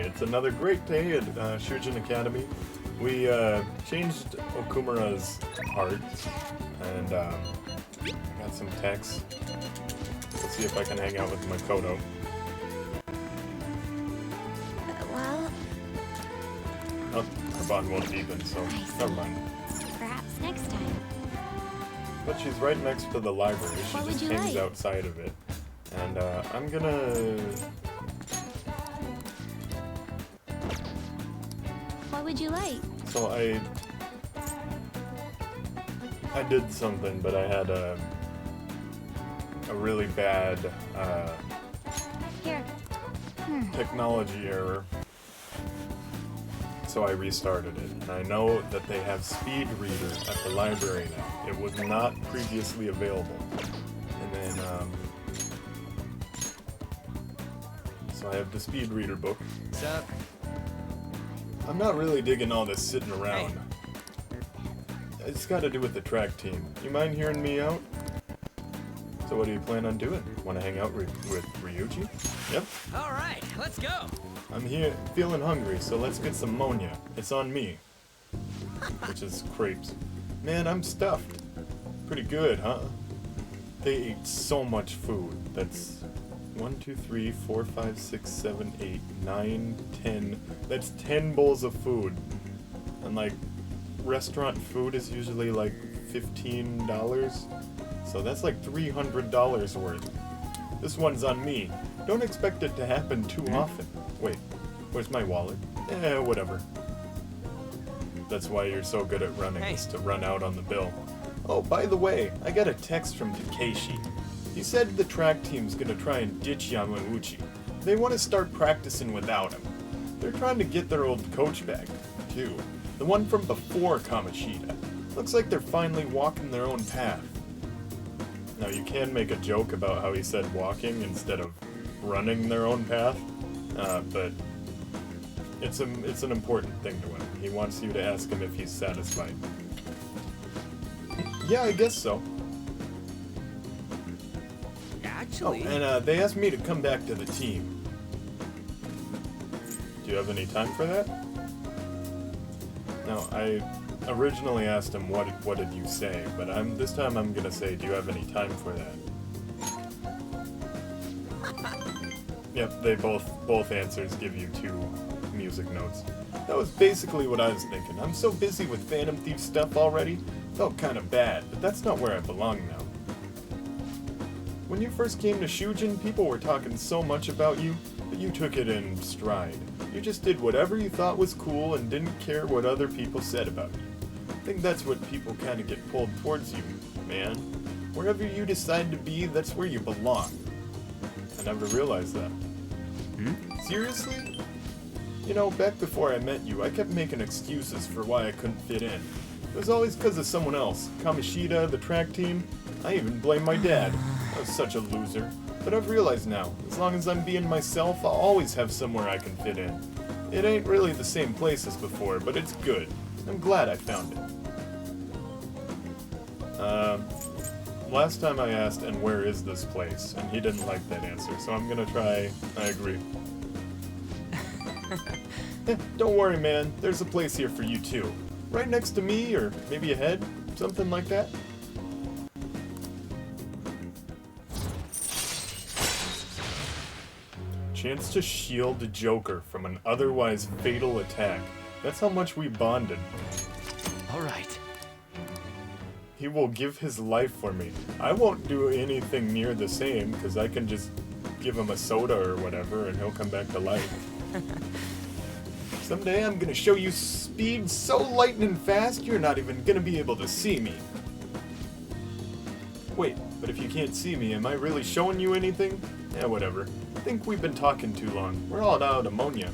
It's another great day at Shujin Academy. We changed Okumura's art and got some text. Let's see if I can hang out with Makoto. Well... Oh, our bond won't deepen, so never mind. Perhaps next time. But she's right next to the library. She just hangs outside of it. And I'm gonna... What would you like? So I did something, but I had a really bad Here. technology error. So I restarted it. And I know that they have Speed Reader at the library now. It was not previously available. And then, so I have the Speed Reader book. What's up? I'm not really digging all this sitting around. It's got to do with the track team. You mind hearing me out? So what do you plan on doing? Want to hang out with Ryuji? Yep. All right, let's go. I'm here feeling hungry, so let's get some monya. It's on me. Which is crepes. Man, I'm stuffed. Pretty good, huh? They ate so much food. That's 1, 2, 3, 4, 5, 6, 7, 8, 9, 10. That's 10 bowls of food. And like, restaurant food is usually like $15. So that's like $300 worth. This one's on me. Don't expect it to happen too often. Wait, where's my wallet? Whatever. That's why you're so good at running, is to run out on the bill. Oh, by the way, I got a text from Takeshi. He said the track team's gonna try and ditch Yamauchi. They want to start practicing without him. They're trying to get their old coach back, too. The one from before Kamoshida. Looks like they're finally walking their own path. Now, you can make a joke about how he said walking instead of running their own path, but it's an important thing to him. He wants you to ask him if he's satisfied. Yeah, I guess so. Actually... Oh, and they asked me to come back to the team. Do you have any time for that? No, I originally asked him what did you say, but this time I'm gonna say, do you have any time for that? Yep, they both answers give you 2 music notes. That was basically what I was thinking. I'm so busy with Phantom Thief stuff already, felt kind of bad, but that's not where I belong now. When you first came to Shujin, people were talking so much about you, but you took it in stride. You just did whatever you thought was cool and didn't care what other people said about you. I think that's what people kind of get pulled towards you, man. Wherever you decide to be, that's where you belong. I never realized that. Seriously? You know, back before I met you, I kept making excuses for why I couldn't fit in. It was always because of someone else. Kamoshida, the track team. I even blame my dad. I was such a loser. But I've realized now, as long as I'm being myself, I'll always have somewhere I can fit in. It ain't really the same place as before, but it's good. I'm glad I found it. Last time I asked, and where is this place? And he didn't like that answer, so I'm gonna try, I agree. Don't worry, man. There's a place here for you, too. Right next to me, or maybe ahead? Something like that? Chance to shield the Joker from an otherwise fatal attack. That's how much we bonded. All right. He will give his life for me. I won't do anything near the same, because I can just give him a soda or whatever, and he'll come back to life. Someday I'm gonna show you speed so lightning fast, you're not even gonna be able to see me. Wait, but if you can't see me, am I really showing you anything? Yeah, whatever. I think we've been talking too long. We're all out of ammonia.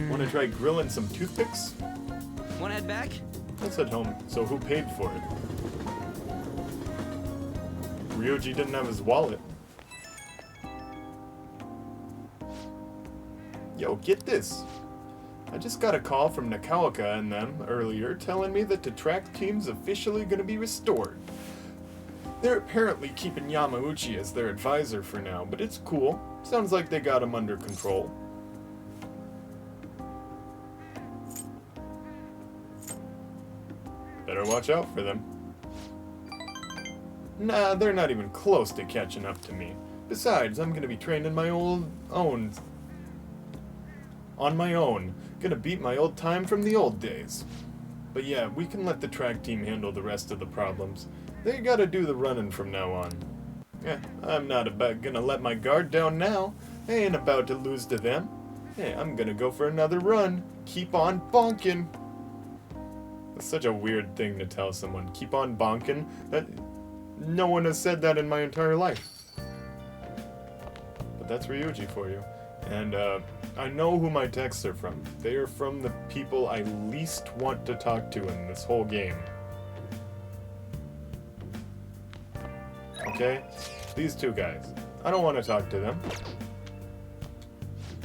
Wanna try grilling some toothpicks? Wanna head back? That's at home, so who paid for it? Ryuji didn't have his wallet. Yo, get this. I just got a call from Nakaoka and them earlier telling me that the track team's officially gonna be restored. They're apparently keeping Yamauchi as their advisor for now, but it's cool. Sounds like they got him under control. Better watch out for them. Nah, they're not even close to catching up to me. Besides, I'm gonna be training my on my own. Gonna beat my old time from the old days. But yeah, we can let the track team handle the rest of the problems. They gotta do the running from now on. Yeah, I'm not about gonna let my guard down now. I ain't about to lose to them. Hey, I'm gonna go for another run. Keep on bonking. That's such a weird thing to tell someone. Keep on bonking? No one has said that in my entire life. But that's Ryuji for you. And I know who my texts are from. They are from the people I least want to talk to in this whole game. Okay? These two guys. I don't want to talk to them.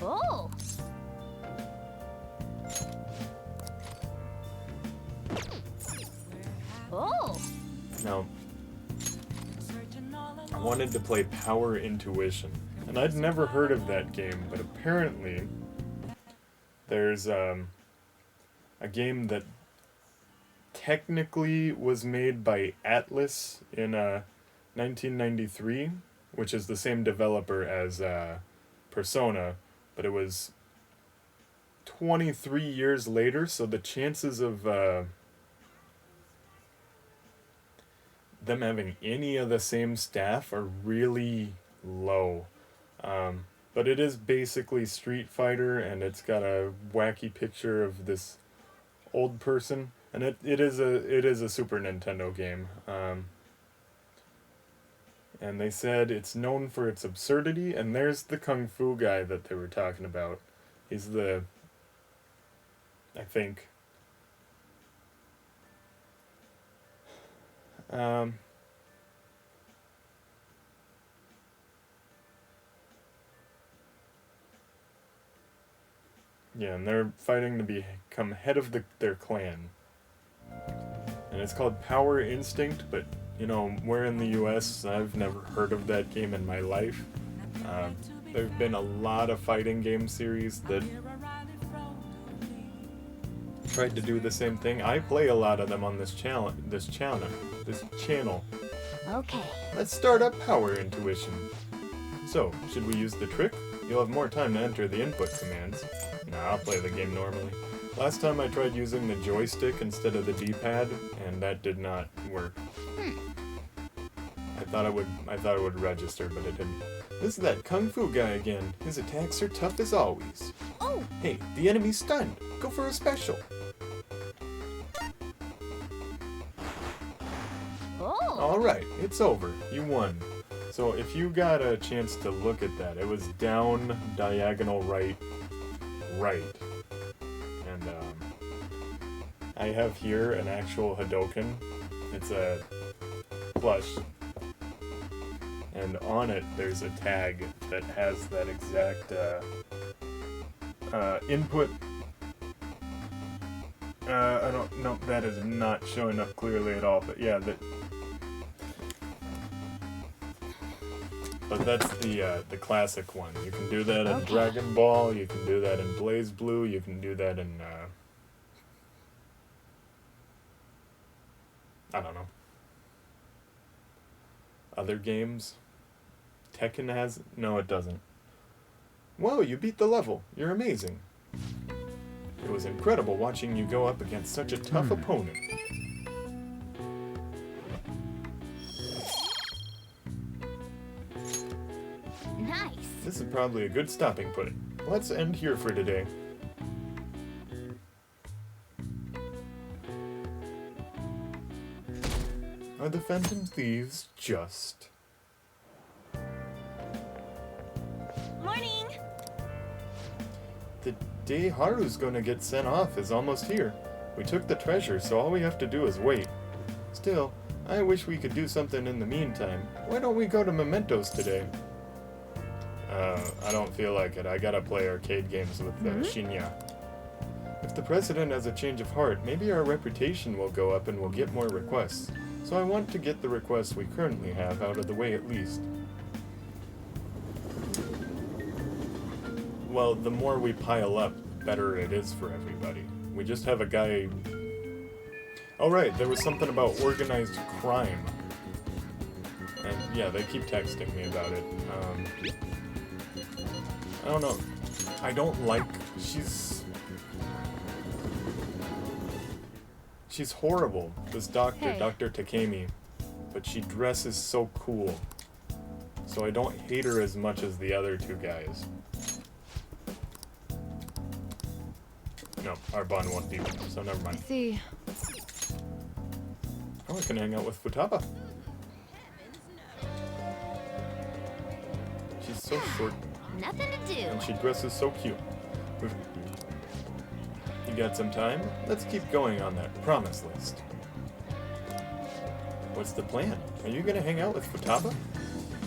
Oh. Oh. Now, I wanted to play Power Intuition, and I'd never heard of that game, but apparently there's a game that technically was made by Atlas in 1993, which is the same developer as Persona, but it was 23 years later, so the chances of them having any of the same staff are really low. But it is basically Street Fighter, and it's got a wacky picture of this old person, and it is a Super Nintendo game. And they said it's known for its absurdity, and there's the Kung Fu guy that they were talking about. He's I think. Yeah, and they're fighting to become head of their clan. And it's called Power Instinct, but, you know, we're in the US, I've never heard of that game in my life. There have been a lot of fighting game series that tried to do the same thing. I play a lot of them on this channel. Okay. Let's start up Power Intuition. So, should we use the trick? You'll have more time to enter the input commands. Nah, I'll play the game normally. Last time I tried using the joystick instead of the D-pad, and that did not work. I thought it would register, but it didn't. This is that Kung Fu guy again. His attacks are tough as always. Oh. Hey, the enemy's stunned. Go for a special. Oh. Alright, it's over. You won. So if you got a chance to look at that, it was down, diagonal, right. And I have here an actual Hadoken. It's a plush. And on it, there's a tag that has that exact input. I don't know, that is not showing up clearly at all, but yeah, but that's the classic one. You can do that in Dragon Ball, you can do that in Blaze Blue, you can do that in, I don't know, other games. Tekken has... No, it doesn't. Whoa, you beat the level. You're amazing. It was incredible watching you go up against such a tough opponent. Nice. This is probably a good stopping point. Let's end here for today. Are the Phantom Thieves just... Morning. The day Haru's gonna get sent off is almost here. We took the treasure, so all we have to do is wait. Still, I wish we could do something in the meantime. Why don't we go to Mementos today? I don't feel like it. I gotta play arcade games with Shinya. If the president has a change of heart, maybe our reputation will go up and we'll get more requests. So I want to get the requests we currently have out of the way at least. Well, the more we pile up, the better it is for everybody. We just have a guy... Oh right, there was something about organized crime. And yeah, they keep texting me about it. I don't know. I don't like... She's horrible, this doctor, Hey. Dr. Takemi. But she dresses so cool. So I don't hate her as much as the other two guys. No, our bond won't be, so never I mind. see. Oh, I can hang out with Futaba. She's so short, Nothing to do. and she dresses so cute. You got some time? Let's keep going on that promise list. What's the plan? Are you gonna hang out with Futaba?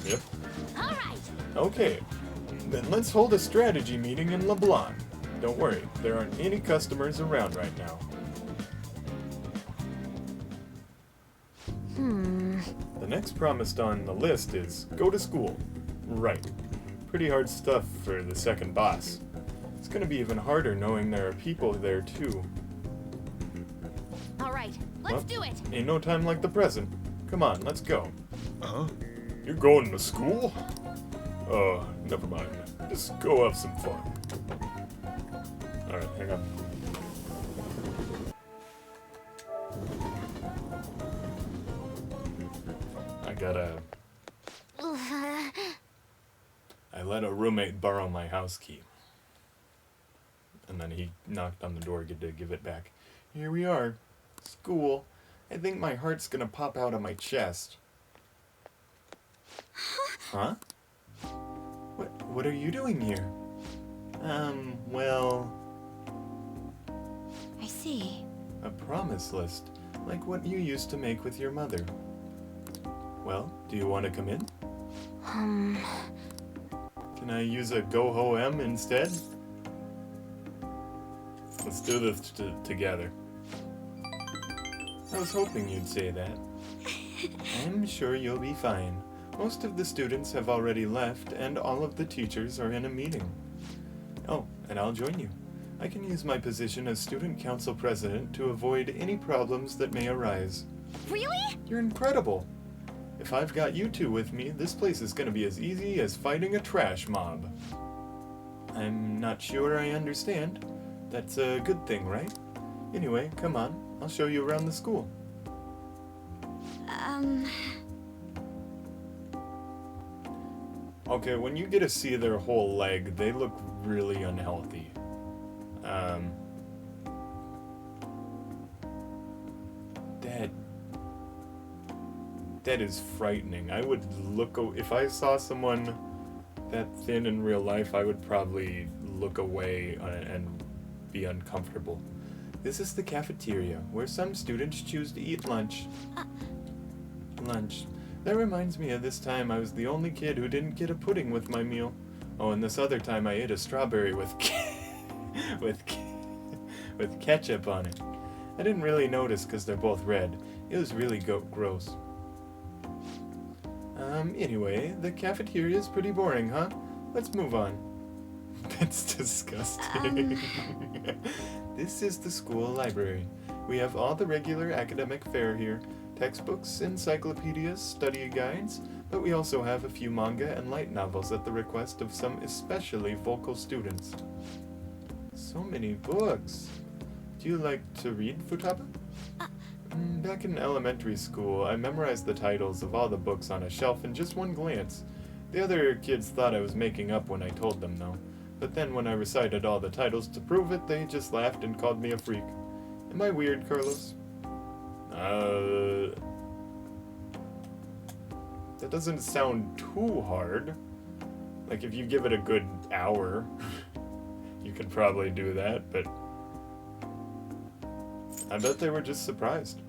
Yep. All right. Okay. Then let's hold a strategy meeting in LeBlanc. Don't worry, there aren't any customers around right now. The next promised on the list is go to school. Right. Pretty hard stuff for the second boss. It's gonna be even harder knowing there are people there too. All right. Let's Well, do it. Ain't no time like the present. Come on, let's go. Huh? You're going to school? Never mind. Just go have some fun. Alright, hang on. I let a roommate borrow my house key. And then he knocked on the door to give it back. Here we are. School. I think my heart's gonna pop out of my chest. Huh? What are you doing here? Well... I see. A promise list, like what you used to make with your mother. Well, do you want to come in? Can I use a go-ho-em instead? Let's do this together. I was hoping you'd say that. I'm sure you'll be fine. Most of the students have already left, and all of the teachers are in a meeting. Oh, and I'll join you. I can use my position as student council president to avoid any problems that may arise. Really? You're incredible. If I've got you two with me, this place is gonna be as easy as fighting a trash mob. I'm not sure I understand. That's a good thing, right? Anyway, come on. I'll show you around the school. Okay, when you get to see their whole leg, they look really unhealthy. That is frightening. I would if I saw someone that thin in real life, I would probably look away and be uncomfortable. This is the cafeteria, where some students choose to eat lunch. Lunch. That reminds me of this time I was the only kid who didn't get a pudding with my meal. Oh, and this other time I ate a strawberry with with ketchup on it. I didn't really notice because they're both red. It was really gross. Anyway, the cafeteria is pretty boring, huh? Let's move on. That's disgusting. This is the school library. We have all the regular academic fare here. Textbooks, encyclopedias, study guides, but we also have a few manga and light novels at the request of some especially vocal students. So many books. Do you like to read, Futaba? Back in elementary school, I memorized the titles of all the books on a shelf in just one glance. The other kids thought I was making up when I told them, though. But then when I recited all the titles to prove it, they just laughed and called me a freak. Am I weird, Carlos? That doesn't sound too hard. Like, if you give it a good hour, you could probably do that, but I bet they were just surprised.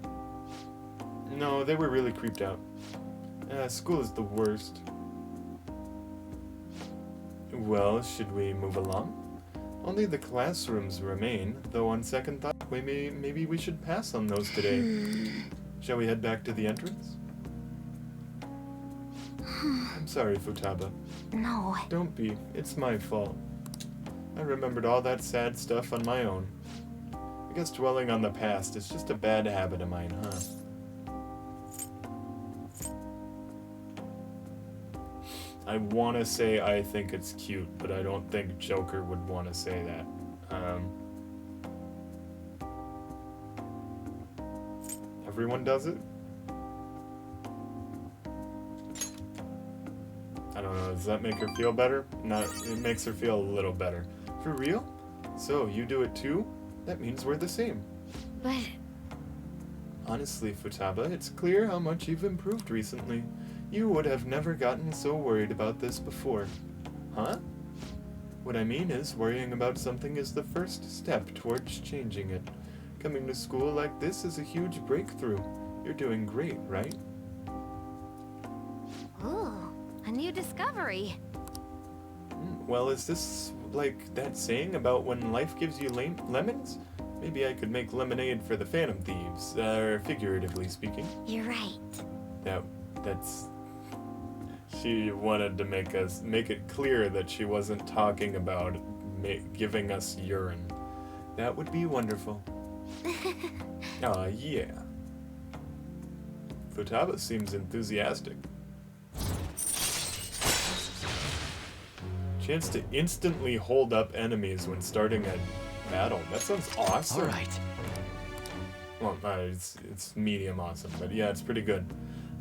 No, they were really creeped out. School is the worst. Well, should we move along? Only the classrooms remain, though on second thought, maybe we should pass on those today. Shall we head back to the entrance? I'm sorry, Futaba. No. Don't be. It's my fault. I remembered all that sad stuff on my own. I guess dwelling on the past is just a bad habit of mine, huh? I want to say I think it's cute, but I don't think Joker would want to say that. Everyone does it? I don't know, does that make her feel better? Not, it makes her feel a little better. For real? So, you do it too? That means we're the same. But Honestly, Futaba, it's clear how much you've improved recently. You would have never gotten so worried about this before. Huh? What I mean is, worrying about something is the first step towards changing it. Coming to school like this is a huge breakthrough. You're doing great, right? ooh, a new discovery. Well, is this like that saying about when life gives you lemons? Maybe I could make lemonade for the Phantom Thieves, figuratively speaking. You're right. That's... She wanted to make it clear that she wasn't talking about giving us urine. That would be wonderful. Aw, yeah. Futaba seems enthusiastic. Chance to instantly hold up enemies when starting a battle. That sounds awesome. All right. Well, it's medium awesome, but yeah, it's pretty good.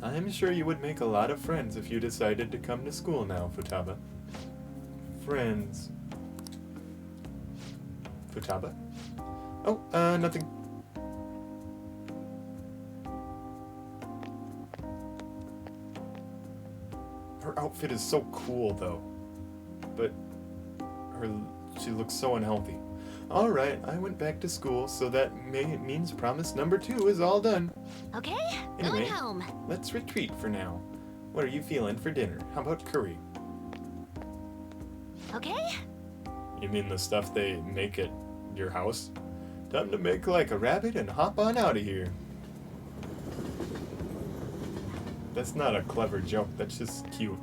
I'm sure you would make a lot of friends if you decided to come to school now, Futaba. Friends. Futaba? Oh, nothing. Her outfit is so cool, though. But she looks so unhealthy. Alright, I went back to school, so that means promise number 2 is all done. Okay, Anyway. going home. Let's retreat for now. What are you feeling for dinner? How about curry? Okay? You mean the stuff they make at your house? Time to make like a rabbit and hop on out of here. That's not a clever joke, that's just cute.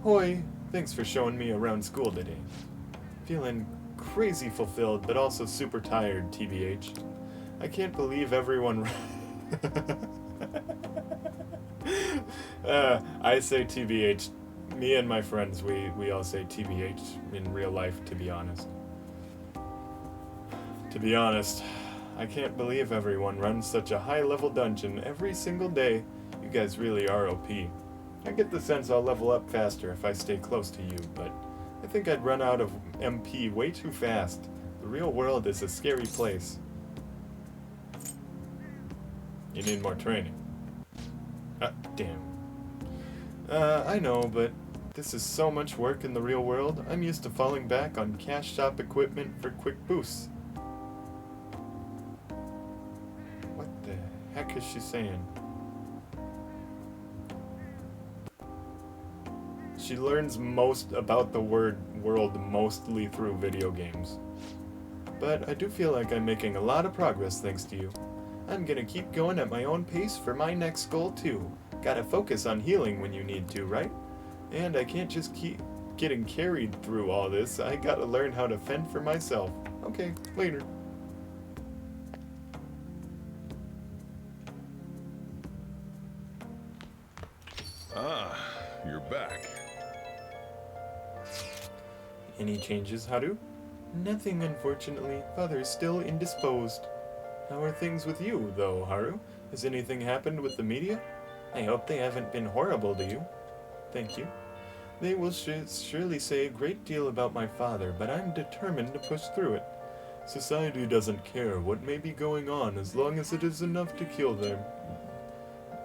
Hoi, thanks for showing me around school today. Feeling crazy fulfilled, but also super tired, TBH. I can't believe everyone... I say TBH. Me and my friends, we all say TBH in real life, to be honest. To be honest, I can't believe everyone runs such a high-level dungeon every single day. You guys really are OP. I get the sense I'll level up faster if I stay close to you, but I think I'd run out of MP way too fast. The real world is a scary place. You need more training. Damn. I know, but this is so much work in the real world, I'm used to falling back on cash shop equipment for quick boosts. What the heck is she saying? She learns most about the world mostly through video games. But I do feel like I'm making a lot of progress thanks to you. I'm gonna keep going at my own pace for my next goal too. Gotta focus on healing when you need to, right? And I can't just keep getting carried through all this. I gotta learn how to fend for myself. Okay, later. Ah, you're back. Any changes, Haru? Nothing, unfortunately. Father's still indisposed. How are things with you, though, Haru? Has anything happened with the media? I hope they haven't been horrible to you. Thank you. They will surely say a great deal about my father, but I'm determined to push through it. Society doesn't care what may be going on as long as it is enough to kill them,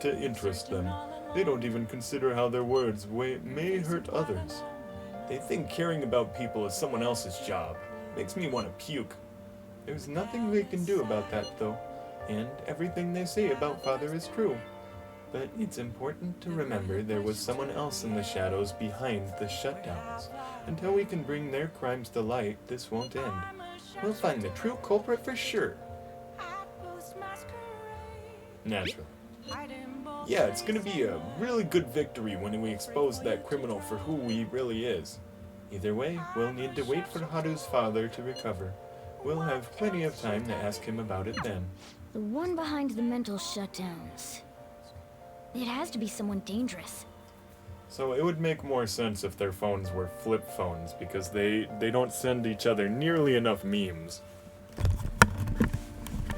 to interest them. They don't even consider how their words may hurt others. They think caring about people is someone else's job. Makes me want to puke. There's nothing they can do about that, though, and everything they say about Father is true. But it's important to remember there was someone else in the shadows behind the shutdowns. Until we can bring their crimes to light, this won't end. We'll find the true culprit for sure. Naturally. Yeah, it's gonna be a really good victory when we expose that criminal for who he really is. Either way, we'll need to wait for Haru's father to recover. We'll have plenty of time to ask him about it then. The one behind the mental shutdowns. It has to be someone dangerous. So it would make more sense if their phones were flip phones, because they don't send each other nearly enough memes.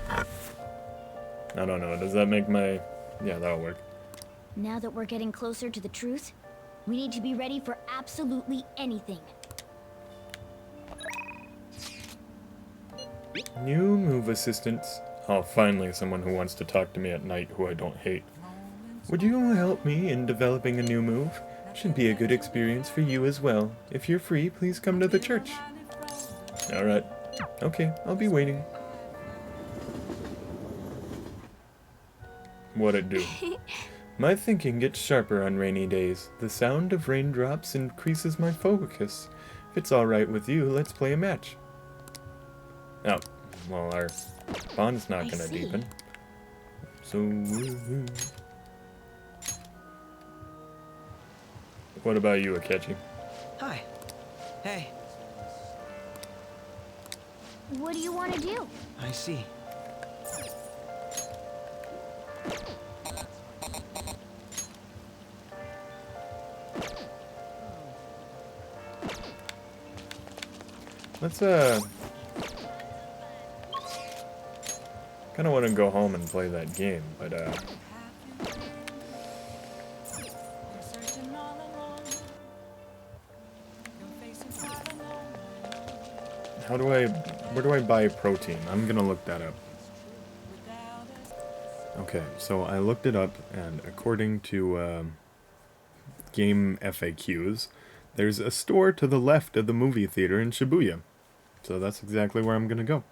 I don't know, does that make my... Yeah, that'll work. Now that we're getting closer to the truth, we need to be ready for absolutely anything. New move assistants. Oh, finally someone who wants to talk to me at night who I don't hate. Would you help me in developing a new move? Should be a good experience for you as well. If you're free, please come to the church. Alright. Okay, I'll be waiting. What'd it do? My thinking gets sharper on rainy days. The sound of raindrops increases my focus. If it's alright with you, let's play a match. Oh, well, our bond's not gonna deepen. So... What about you, Akechi? Hi. Hey. What do you want to do? I see. Let's, kinda wanna go home and play that game, but, where do I buy protein? I'm gonna look that up. Okay, so I looked it up, and according to, game FAQs, there's a store to the left of the movie theater in Shibuya. So that's exactly where I'm gonna go.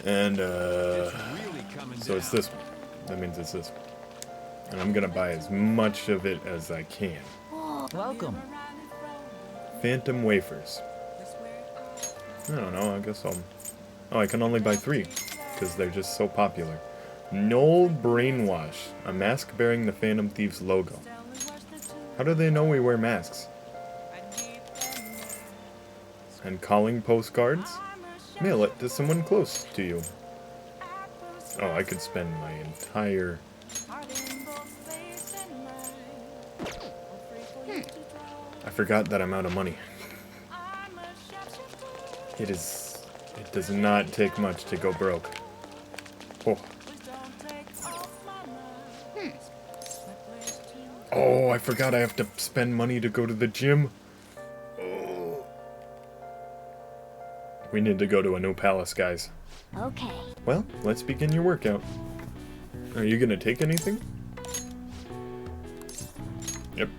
And, so it's this one. That means it's this one. And I'm gonna buy as much of it as I can. Welcome. Phantom wafers. I don't know, I guess I'll... Oh, I can only buy 3, because they're just so popular. Null Brainwash, a mask bearing the Phantom Thieves logo. How do they know we wear masks? And calling postcards? Mail it to someone close to you. Oh, I could spend my entire... I forgot that I'm out of money. It does not take much to go broke. Oh. Oh, I forgot I have to spend money to go to the gym. Oh. We need to go to a new palace, guys. Okay. Well, let's begin your workout. Are you gonna take anything? Yep.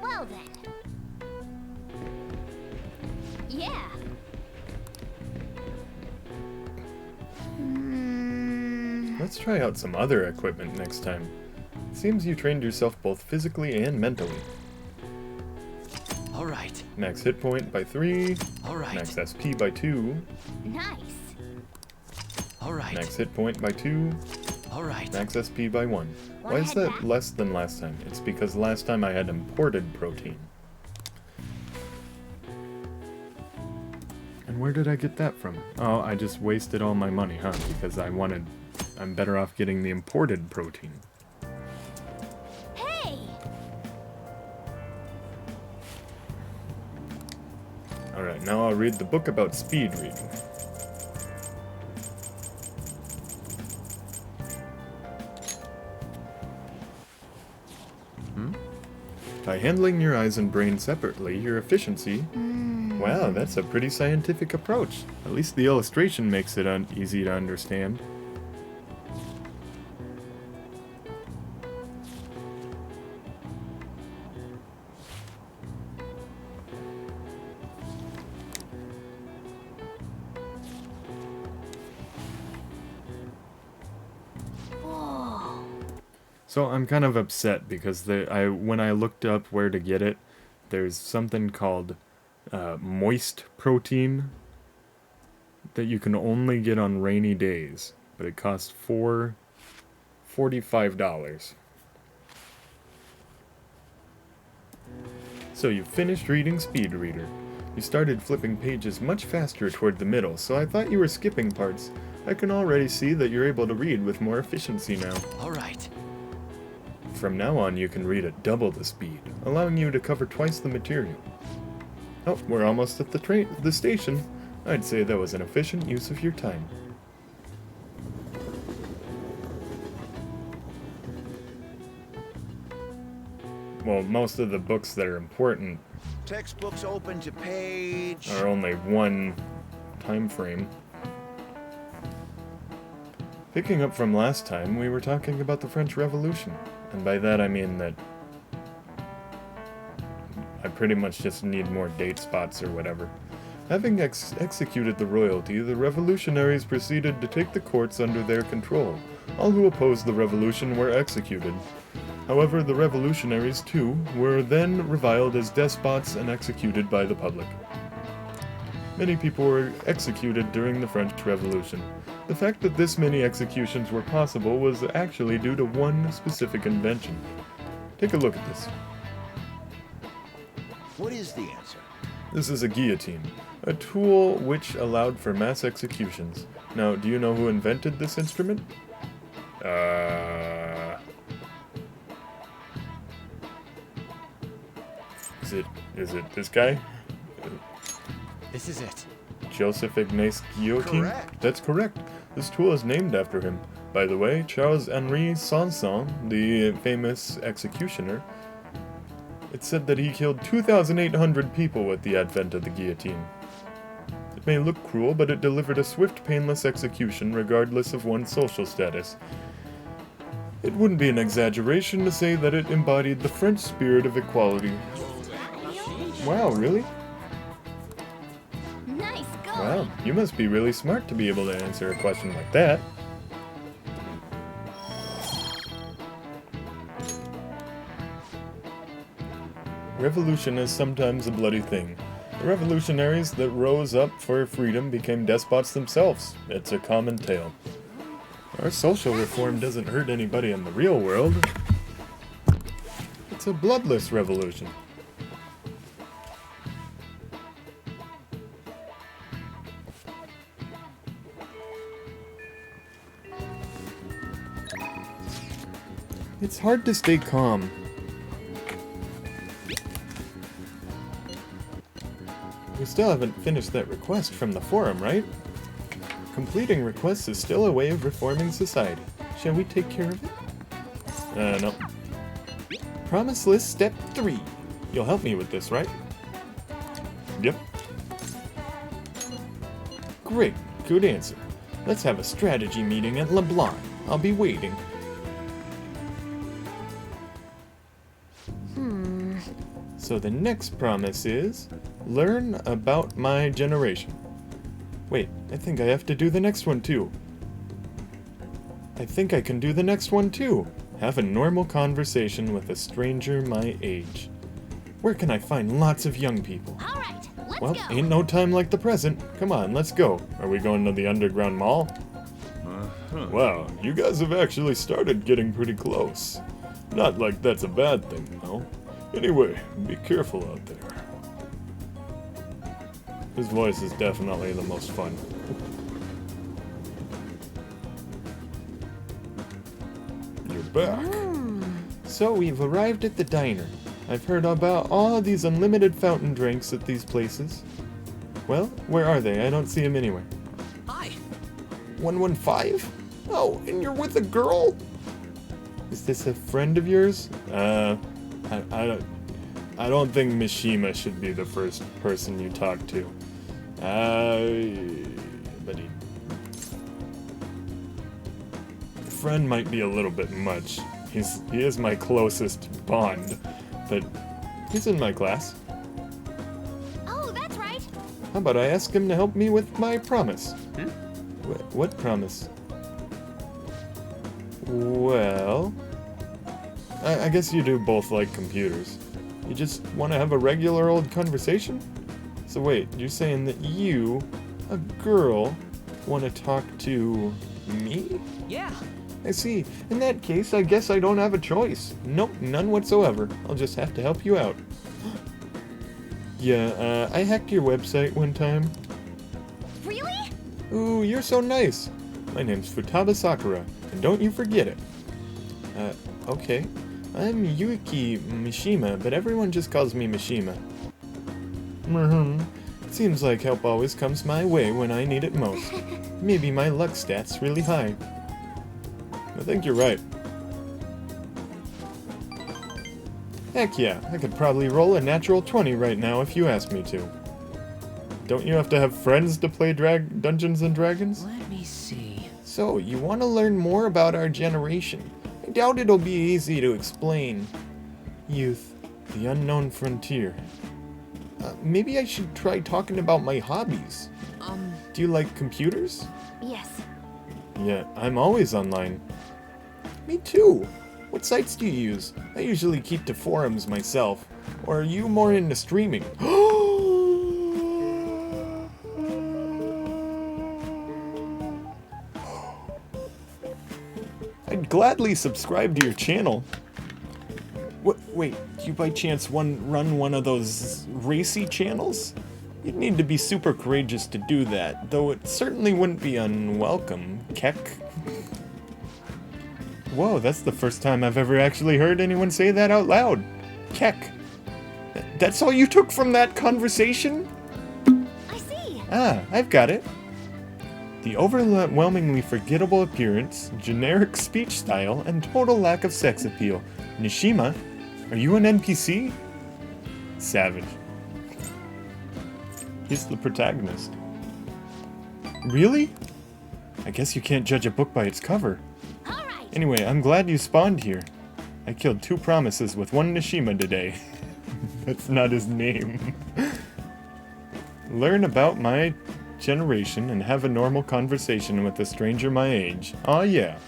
Well then. Yeah. Let's try out some other equipment next time. Seems you trained yourself both physically and mentally. All right. Max hit point by 3. All right. Max SP by 2. Nice. All right. Max hit point by 2. All right. Max SP by 1. Why is head that back. less than last time? It's because last time I had imported protein. And where did I get that from? Oh, I just wasted all my money, huh? Because I'm better off getting the imported protein. Hey! Alright, now I'll read the book about speed reading. By handling your eyes and brain separately, your efficiency... Wow, that's a pretty scientific approach. At least the illustration makes it easy to understand. Whoa. So I'm kind of upset because when I looked up where to get it, there's something called moist protein that you can only get on rainy days, but it costs $45. So you finished reading Speed Reader. You started flipping pages much faster toward the middle, so I thought you were skipping parts. I can already see that you're able to read with more efficiency now. All right. From now on, you can read at double the speed, allowing you to cover twice the material. Oh, we're almost at the station. I'd say that was an efficient use of your time. Well, most of the books that are important Textbooks open to page. are only one time frame. Picking up from last time, we were talking about the French Revolution. And by that I mean that I pretty much just need more date spots or whatever. Having executed the royalty, the revolutionaries proceeded to take the courts under their control. All who opposed the revolution were executed. However, the revolutionaries, too, were then reviled as despots and executed by the public. Many people were executed during the French Revolution. The fact that this many executions were possible was actually due to one specific invention. Take a look at this. What is the answer? This is a guillotine, a tool which allowed for mass executions. Now, do you know who invented this instrument? Is it this guy? This is it. Joseph Ignace Guillotine? Correct. That's correct. This tool is named after him. By the way, Charles-Henri Sanson, the famous executioner, it said that he killed 2,800 people with the advent of the guillotine. It may look cruel, but it delivered a swift, painless execution regardless of one's social status. It wouldn't be an exaggeration to say that it embodied the French spirit of equality. Wow, really? Nice going. Wow, you must be really smart to be able to answer a question like that. Revolution is sometimes a bloody thing. The revolutionaries that rose up for freedom became despots themselves. It's a common tale. Our social reform doesn't hurt anybody in the real world. It's a bloodless revolution. It's hard to stay calm. We still haven't finished that request from the forum, right? Completing requests is still a way of reforming society. Shall we take care of it? No. Promise list step 3. You'll help me with this, right? Yep. Great, good answer. Let's have a strategy meeting at LeBlanc. I'll be waiting. So the next promise is, learn about my generation. Wait, I think I have to do the next one too. I think I can do the next one too. Have a normal conversation with a stranger my age. Where can I find lots of young people? All right, let's Well, go. ain't no time like the present. Come on, let's go. Are we going to the underground mall? Wow, you guys have actually started getting pretty close. Not like that's a bad thing, though. Anyway, be careful out there. His voice is definitely the most fun. You're back. So we've arrived at the diner. I've heard about all of these unlimited fountain drinks at these places. Well, where are they? I don't see them anywhere. Hi. 115? Oh, and you're with a girl? Is this a friend of yours? I don't think Mishima should be the first person you talk to. But friend might be a little bit much. He is my closest bond, but he's in my class. Oh, that's right. How about I ask him to help me with my promise? What promise? Well, I guess you do both like computers. You just want to have a regular old conversation? So wait, you're saying that you, a girl, want to talk to me? Yeah. I see. In that case, I guess I don't have a choice. Nope, none whatsoever. I'll just have to help you out. Yeah, I hacked your website one time. Really? Ooh, you're so nice. My name's Futaba Sakura, and don't you forget it. Okay. I'm Yuki Mishima, but everyone just calls me Mishima. It seems like help always comes my way when I need it most. Maybe my luck stat's really high. I think you're right. Heck yeah, I could probably roll a natural 20 right now if you asked me to. Don't you have to have friends to play Dungeons and Dragons? Let me see. So, you want to learn more about our generation? I doubt it'll be easy to explain. Youth, the unknown frontier. Maybe I should try talking about my hobbies. Do you like computers? Yes. Yeah, I'm always online. Me too. What sites do you use? I usually keep to forums myself. Or are you more into streaming? I'd gladly subscribe to your channel. Wait, do you by chance run one of those racy channels? You'd need to be super courageous to do that, though it certainly wouldn't be unwelcome, Keck. Whoa, that's the first time I've ever actually heard anyone say that out loud. Keck. That's all you took from that conversation? I see. Ah, I've got it. The overwhelmingly forgettable appearance, generic speech style, and total lack of sex appeal. Nishima, are you an NPC? Savage. He's the protagonist. Really? I guess you can't judge a book by its cover. All right. Anyway, I'm glad you spawned here. I killed 2 promises with 1 Nishima today. That's not his name. Learn about my generation and have a normal conversation with a stranger my age. Aw yeah.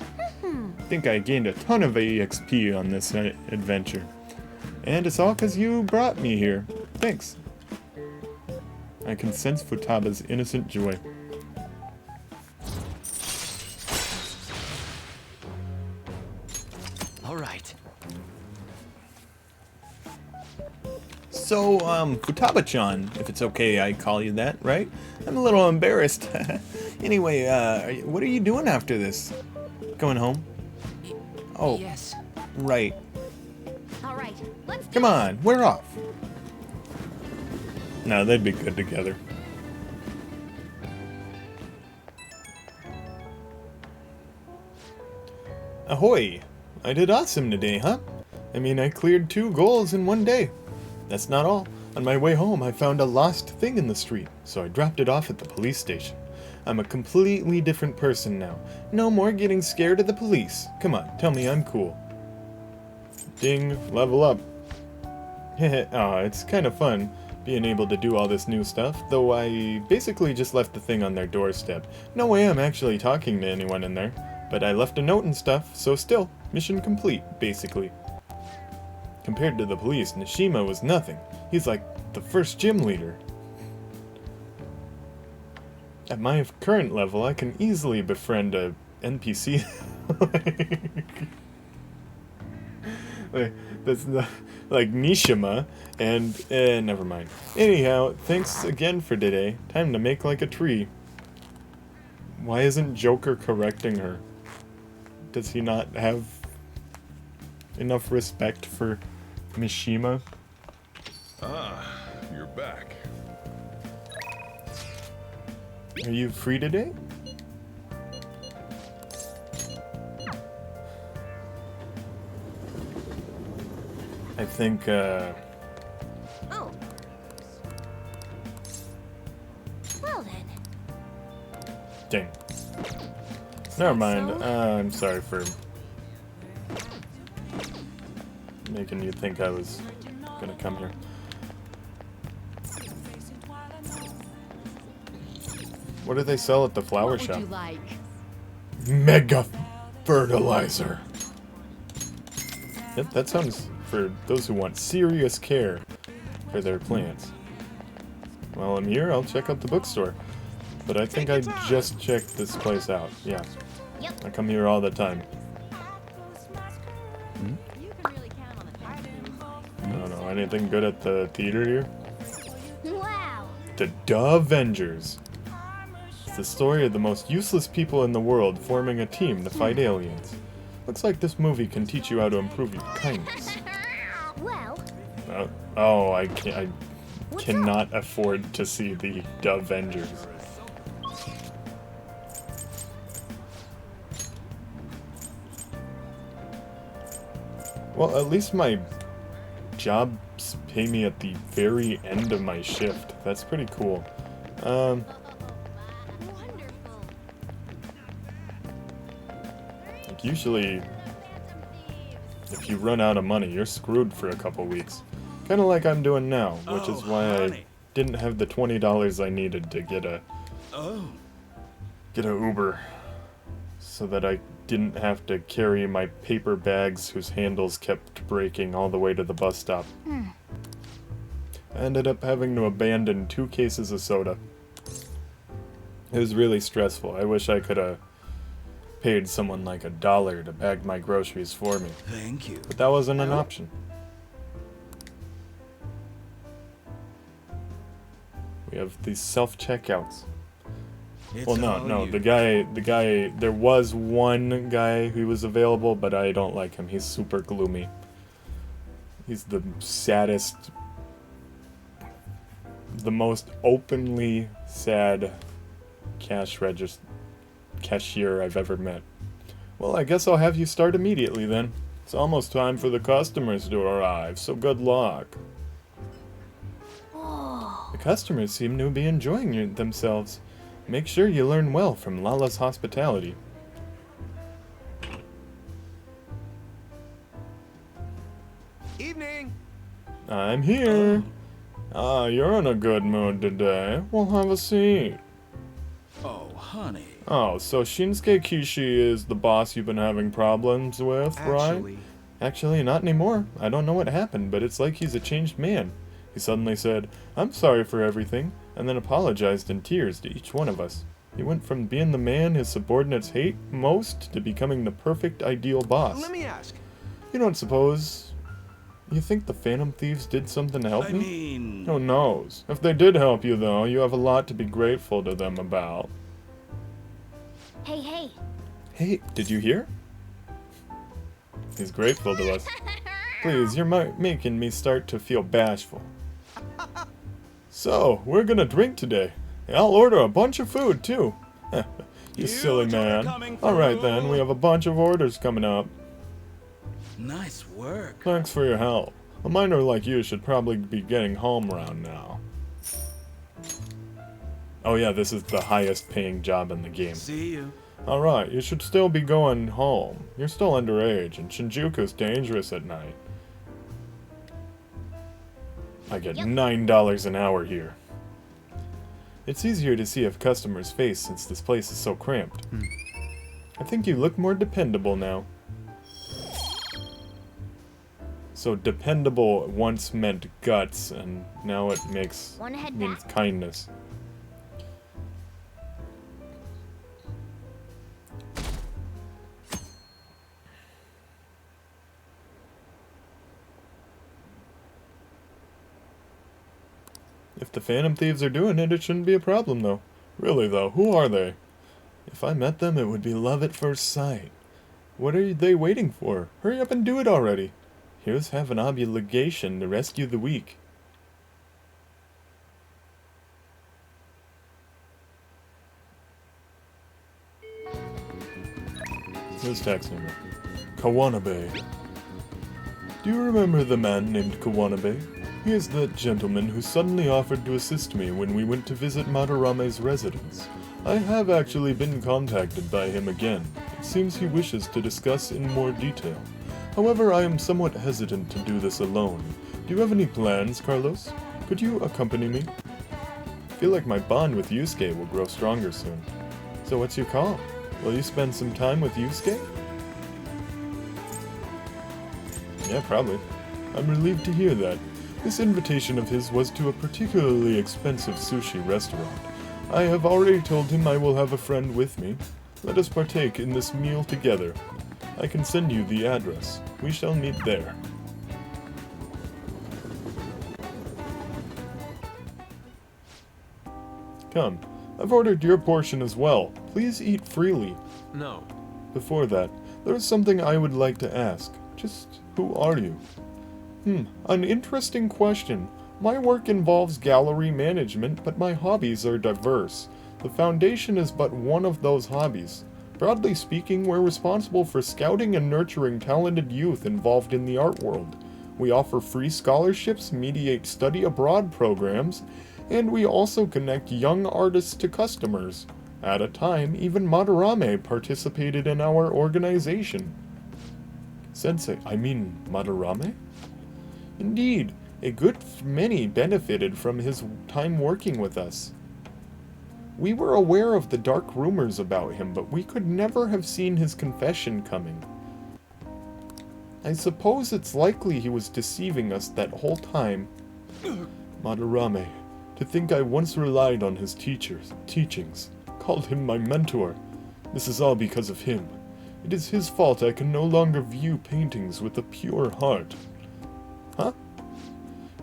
Think I gained a ton of EXP on this adventure. And it's all 'cause you brought me here. Thanks. I can sense Futaba's innocent joy. All right. So, Futaba-chan, if it's okay I call you that, right? I'm a little embarrassed. Anyway, what are you doing after this? Going home? Oh, Yes. right. All right. Let's do Come on, we're off. No, they'd be good together. Ahoy! I did awesome today, huh? I mean, I cleared 2 goals in 1 day. That's not all. On my way home, I found a lost thing in the street, so I dropped it off at the police station. I'm a completely different person now. No more getting scared of the police. Come on, tell me I'm cool. Ding, level up. Aw, it's kind of fun being able to do all this new stuff, though I basically just left the thing on their doorstep. No way I'm actually talking to anyone in there, but I left a note and stuff, so still, mission complete, basically. Compared to the police, Nishima was nothing. He's like the first gym leader. At my current level, I can easily befriend a NPC. Like, that's not, like Nishima, and never mind. Anyhow, thanks again for today. Time to make like a tree. Why isn't Joker correcting her? Does he not have enough respect for Mishima? Ah, you're back. Are you free today? I think, Oh. Well then. dang. Is Never that mind. so? I'm sorry for making you think I was gonna come here. What do they sell at the flower What shop? would you like? Mega fertilizer. Yep, that sounds for those who want serious care for their plants. While I'm here, I'll check out the bookstore. But I think I just checked this place out. Yeah, Yep. I come here all the time. anything good at the theater here? Wow. The TheAvengers. It's the story of the most useless people in the world forming a team to fight aliens. Looks like this movie can teach you how to improve your kindness. Well, Oh, I cannot afford to see the TheAvengers. Well, at least my jobs pay me at the very end of my shift. That's pretty cool. Like usually, if you run out of money, you're screwed for a couple weeks. Kind of like I'm doing now, which is why I didn't have the $20 I needed to get a Uber, so that I didn't have to carry my paper bags whose handles kept breaking all the way to the bus stop. I ended up having to abandon 2 cases of soda. It was really stressful. I wish I could have paid someone like $1 to bag my groceries for me. Thank you. But that wasn't an option. We have these self-checkouts. Well, no, the guy, there was one guy who was available, but I don't like him. He's super gloomy. He's the saddest, the most openly sad cashier I've ever met. Well, I guess I'll have you start immediately then. It's almost time for the customers to arrive, so good luck. The customers seem to be enjoying themselves. Make sure you learn well from Lala's hospitality. Evening. I'm here. Ah, you're in a good mood today. We'll have a seat. Oh, honey. Oh, so Shinsuke Kishi is the boss you've been having problems with, right? Actually, not anymore. I don't know what happened, but it's like he's a changed man. He suddenly said, "I'm sorry for everything," and then apologized in tears to each one of us. He went from being the man his subordinates hate most to becoming the perfect ideal boss. Let me ask. You don't suppose... You think the Phantom Thieves did something to help me? Who knows? If they did help you, though, you have a lot to be grateful to them about. hey. Hey, did you hear? He's grateful to us. Please, you're making me start to feel bashful. So, we're gonna drink today. I'll order a bunch of food, too. You silly man. Alright then, we have a bunch of orders coming up. Nice work. Thanks for your help. A miner like you should probably be getting home around now. Oh yeah, this is the highest paying job in the game. See you. Alright, you should still be going home. You're still underage, and Shinjuku's dangerous at night. I get $9 an hour here. It's easier to see a customer's face since this place is so cramped. I think you look more dependable now. So dependable once meant guts, and now it means kindness. If the Phantom Thieves are doing it, it shouldn't be a problem, though. Really, though, who are they? If I met them, it would be love at first sight. What are they waiting for? Hurry up and do it already. Heroes have an obligation to rescue the weak. Who's texting me? Kawanabe. Do you remember the man named Kawanabe? He is the gentleman who suddenly offered to assist me when we went to visit Madarame's residence. I have actually been contacted by him again. It seems he wishes to discuss in more detail. However, I am somewhat hesitant to do this alone. Do you have any plans, Carlos? Could you accompany me? I feel like my bond with Yusuke will grow stronger soon. So what's your call? Will you spend some time with Yusuke? Yeah, probably. I'm relieved to hear that. This invitation of his was to a particularly expensive sushi restaurant. I have already told him I will have a friend with me. Let us partake in this meal together. I can send you the address. We shall meet there. Come, I've ordered your portion as well. Please eat freely. No. Before that, there is something I would like to ask. Just who are you? An interesting question. My work involves gallery management, but my hobbies are diverse. The Foundation is but one of those hobbies. Broadly speaking, we're responsible for scouting and nurturing talented youth involved in the art world. We offer free scholarships, mediate study abroad programs, and we also connect young artists to customers. At a time, even Madarame participated in our organization. Sensei, I mean Madarame? Indeed, a good many benefited from his time working with us. We were aware of the dark rumors about him, but we could never have seen his confession coming. I suppose it's likely he was deceiving us that whole time. Madarame, to think I once relied on his teachings, called him my mentor. This is all because of him. It is his fault I can no longer view paintings with a pure heart. Huh?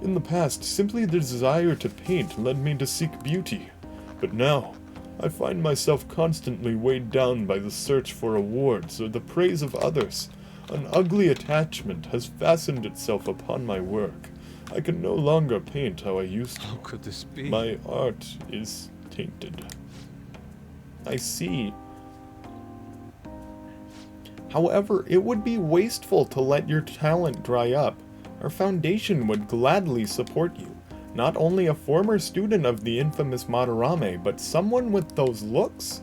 In the past, simply the desire to paint led me to seek beauty. But now, I find myself constantly weighed down by the search for awards or the praise of others. An ugly attachment has fastened itself upon my work. I can no longer paint how I used to. How could this be? My art is tainted. I see. However, it would be wasteful to let your talent dry up. Our foundation would gladly support you. Not only a former student of the infamous Madarame, but someone with those looks?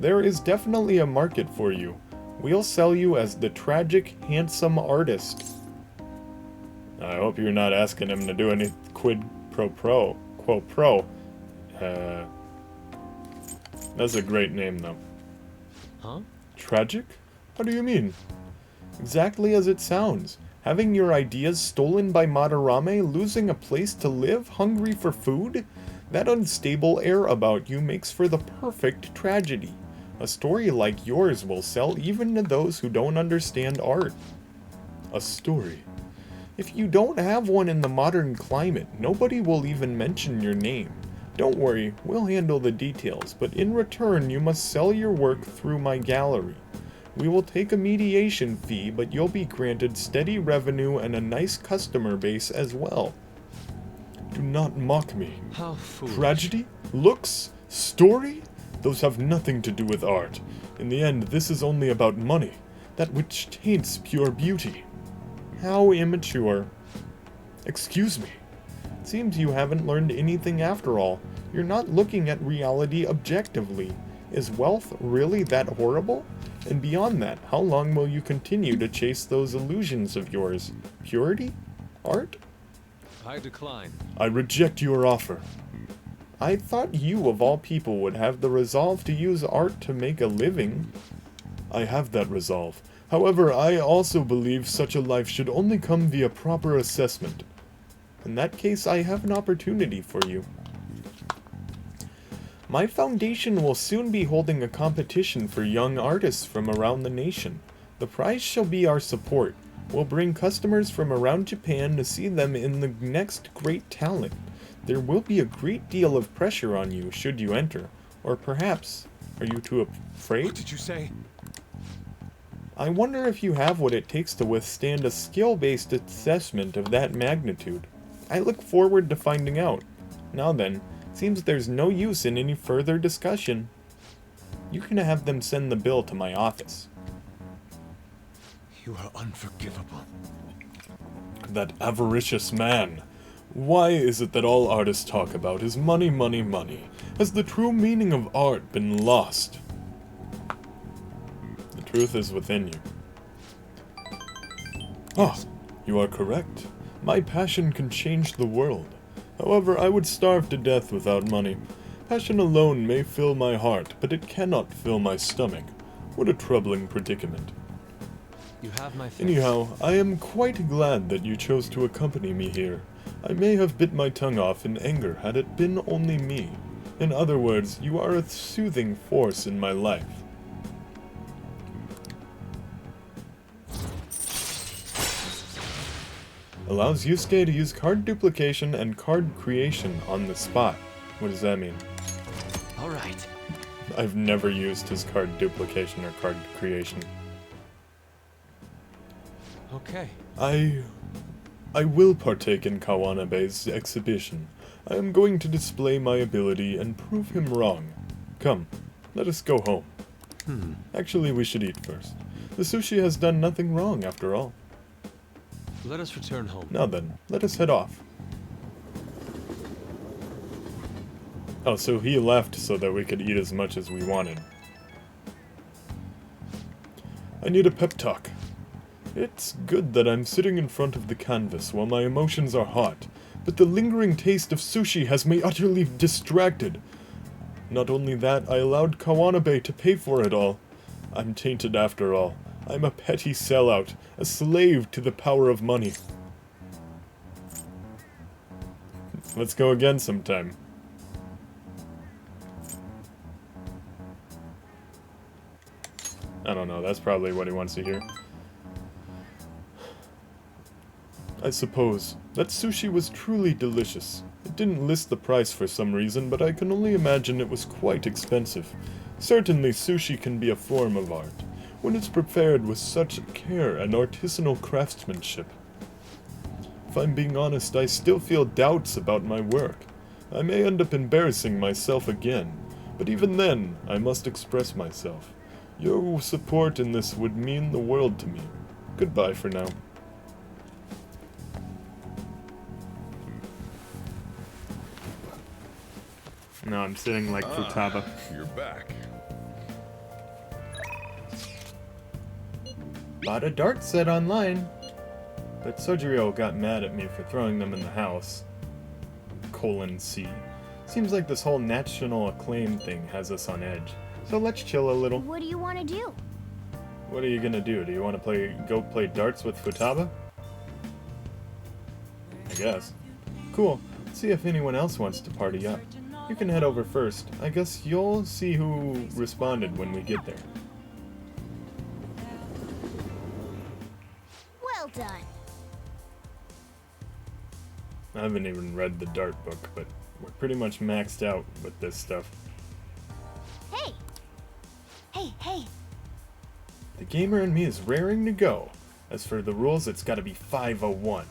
There is definitely a market for you. We'll sell you as the tragic, handsome artist. I hope you're not asking him to do any quid pro quo pro. That's a great name, though. Huh? Tragic? How do you mean? Exactly as it sounds. Having your ideas stolen by Madarame, losing a place to live, hungry for food? That unstable air about you makes for the perfect tragedy. A story like yours will sell even to those who don't understand art. A story. If you don't have one in the modern climate, nobody will even mention your name. Don't worry, we'll handle the details, but in return you must sell your work through my gallery. We will take a mediation fee, but you'll be granted steady revenue and a nice customer base as well. Do not mock me. How foolish. Tragedy? Looks? Story? Those have nothing to do with art. In the end, this is only about money, that which taints pure beauty. How immature. Excuse me. It seems you haven't learned anything after all. You're not looking at reality objectively. Is wealth really that horrible? And beyond that, how long will you continue to chase those illusions of yours? Purity? Art? I decline. I reject your offer. I thought you, of all people, would have the resolve to use art to make a living. I have that resolve. However, I also believe such a life should only come via proper assessment. In that case, I have an opportunity for you. My foundation will soon be holding a competition for young artists from around the nation. The prize shall be our support. We'll bring customers from around Japan to see them in the next great talent. There will be a great deal of pressure on you should you enter. Or perhaps, are you too afraid? What did you say? I wonder if you have what it takes to withstand a skill-based assessment of that magnitude. I look forward to finding out. Now then, seems there's no use in any further discussion. You can have them send the bill to my office. You are unforgivable. That avaricious man. Why is it that all artists talk about is money, money, money? Has the true meaning of art been lost? The truth is within you. Ah, you are correct. My passion can change the world. However, I would starve to death without money. Passion alone may fill my heart, but it cannot fill my stomach. What a troubling predicament. You have my faith. Anyhow, I am quite glad that you chose to accompany me here. I may have bit my tongue off in anger had it been only me. In other words, you are a soothing force in my life. Allows Yusuke to use card duplication and card creation on the spot. What does that mean? I've never used his card duplication or card creation. Okay. I will partake in Kawanabe's exhibition. I am going to display my ability and prove him wrong. Come, let us go home. Actually, we should eat first. The sushi has done nothing wrong, after all. Let us return home. Now then, let us head off. Oh, so he left so that we could eat as much as we wanted. I need a pep talk. It's good that I'm sitting in front of the canvas while my emotions are hot, but the lingering taste of sushi has me utterly distracted. Not only that, I allowed Kawanabe to pay for it all. I'm tainted after all. I'm a petty sellout, a slave to the power of money. Let's go again sometime. I don't know, that's probably what he wants to hear. I suppose. That sushi was truly delicious. It didn't list the price for some reason, but I can only imagine it was quite expensive. Certainly sushi can be a form of art, when it's prepared with such care and artisanal craftsmanship. If I'm being honest, I still feel doubts about my work. I may end up embarrassing myself again, but even then, I must express myself. Your support in this would mean the world to me. Goodbye for now. No, I'm sitting like Futaba. You're back. Bought a dart set online. But Sojiro got mad at me for throwing them in the house. C. Seems like this whole national acclaim thing has us on edge. So let's chill a little. What do you want to do? What are you gonna do? Do you want to go play darts with Futaba? I guess. Cool. Let's see if anyone else wants to party up. You can head over first. I guess you'll see who responded when we get there. Well done. I haven't even read the dart book, but we're pretty much maxed out with this stuff. Hey! Hey! The gamer in me is raring to go. As for the rules, it's gotta be 501.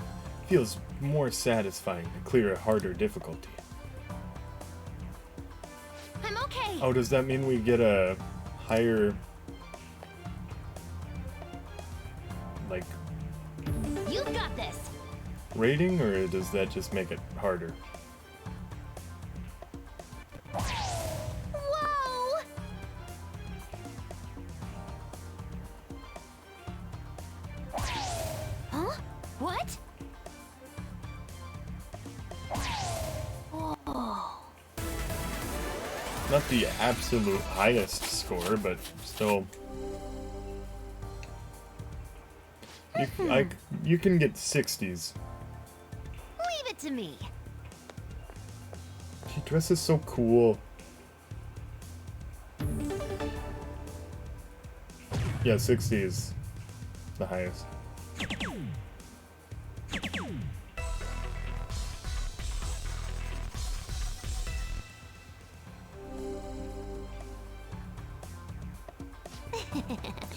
Feels more satisfying to clear a harder difficulty. I'm okay! Oh, does that mean we get a higher... like... You've got this! rating, or does that just make it harder? Whoa! Huh? What? Oh. Not the absolute highest score, but still... you can get 60s. Leave it to me. She dresses so cool. Yeah, 60 is the highest.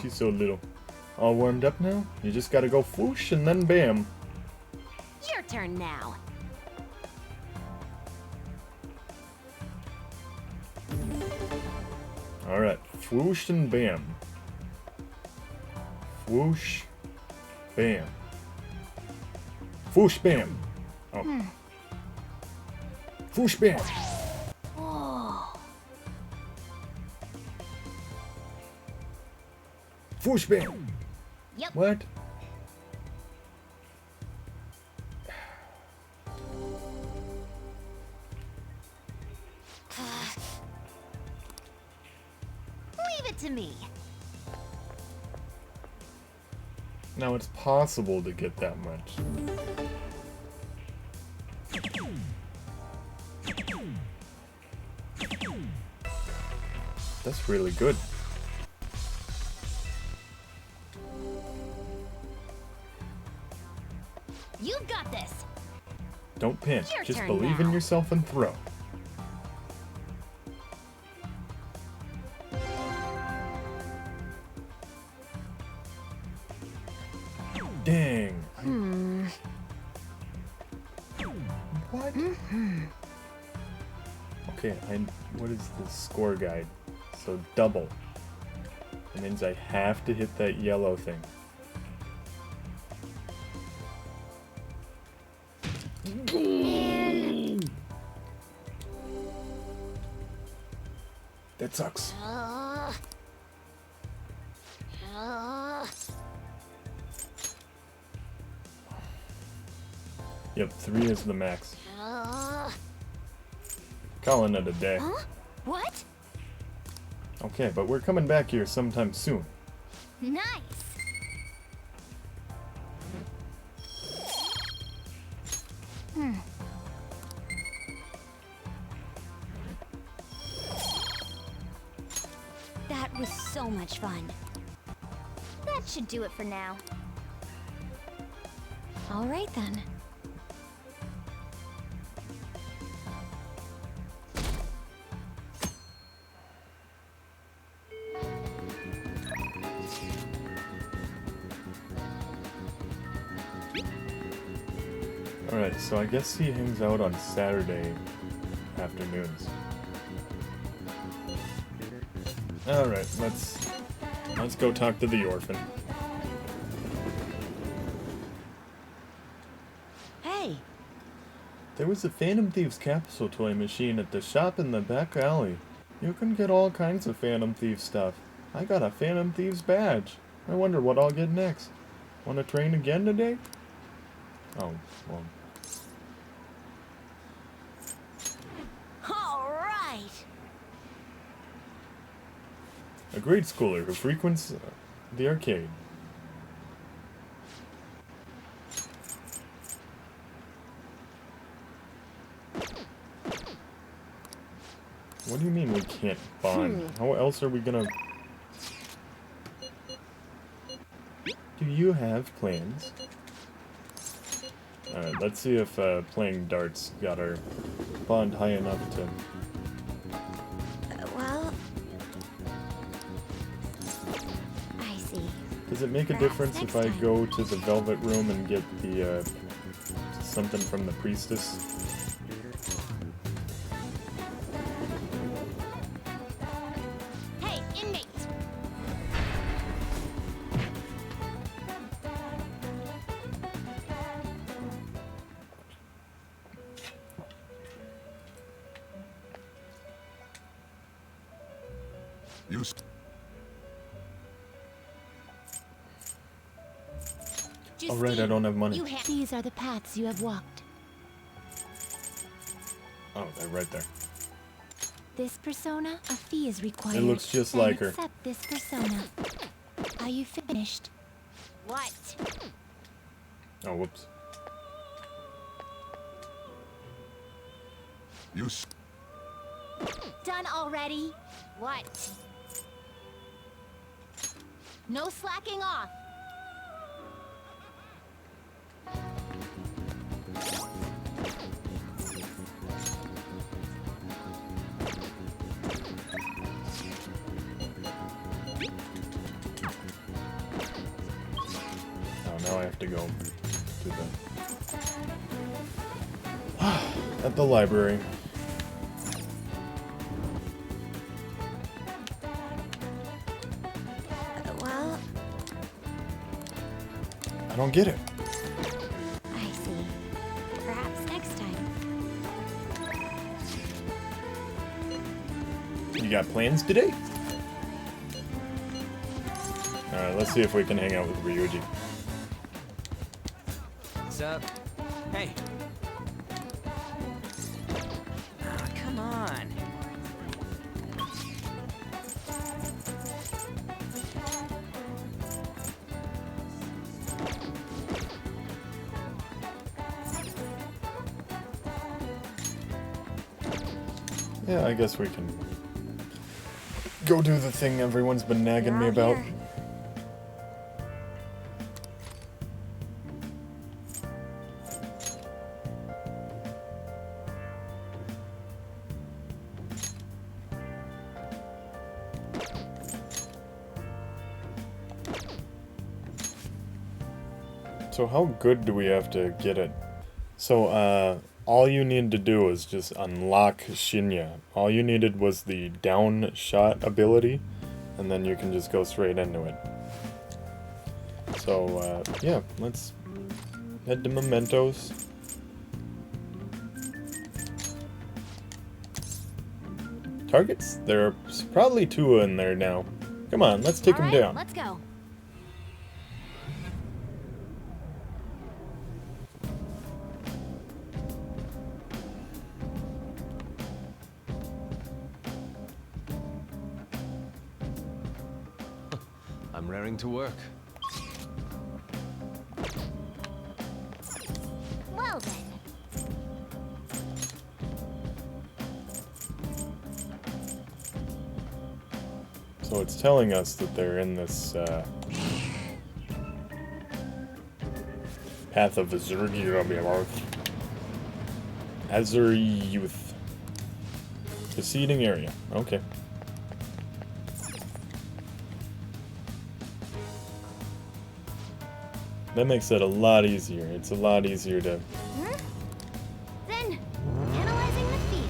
She's so little. All warmed up now? You just gotta go whoosh and then bam. Your turn now. Alright, whoosh and bam. Whoosh, bam. Whoosh, bam. Oh. Whoosh, bam. Oh. Whoosh, bam. Yep. What? Leave it to me. Now it's possible to get that much. That's really good. You've got this. Don't pinch. Your Just turn believe in now. yourself and throw. thing. What? Okay, what is the score guide? So double. It means I have to hit that yellow thing. That sucks. Yep, 3 is the max. Calling it a day. Huh? What? Okay, but we're coming back here sometime soon. Nice. That was so much fun. That should do it for now. All right then. Alright, so I guess he hangs out on Saturday afternoons. Alright, let's go talk to the orphan. Hey. There was a Phantom Thieves capsule toy machine at the shop in the back alley. You can get all kinds of Phantom Thieves stuff. I got a Phantom Thieves badge. I wonder what I'll get next. Want to train again today? Oh, well. All right. A grade schooler who frequents the arcade. What do you mean we can't bond? How else are we gonna... Do you have plans? Alright, let's see if playing darts got our bond high enough to... Well... I see. Does it make a difference if I go to the Velvet Room and get the, something from the priestess? Hey, inmate! You Alright, I don't have money. These are the paths you have walked. Oh, they're right there. This persona, a fee is required. It looks just Then like her. accept this persona. Are you finished? What? Oh, whoops. You Done already? What? No slacking off. Oh, now I have to go to the... at the library. Well, I don't get it. I see. Perhaps next time. You got plans today? Alright, let's see if we can hang out with Ryuji. What's up? Hey. Ah, come on. Yeah, I guess we can go do the thing everyone's been nagging You're me all about. here. So how good do we have to get it? So, all you need to do is just unlock Shinya. All you needed was the down shot ability, and then you can just go straight into it. So, yeah, let's head to Mementos. Targets? There are probably 2 in there now. Come on, let's take them down. Let's go. I'm raring to work. Well then. So it's telling us that they're in this, path of Azure Youth. The seating area. Okay. That makes it a lot easier. It's a lot easier to... Then, analyzing the field.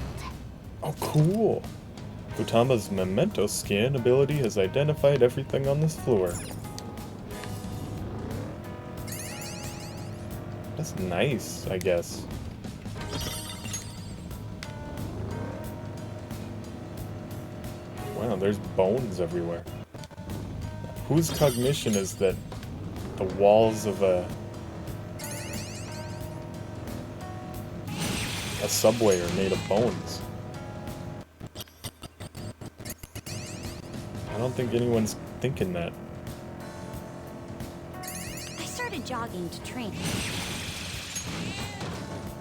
Oh, cool! Futama's Memento scan ability has identified everything on this floor. That's nice, I guess. Wow, there's bones everywhere. Whose cognition is that the walls of a subway are made of bones? I don't think anyone's thinking that. I started jogging to train.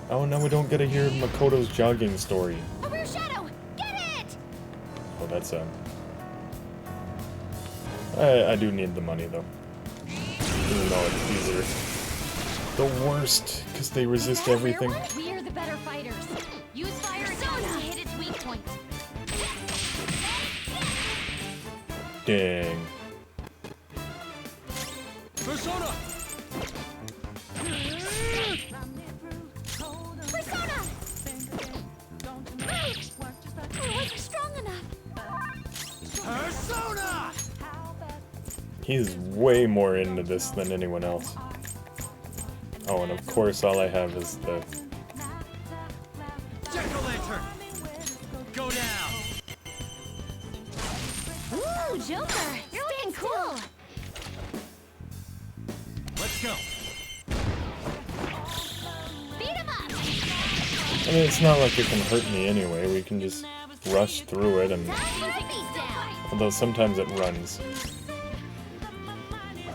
Oh, no, we don't get to hear Makoto's jogging story. A rear shadow! Get it! Oh, that's I do need the money, though. Even though these are the worst, because they resist everything. We're the better fighters. Use fire attack to hit its weak point. Dang. Persona! Persona! I wasn't strong enough. Persona! He's way more into this than anyone else. Oh, and of course all I have is the... Jack-o'-lantern! Go down! Ooh, Joker! You're looking cool! Let's go! Beat him up! I mean, it's not like it can hurt me anyway. We can just rush through it, and... Time to break these down! Although sometimes it runs.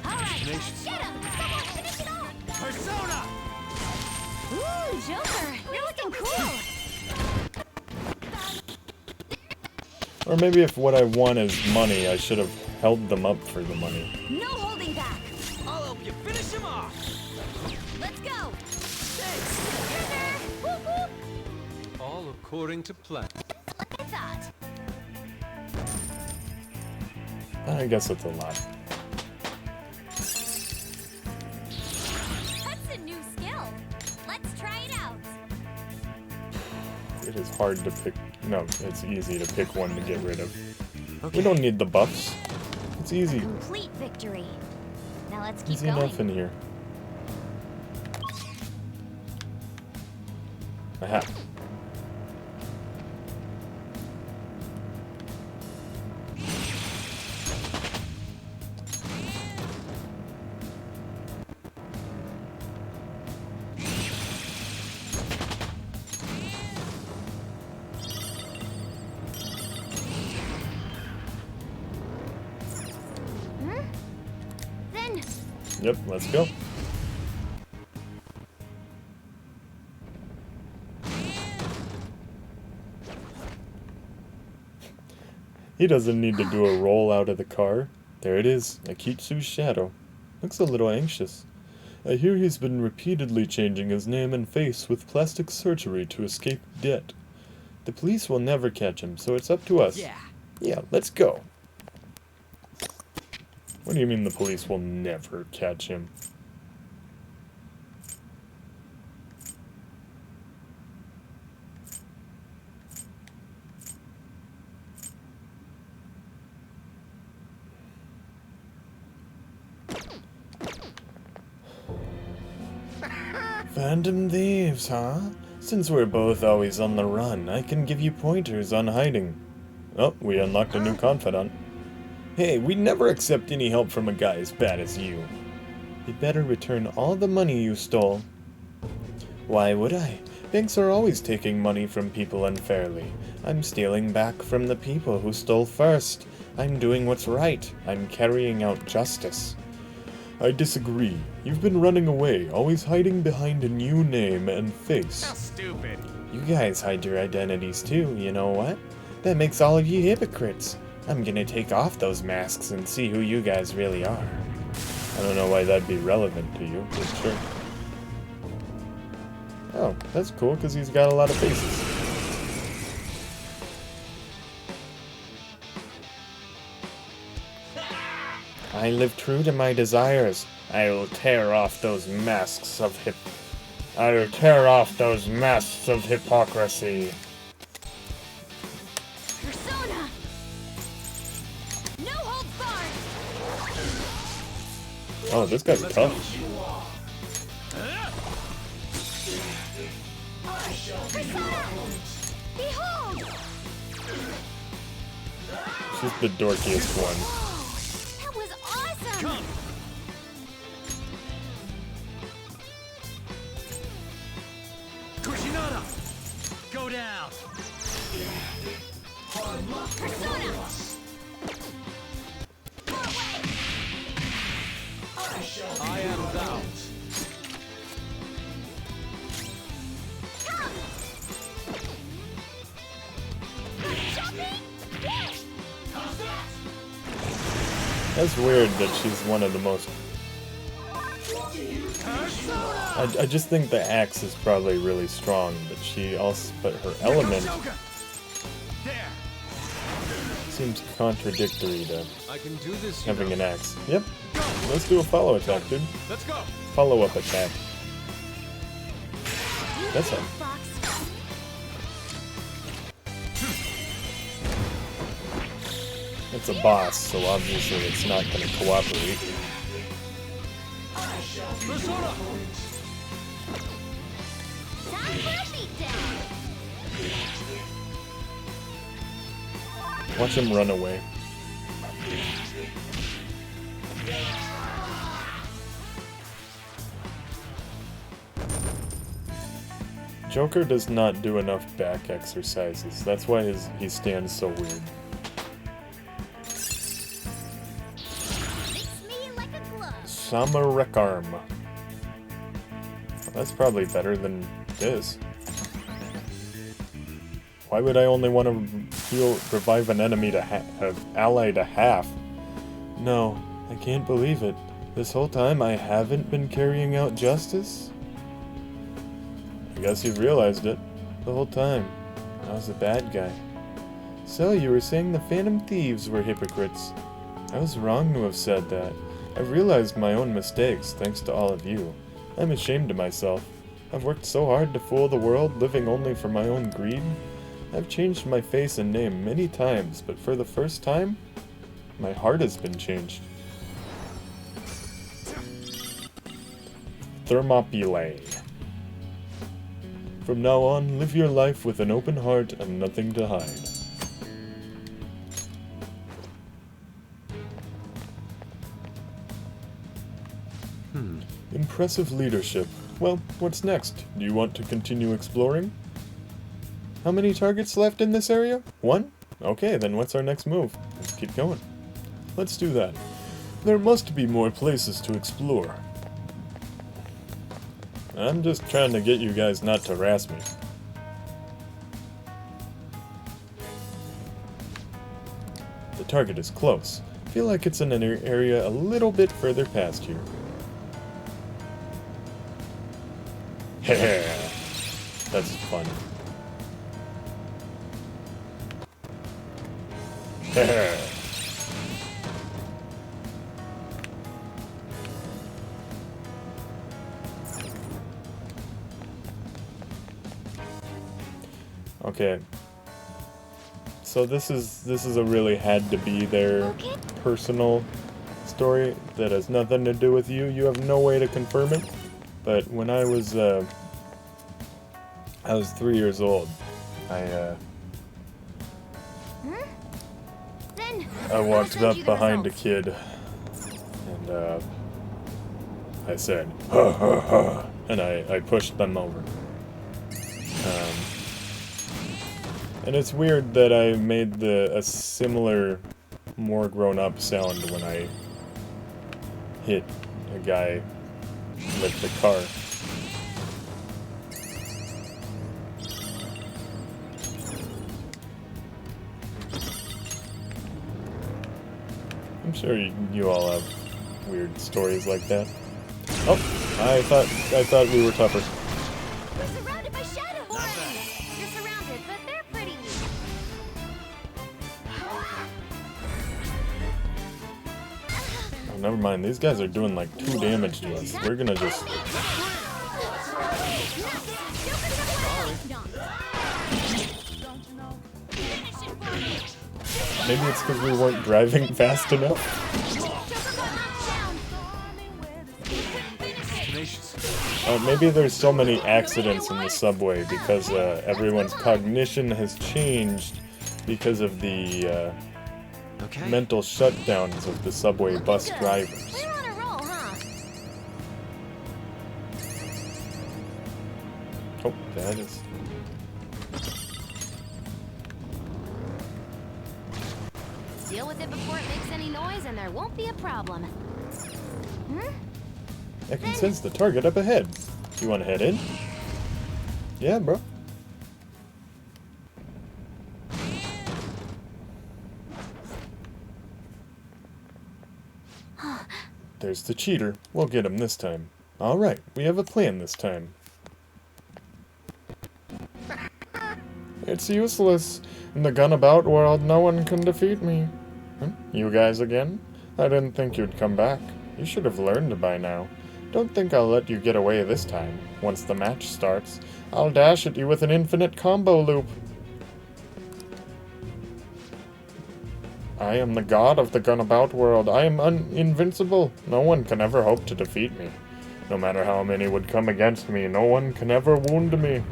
Alright, get him! Someone finish it off! Persona! Ooh, Joker! You're looking cool! Or maybe if what I want is money, I should have held them up for the money. No holding back! I'll help you finish him off! Let's go! Thanks! Whoop whoop! All according to plan. Like I thought. I guess it's a lot. That's a new skill. Let's try it out. It is hard to pick... No, it's easy to pick one to get rid of. Okay. We don't need the buffs. It's easy. Complete victory. Now let's keep Easy going. enough in here. Aha. Then, Yep, let's go. He doesn't need to do a roll out of the car. There it is, Akitsu's shadow. Looks a little anxious. I hear he's been repeatedly changing his name and face with plastic surgery to escape debt. The police will never catch him, so it's up to us. Yeah. Yeah, let's go. What do you mean the police will never catch him? Phantom thieves, huh? Since we're both always on the run, I can give you pointers on hiding. Oh, we unlocked a new confidant. Hey, we'd never accept any help from a guy as bad as you. You better return all the money you stole. Why would I? Banks are always taking money from people unfairly. I'm stealing back from the people who stole first. I'm doing what's right. I'm carrying out justice. I disagree. You've been running away, always hiding behind a new name and face. How stupid. You guys hide your identities too, you know what? That makes all of you hypocrites. I'm gonna take off those masks and see who you guys really are. I don't know why that'd be relevant to you, but sure. Oh, that's cool, because he's got a lot of faces. I live true to my desires. I will tear off those masks of hypocrisy. Persona! No holds barred! Oh, this guy's tough. Persona! Behold! She's the dorkiest one. That was awesome! Kushinada! Go down! Persona! I am thou. That's weird that she's one of the most... I just think the axe is probably really strong, but her element There! seems contradictory to I can do this. having an axe. Yep. Let's do a follow attack, dude. Let's go. Follow-up attack. That's a... Fox. It's a boss, so obviously it's not going to cooperate. Persona. Time for a beatdown! Watch him run away. Joker does not do enough back exercises. That's why he stands so weird. Fix me like a glove! Sakura-Con. That's probably better than this. Why would I only want to revive an enemy to an ally to half? No, I can't believe it. This whole time I haven't been carrying out justice? I guess you've realized it. The whole time. I was a bad guy. So you were saying the Phantom Thieves were hypocrites. I was wrong to have said that. I've realized my own mistakes thanks to all of you. I'm ashamed of myself. I've worked so hard to fool the world, living only for my own greed. I've changed my face and name many times, but for the first time, my heart has been changed. Thermopylae. From now on, live your life with an open heart and nothing to hide. Impressive leadership. Well, what's next? Do you want to continue exploring? How many targets left in this area? 1? Okay, then what's our next move? Let's keep going. Let's do that. There must be more places to explore. I'm just trying to get you guys not to harass me. The target is close. Feel like it's in an area a little bit further past here. Heh. That's fun. Heh. Okay. So this is a really had to be there personal story that has nothing to do with you. You have no way to confirm it. But when I was 3 years old, I Then walked send up you the behind a results. kid, and I said, "Ha ha ha," and I pushed them over. And it's weird that I made a similar, more grown-up sound when I hit a guy with the car. I'm sure you all have weird stories like that. Oh, I thought we were tougher. We're surrounded by shadows. You're surrounded, but they're pretty. Oh, never mind. These guys are doing like 2 damage to us. We're gonna just. Maybe it's because we weren't driving fast enough. Maybe there's so many accidents in the subway because everyone's cognition has changed because of the Okay. mental shutdowns of the subway bus drivers. We're on a roll, huh? Oh, that is. Deal with it before it makes any noise, and there won't be a problem. I can sense the target up ahead. You want to head in? Yeah, bro. There's the cheater. We'll get him this time. Alright, we have a plan this time. It's useless. In the gun-about world, no one can defeat me. You guys again? I didn't think you'd come back. You should have learned by now. Don't think I'll let you get away this time. Once the match starts, I'll dash at you with an infinite combo loop. I am the god of the gun-about world. I am invincible. No one can ever hope to defeat me. No matter how many would come against me, no one can ever wound me.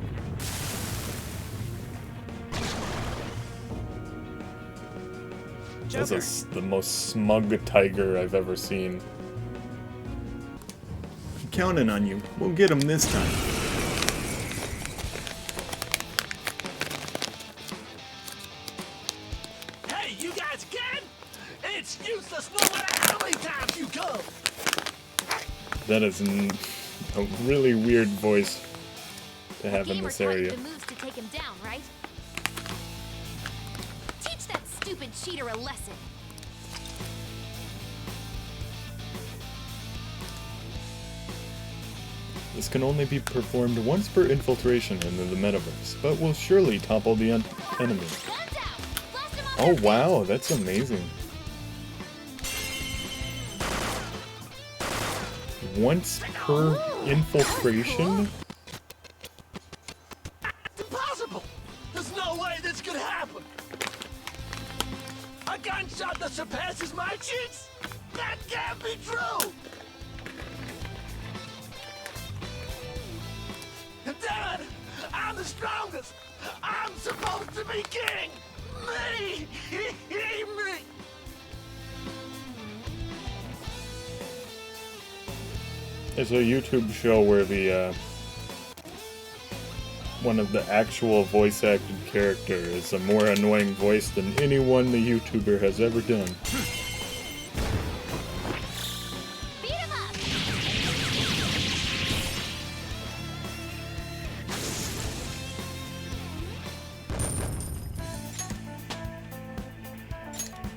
That's the most smug tiger I've ever seen. I'm counting on you. We'll get him this time. Hey, you guys again? It's useless no matter how many times you come. That is a really weird voice to have in this area. The moves to take him down, right? Teach that stupid cheater a lesson. This can only be performed once per infiltration into the metaverse, but will surely topple the enemy. Guns out! Blast him off Oh their wow, that's amazing. Once per infiltration? It's impossible. There's no way this could happen. A gunshot that surpasses my cheeks? That can't be true. Damn it! I'm the strongest. I'm supposed to be king. Me. Me. It's a YouTube show where the one of the actual voice acted character is a more annoying voice than anyone the YouTuber has ever done. Beat him up!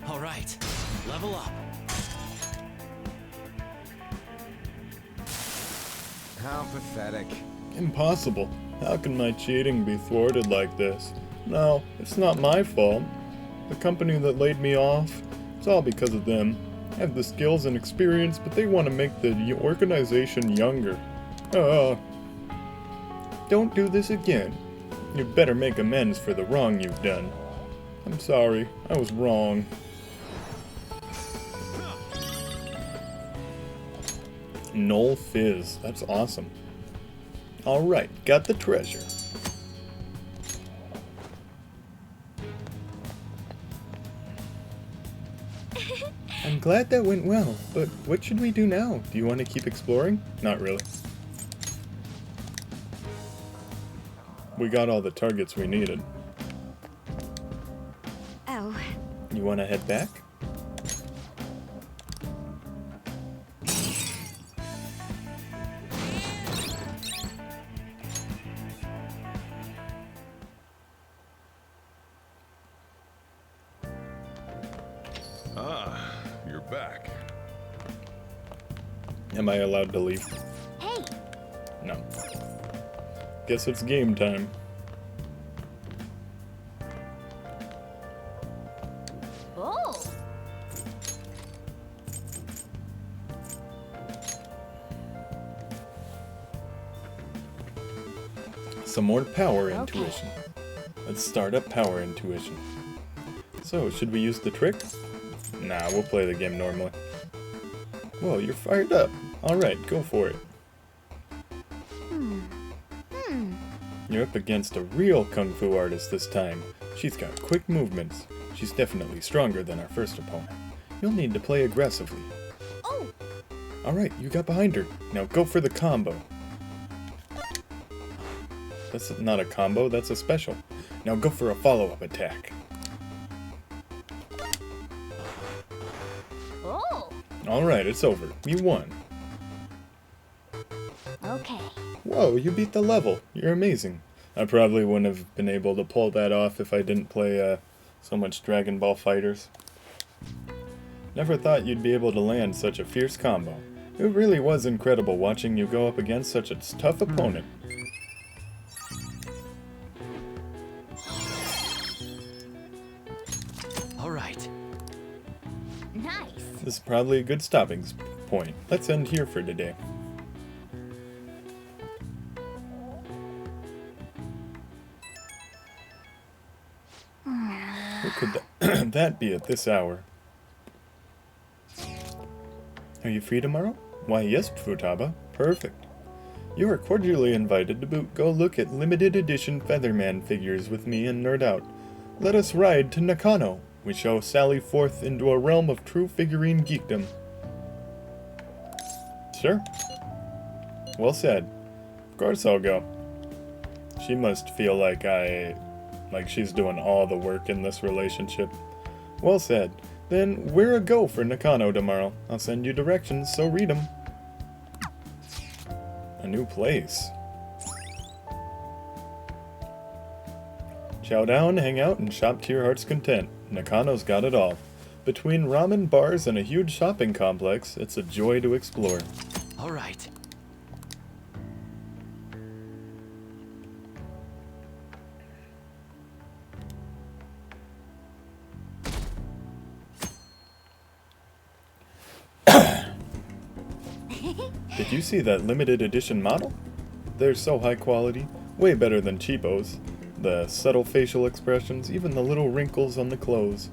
All right. Level up. How pathetic. Impossible. How can my cheating be thwarted like this? No, it's not my fault. The company that laid me off, it's all because of them. I have the skills and experience, but they want to make the organization younger. Don't do this again. You'd better make amends for the wrong you've done. I'm sorry, I was wrong. Null Fizz, that's awesome. Alright, got the treasure. I'm glad that went well, but what should we do now? Do you want to keep exploring? Not really. We got all the targets we needed. Oh, You want to head back? Ah, you're back. Am I allowed to leave? hey! No. Guess it's game time. Oh! Some more power Okay. intuition. Let's start up power intuition. So, should we use the trick? Nah, we'll play the game normally. Whoa, you're fired up. Alright, go for it. You're up against a real kung fu artist this time. She's got quick movements. She's definitely stronger than our first opponent. You'll need to play aggressively. Oh! Alright, you got behind her. Now go for the combo. That's not a combo, that's a special. Now go for a follow-up attack. Oh! Alright, it's over. You won. Okay. Whoa, you beat the level. You're amazing. I probably wouldn't have been able to pull that off if I didn't play so much Dragon Ball Fighters. Never thought you'd be able to land such a fierce combo. It really was incredible watching you go up against such a tough opponent. All right. Nice. This is probably a good stopping point. Let's end here for today. What could that be at this hour? Are you free tomorrow? Why, yes, Futaba. Perfect. You are cordially invited to go look at limited edition Featherman figures with me and nerd out. Let us ride to Nakano. We shall sally forth into a realm of true figurine geekdom. Sure. Well said. Of course I'll go. She must feel like she's doing all the work in this relationship. Well said. Then we're a go for Nakano tomorrow. I'll send you directions, so read them. A new place. Chow down, hang out, and shop to your heart's content. Nakano's got it all. Between ramen bars and a huge shopping complex, it's a joy to explore. All right. Did you see that limited edition model? They're so high quality, way better than cheapos. The subtle facial expressions, even the little wrinkles on the clothes.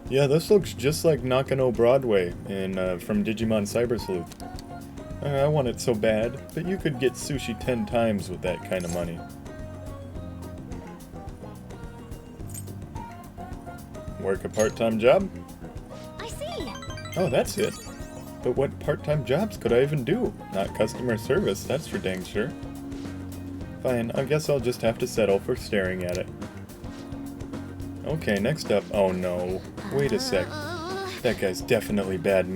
Yeah, this looks just like Nakano Broadway from Digimon Cyber Sleuth. I want it so bad, but you could get sushi 10 times with that kind of money. Work a part-time job? I see. Oh, that's it. But what part-time jobs could I even do? Not customer service, that's for dang sure. Fine, I guess I'll just have to settle for staring at it. Okay, next up. Oh no. Wait a sec. That guy's definitely bad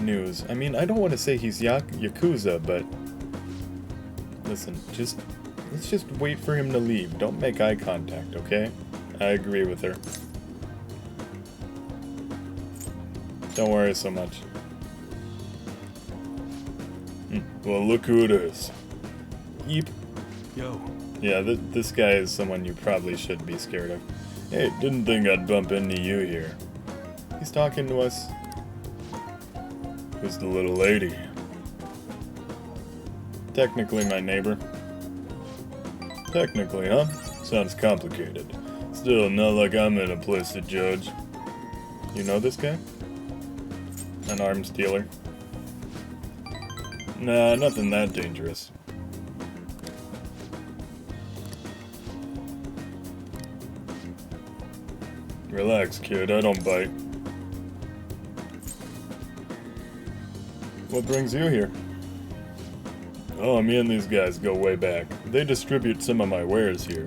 news. I mean, I don't want to say he's Yakuza, but... Listen, let's just wait for him to leave. Don't make eye contact, okay? I agree with her. Don't worry so much. Well, look who it is. Yeep. Yo. Yeah, this guy is someone you probably should be scared of. Hey, didn't think I'd bump into you here. He's talking to us. Who's the little lady? Technically my neighbor. Technically, huh? Sounds complicated. Still, not like I'm in a place to judge. You know this guy? An arms dealer. Nah, nothing that dangerous. Relax, kid, I don't bite. What brings you here? Oh, me and these guys go way back. They distribute some of my wares here.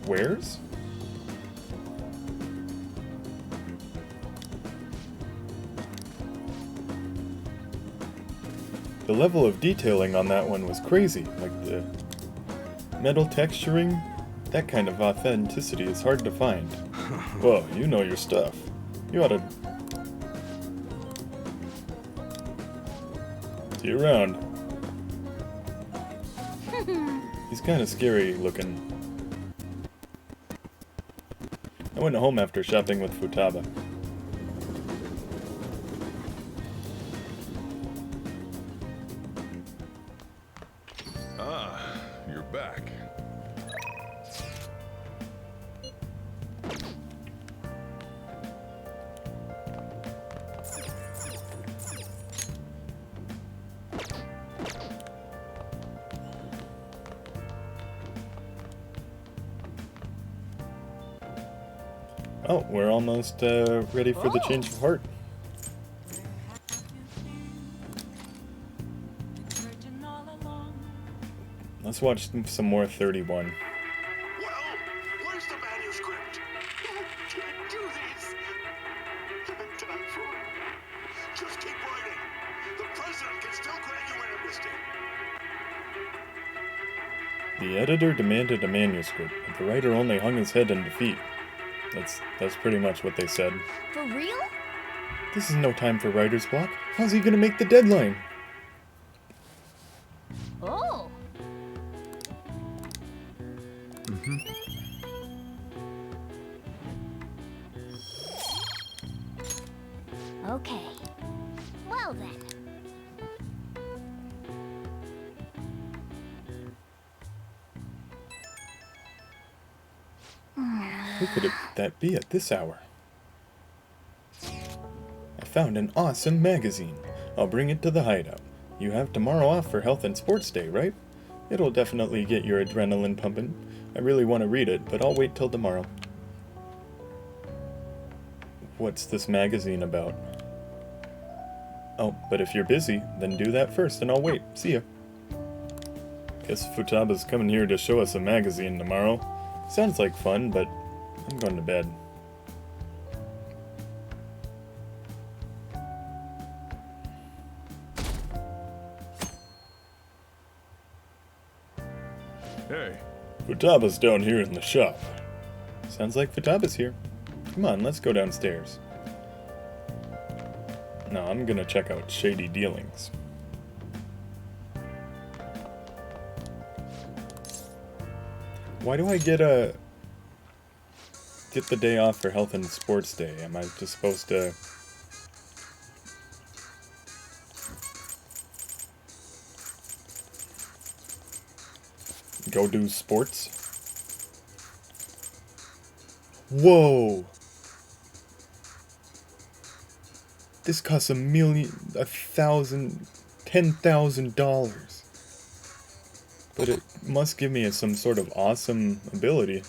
Wares? The level of detailing on that one was crazy, like the metal texturing. That kind of authenticity is hard to find. Whoa, you know your stuff. You ought to... See you around. He's kind of scary looking. I went home after shopping with Futaba. Ah, you're back. Oh, we're almost ready for the change of heart. Let's watch some more 31. Well, where's the manuscript? Can't do this. Time for it. Just keep writing. The president can still grant you an amnesty. The editor demanded a manuscript, but the writer only hung his head in defeat. That's pretty much what they said. For real? This is no time for writer's block. How's he gonna make the deadline? Oh. Okay. Well then. Who could that be at this hour? I found an awesome magazine. I'll bring it to the hideout. You have tomorrow off for Health and Sports Day, right? It'll definitely get your adrenaline pumping. I really want to read it, but I'll wait till tomorrow. What's this magazine about? Oh, but if you're busy, then do that first and I'll wait. See ya. Guess Futaba's coming here to show us a magazine tomorrow. Sounds like fun, but I'm going to bed. Hey, Futaba's down here in the shop. Sounds like Futaba's here. Come on, let's go downstairs. No, I'm gonna check out shady dealings. Why do I get the day off for Health and Sports Day? Am I just supposed to... go do sports? Whoa! This costs $10,000. But it must give me some sort of awesome ability.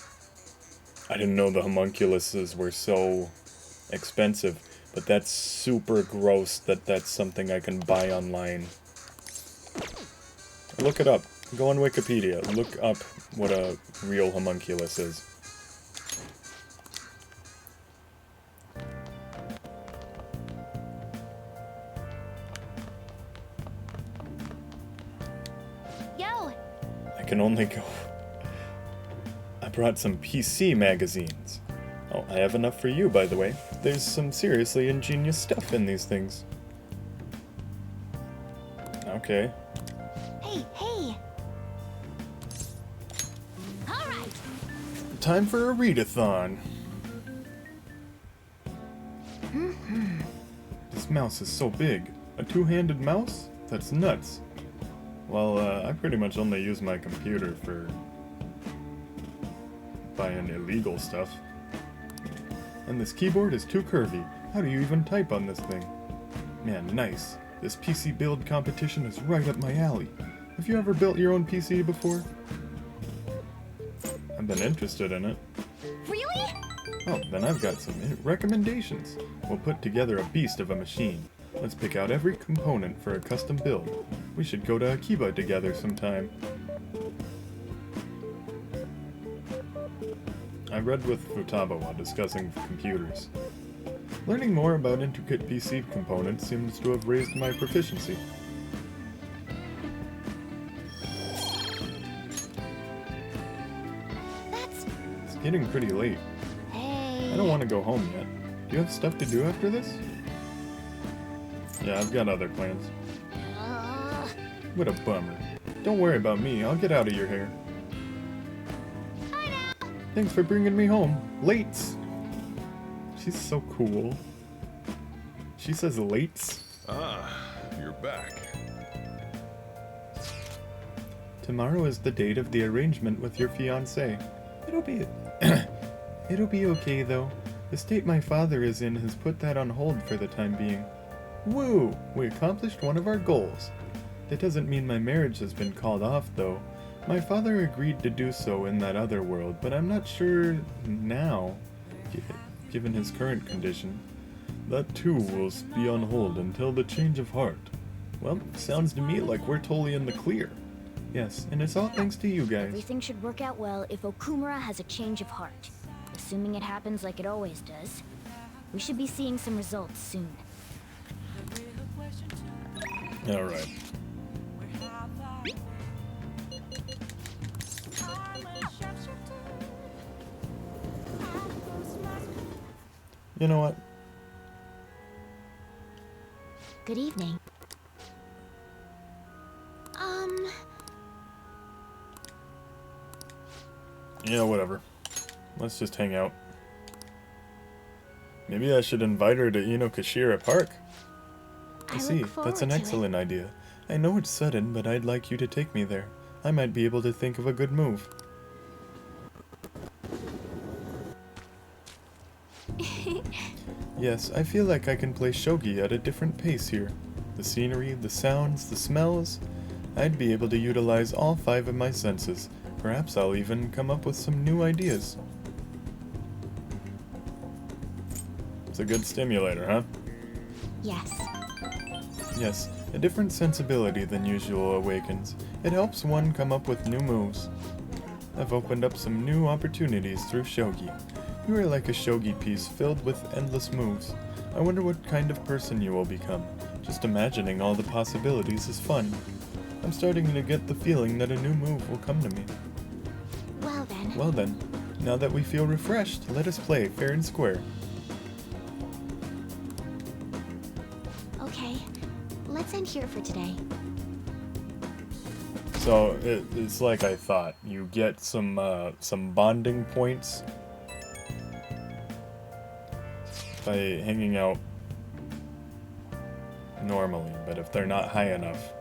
I didn't know the homunculuses were so expensive, but that's super gross that that's something I can buy online. Look it up. Go on Wikipedia. Look up what a real homunculus is. Yo. I can only go... I brought some PC magazines. Oh, I have enough for you, by the way. There's some seriously ingenious stuff in these things. Okay. Hey, hey. All right. Time for a readathon. This mouse is so big. A two-handed mouse? That's nuts. Well, I pretty much only use my computer for buying illegal stuff. And this keyboard is too curvy. How do you even type on this thing? Man, nice. This PC build competition is right up my alley. Have you ever built your own PC before? I've been interested in it. Really? Oh, then I've got some recommendations. We'll put together a beast of a machine. Let's pick out every component for a custom build. We should go to Akiba together sometime. I read with Futaba while discussing computers. Learning more about intricate PC components seems to have raised my proficiency. It's getting pretty late. Hey. I don't want to go home yet. Do you have stuff to do after this? Yeah, I've got other plans. What a bummer. Don't worry about me, I'll get out of your hair. Thanks for bringing me home. Lates! She's so cool. She says lates. Ah, you're back. Tomorrow is the date of the arrangement with your fiancé. It'll be... It'll be okay, though. The state my father is in has put that on hold for the time being. Woo! We accomplished one of our goals. That doesn't mean my marriage has been called off, though. My father agreed to do so in that other world, but I'm not sure now, given his current condition. That too will be on hold until the change of heart. Well, sounds to me like we're totally in the clear. Yes, and it's all thanks to you guys. Everything should work out well if Okumura has a change of heart. Assuming it happens like it always does. We should be seeing some results soon. Alright. You know what? Good evening. Yeah, whatever. Let's just hang out. Maybe I should invite her to Inokashira Park. I see, that's an excellent idea. I know it's sudden, but I'd like you to take me there. I might be able to think of a good move. Yes, I feel like I can play shogi at a different pace here. The scenery, the sounds, the smells. I'd be able to utilize all 5 of my senses. Perhaps I'll even come up with some new ideas. It's a good stimulator, huh? Yes. Yes, a different sensibility than usual awakens. It helps one come up with new moves. I've opened up some new opportunities through shogi. You are like a shogi piece filled with endless moves. I wonder what kind of person you will become. Just imagining all the possibilities is fun. I'm starting to get the feeling that a new move will come to me. Well then, now that we feel refreshed, let us play fair and square. Okay, let's end here for today. So it's like I thought. You get some bonding points by hanging out normally, but if they're not high enough,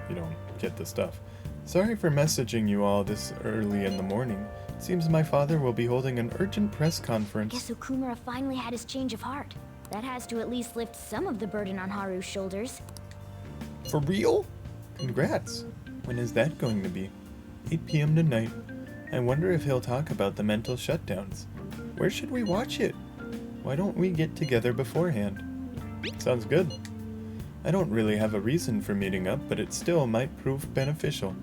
you don't get the stuff. Sorry for messaging you all this early in the morning. Seems my father will be holding an urgent press conference. Guess Okumura finally had his change of heart. That has to at least lift some of the burden on Haru's shoulders. For real? Congrats. When is that going to be? 8 p.m. tonight. I wonder if he'll talk about the mental shutdowns. Where should we watch it? Why don't we get together beforehand? Sounds good. I don't really have a reason for meeting up, but it still might prove beneficial.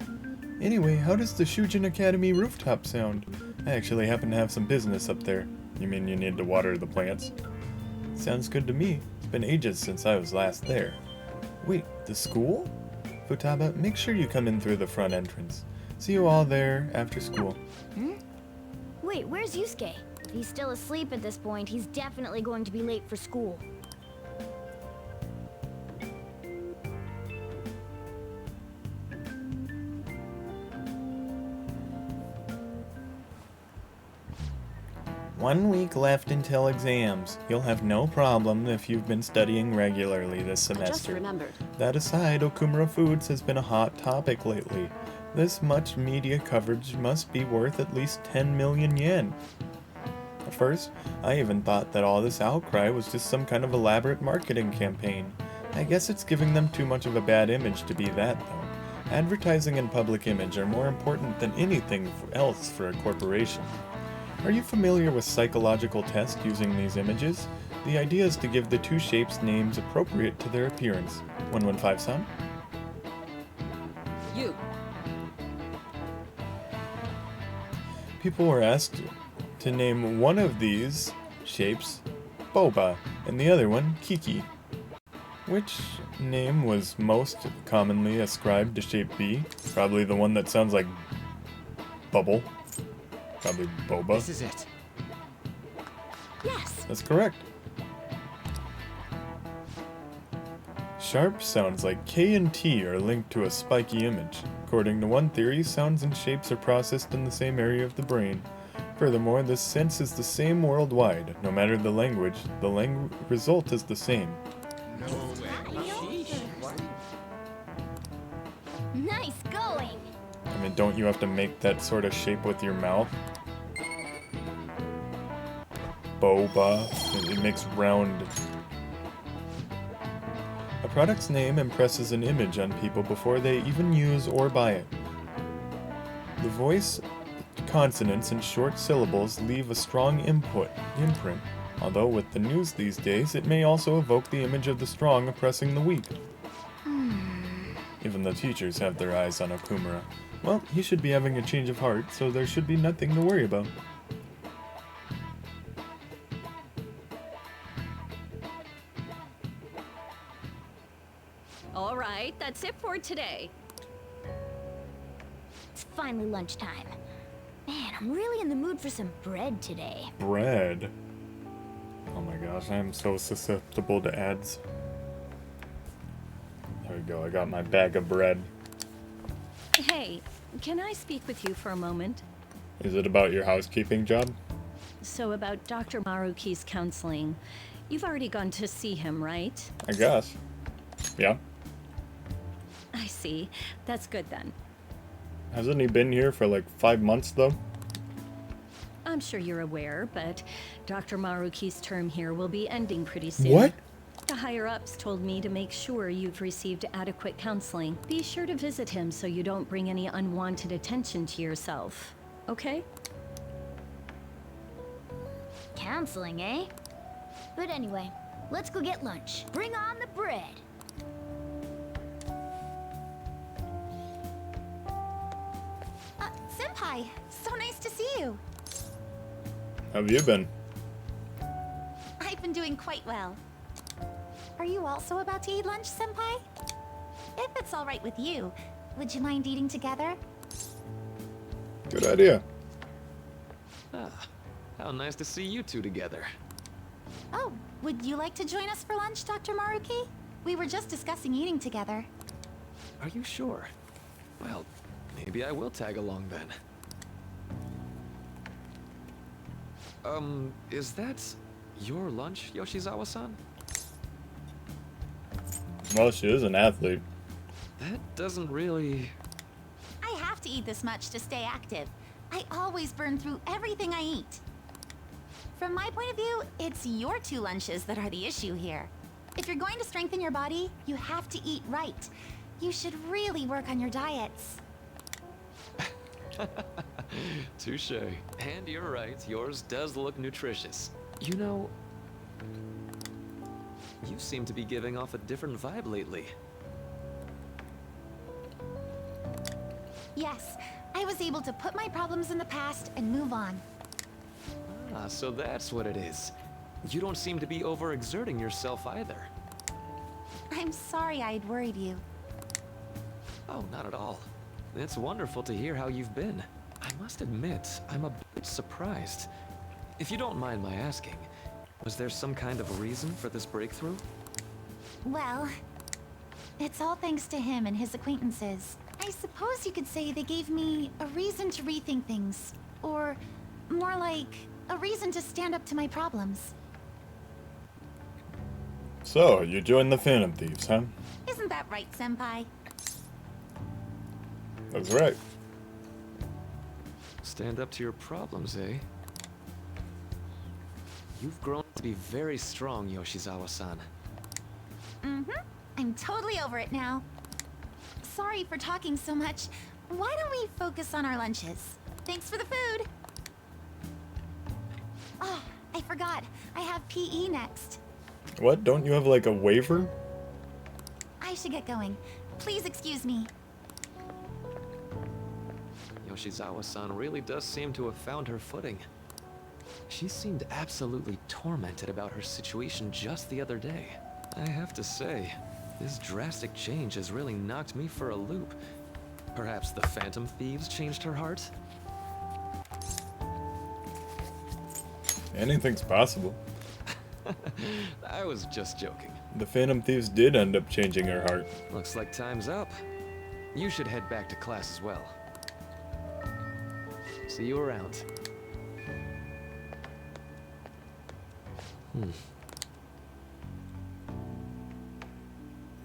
Anyway, how does the Shujin Academy rooftop sound? I actually happen to have some business up there. You mean you need to water the plants? Sounds good to me. It's been ages since I was last there. Wait, the school? Futaba, make sure you come in through the front entrance. See you all there after school. Wait, where's Yusuke? If he's still asleep at this point, he's definitely going to be late for school. One week left until exams. You'll have no problem if you've been studying regularly this semester. I just remembered. That aside, Okumura Foods has been a hot topic lately. This much media coverage must be worth at least 10 million yen. At first, I even thought that all this outcry was just some kind of elaborate marketing campaign. I guess it's giving them too much of a bad image to be that, though. Advertising and public image are more important than anything else for a corporation. Are you familiar with psychological tests using these images? The idea is to give the two shapes names appropriate to their appearance. 115 Sam? You. People were asked to name one of these shapes Boba and the other one Kiki. Which name was most commonly ascribed to shape B? Probably the one that sounds like bubble. Probably Boba. This is it. Yes. That's correct. Sharp sounds like K and T are linked to a spiky image. According to one theory, sounds and shapes are processed in the same area of the brain. Furthermore, this sense is the same worldwide. No matter the language, the result is the same. Nice going. I mean, don't you have to make that sort of shape with your mouth? Boba. It makes round. A product's name impresses an image on people before they even use or buy it. The voice, consonants, and short syllables leave a strong imprint, although with the news these days, it may also evoke the image of the strong oppressing the weak. Even the teachers have their eyes on Okumura. Well, he should be having a change of heart, so there should be nothing to worry about. All right, that's it for today. It's finally lunchtime. Man, I'm really in the mood for some bread today. Bread. Oh my gosh, I am so susceptible to ads. There we go, I got my bag of bread. Hey, can I speak with you for a moment? Is it about your housekeeping job? So about Dr. Maruki's counseling. You've already gone to see him, right? I guess. Yeah. I see. That's good then. Hasn't he been here for like 5 months though? I'm sure you're aware, but Dr. Maruki's term here will be ending pretty soon. What? The higher-ups told me to make sure you've received adequate counseling. Be sure to visit him so you don't bring any unwanted attention to yourself. Okay? Counseling, eh? But anyway, let's go get lunch. Bring on the bread. Senpai, so nice to see you. How have you been? I've been doing quite well. Are you also about to eat lunch, Senpai? If it's all right with you, would you mind eating together? Good idea. Ah, how nice to see you two together. Oh, would you like to join us for lunch, Dr. Maruki? We were just discussing eating together. Are you sure? Well, maybe I will tag along then. Is that your lunch, Yoshizawa-san? Well, she is an athlete. That doesn't really... I have to eat this much to stay active. I always burn through everything I eat. From my point of view, it's your 2 lunches that are the issue here. If you're going to strengthen your body, you have to eat right. You should really work on your diets. Touche. And you're right, yours does look nutritious. You know, you seem to be giving off a different vibe lately. Yes, I was able to put my problems in the past and move on. Ah, so that's what it is. You don't seem to be overexerting yourself either. I'm sorry I'd worried you. Oh, not at all. It's wonderful to hear how you've been. I must admit, I'm a bit surprised. If you don't mind my asking, was there some kind of reason for this breakthrough? Well, it's all thanks to him and his acquaintances. I suppose you could say they gave me a reason to rethink things. Or, more like, a reason to stand up to my problems. So, you joined the Phantom Thieves, huh? Isn't that right, Senpai? That's right. Stand up to your problems, eh? You've grown to be very strong, Yoshizawa-san. Mm-hmm. I'm totally over it now. Sorry for talking so much. Why don't we focus on our lunches? Thanks for the food. Oh, I forgot. I have PE next. What? Don't you have like a waiver? I should get going. Please excuse me. Yoshizawa-san really does seem to have found her footing. She seemed absolutely tormented about her situation just the other day. I have to say, this drastic change has really knocked me for a loop. Perhaps the Phantom Thieves changed her heart? Anything's possible. I was just joking. The Phantom Thieves did end up changing her heart. Looks like time's up. You should head back to class as well. See you around.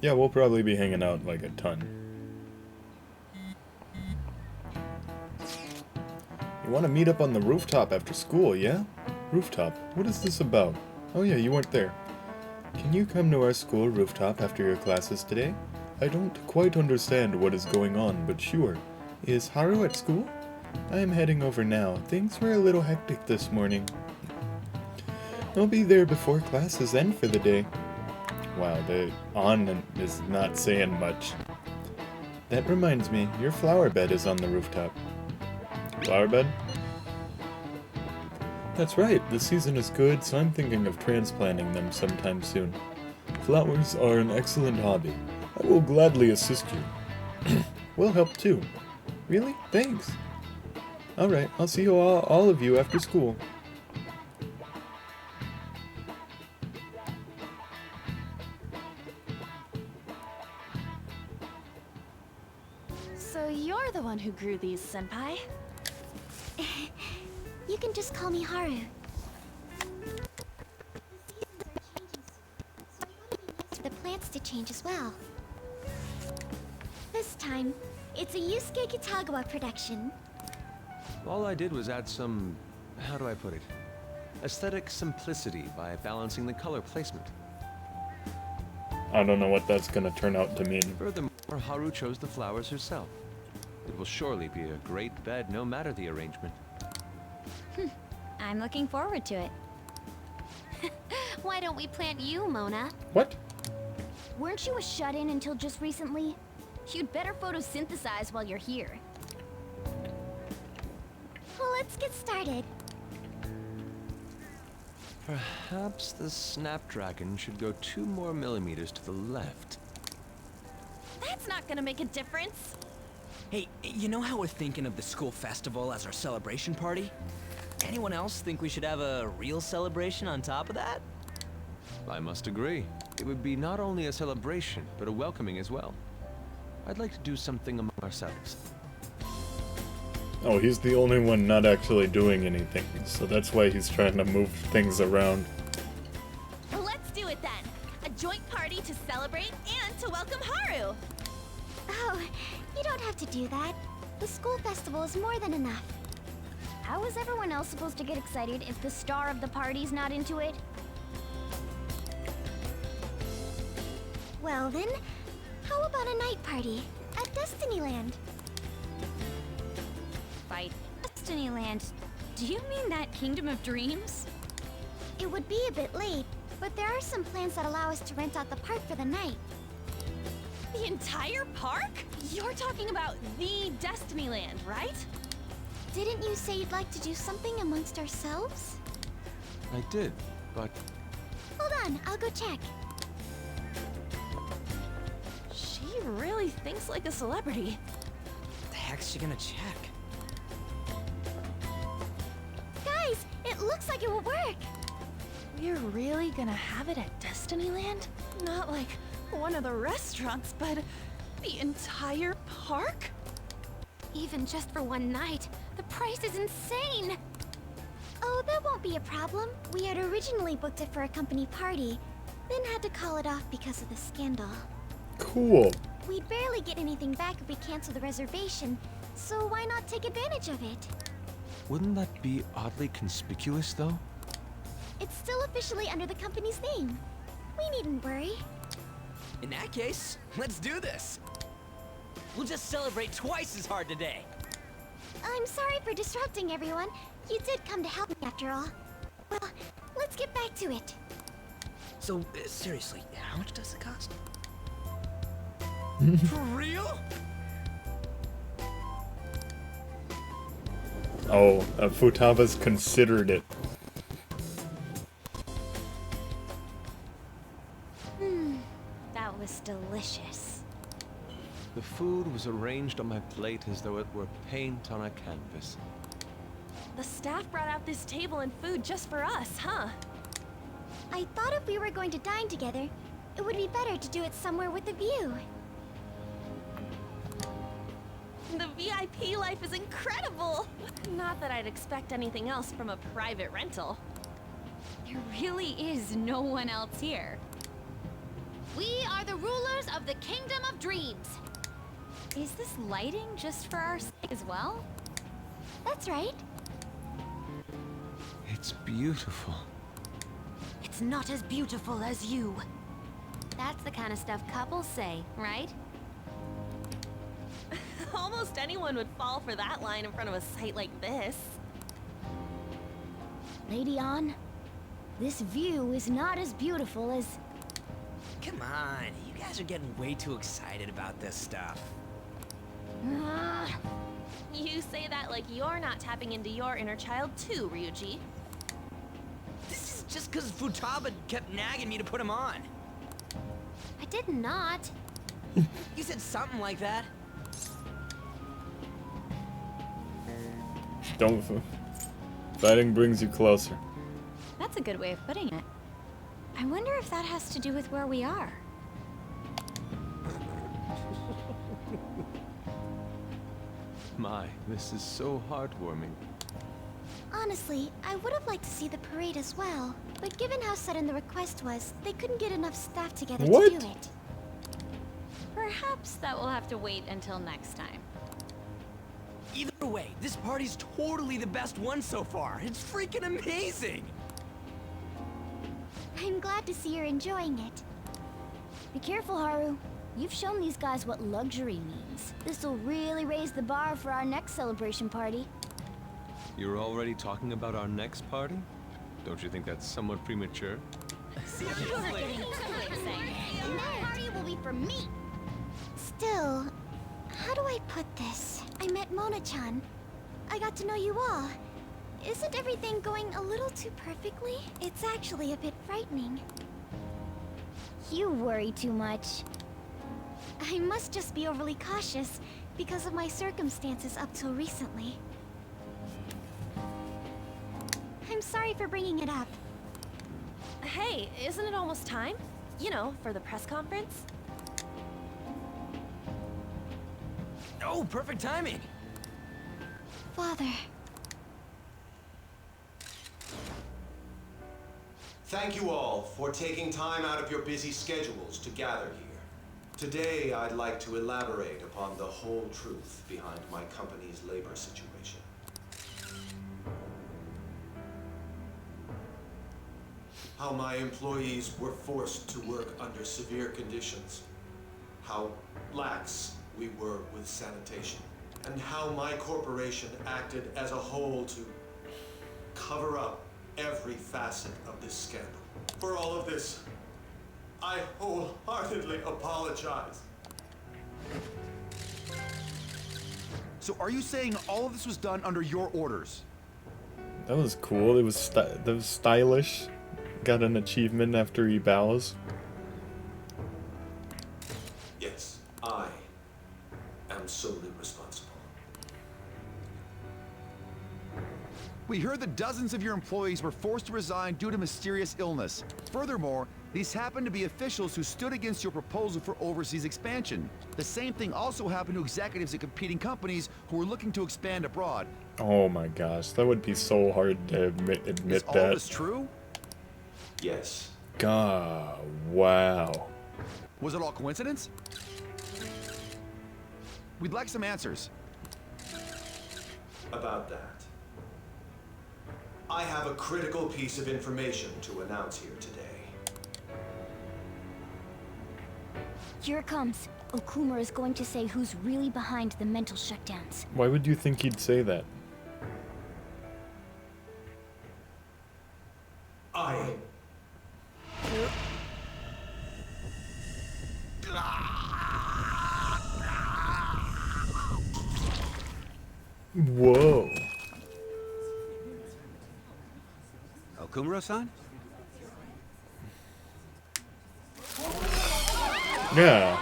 Yeah, we'll probably be hanging out like a ton. You want to meet up on the rooftop after school, yeah? Rooftop, what is this about? Oh yeah, you weren't there. Can you come to our school rooftop after your classes today? I don't quite understand what is going on, but sure. Is Haru at school? I am heading over now. Things were a little hectic this morning. I'll be there before classes end for the day. Wow, the on is not saying much. That reminds me, your flower bed is on the rooftop. Flower bed? That's right, the season is good, so I'm thinking of transplanting them sometime soon. Flowers are an excellent hobby. I will gladly assist you. We'll help too. Really? Thanks. Alright, I'll see you all of you after school. So you're the one who grew these, Senpai? You can just call me Haru. The plants to change as well. This time, it's a Yusuke Kitagawa production. All I did was add some, how do I put it? Aesthetic simplicity by balancing the color placement. I don't know what that's gonna turn out to mean. Furthermore, Haru chose the flowers herself. It will surely be a great bed no matter the arrangement. I'm looking forward to it. Why don't we plant you, Mona? What? Weren't you a shut-in until just recently? You'd better photosynthesize while you're here. Well, let's get started. Perhaps the Snapdragon should go 2 more millimeters to the left. That's not gonna make a difference. Hey, you know how we're thinking of the school festival as our celebration party? Anyone else think we should have a real celebration on top of that? I must agree. It would be not only a celebration, but a welcoming as well. I'd like to do something among ourselves. Oh, he's the only one not actually doing anything, so that's why he's trying to move things around. Well, let's do it then. A joint party to celebrate and to welcome Haru. Oh, you don't have to do that. The school festival is more than enough. How is everyone else supposed to get excited if the star of the party's not into it? Well then, how about a night party at Destinyland? By Destinyland, do you mean that Kingdom of Dreams? It would be a bit late, but there are some plans that allow us to rent out the park for the night. The entire park? You're talking about the Destinyland, right? Didn't you say you'd like to do something amongst ourselves? I did, but Hold on, I'll go check. She really thinks like a celebrity. What the heck's she gonna check? Guys, it looks like it will work. We're really gonna have it at Destinyland? Not like one of the restaurants, but the entire park? Even just for one night, the price is insane! Oh, that won't be a problem. We had originally booked it for a company party, then had to call it off because of the scandal. Cool. We'd barely get anything back if we cancel the reservation, so why not take advantage of it? wouldn't that be oddly conspicuous, though? It's still officially under the company's name. We needn't worry. In that case, let's do this. We'll just celebrate twice as hard today. I'm sorry for disrupting everyone. You did come to help me after all. Well, let's get back to it. So, seriously, how much does it cost? For real? Oh, Futaba's considered it. That was delicious. The food was arranged on my plate as though it were paint on a canvas. The staff brought out this table and food just for us, huh? I thought if we were going to dine together, it would be better to do it somewhere with a view. The VIP life is incredible! Not that I'd expect anything else from a private rental. There really is no one else here. We are the rulers of the Kingdom of Dreams. Is this lighting just for our sake as well? That's right. It's beautiful. It's not as beautiful as you. That's the kind of stuff couples say, right? Almost anyone would fall for that line in front of a site like this. Lady An, this view is not as beautiful as... Come on, you guys are getting way too excited about this stuff. You say that like you're not tapping into your inner child too, Ryuji. This is just because Futaba kept nagging me to put him on. I did not. You said something like that. Don't. Fighting brings you closer. That's a good way of putting it. I wonder if that has to do with where we are. My, this is so heartwarming. Honestly, I would have liked to see the parade as well. But given how sudden the request was, they couldn't get enough staff together to do it. Perhaps that will have to wait until next time. Either way, this party's totally the best one so far. It's freaking amazing! I'm glad to see you're enjoying it. Be careful, Haru. You've shown these guys what luxury means. This'll really raise the bar for our next celebration party. You're already talking about our next party? Don't you think that's somewhat premature? The party will be for me! Still, how do I put this? I met Mona-chan. I got to know you all. Isn't everything going a little too perfectly? It's actually a bit frightening. You worry too much. I must just be overly cautious because of my circumstances up till recently. I'm sorry for bringing it up. Hey, isn't it almost time? You know, for the press conference? Oh, perfect timing! Father. Thank you all for taking time out of your busy schedules to gather here. Today, I'd like to elaborate upon the whole truth behind my company's labor situation. How my employees were forced to work under severe conditions. How lax we were with sanitation. And how my corporation acted as a whole to cover up every facet of this scandal. For all of this, I wholeheartedly apologize. So are you saying all of this was done under your orders? That was cool. It was that was stylish. Got an achievement after he bows. Yes, I am solely responsible. We heard that dozens of your employees were forced to resign due to mysterious illness. Furthermore, these happened to be officials who stood against your proposal for overseas expansion. The same thing also happened to executives at competing companies who were looking to expand abroad. Oh my gosh, that would be so hard to admit Is all that. this true? Yes. God, wow. Was it all coincidence? We'd like some answers. About that. I have a critical piece of information to announce here today. Here it comes. Okumura is going to say who's really behind the mental shutdowns. Why would you think he'd say that? Whoa. Okumura-san? Yeah.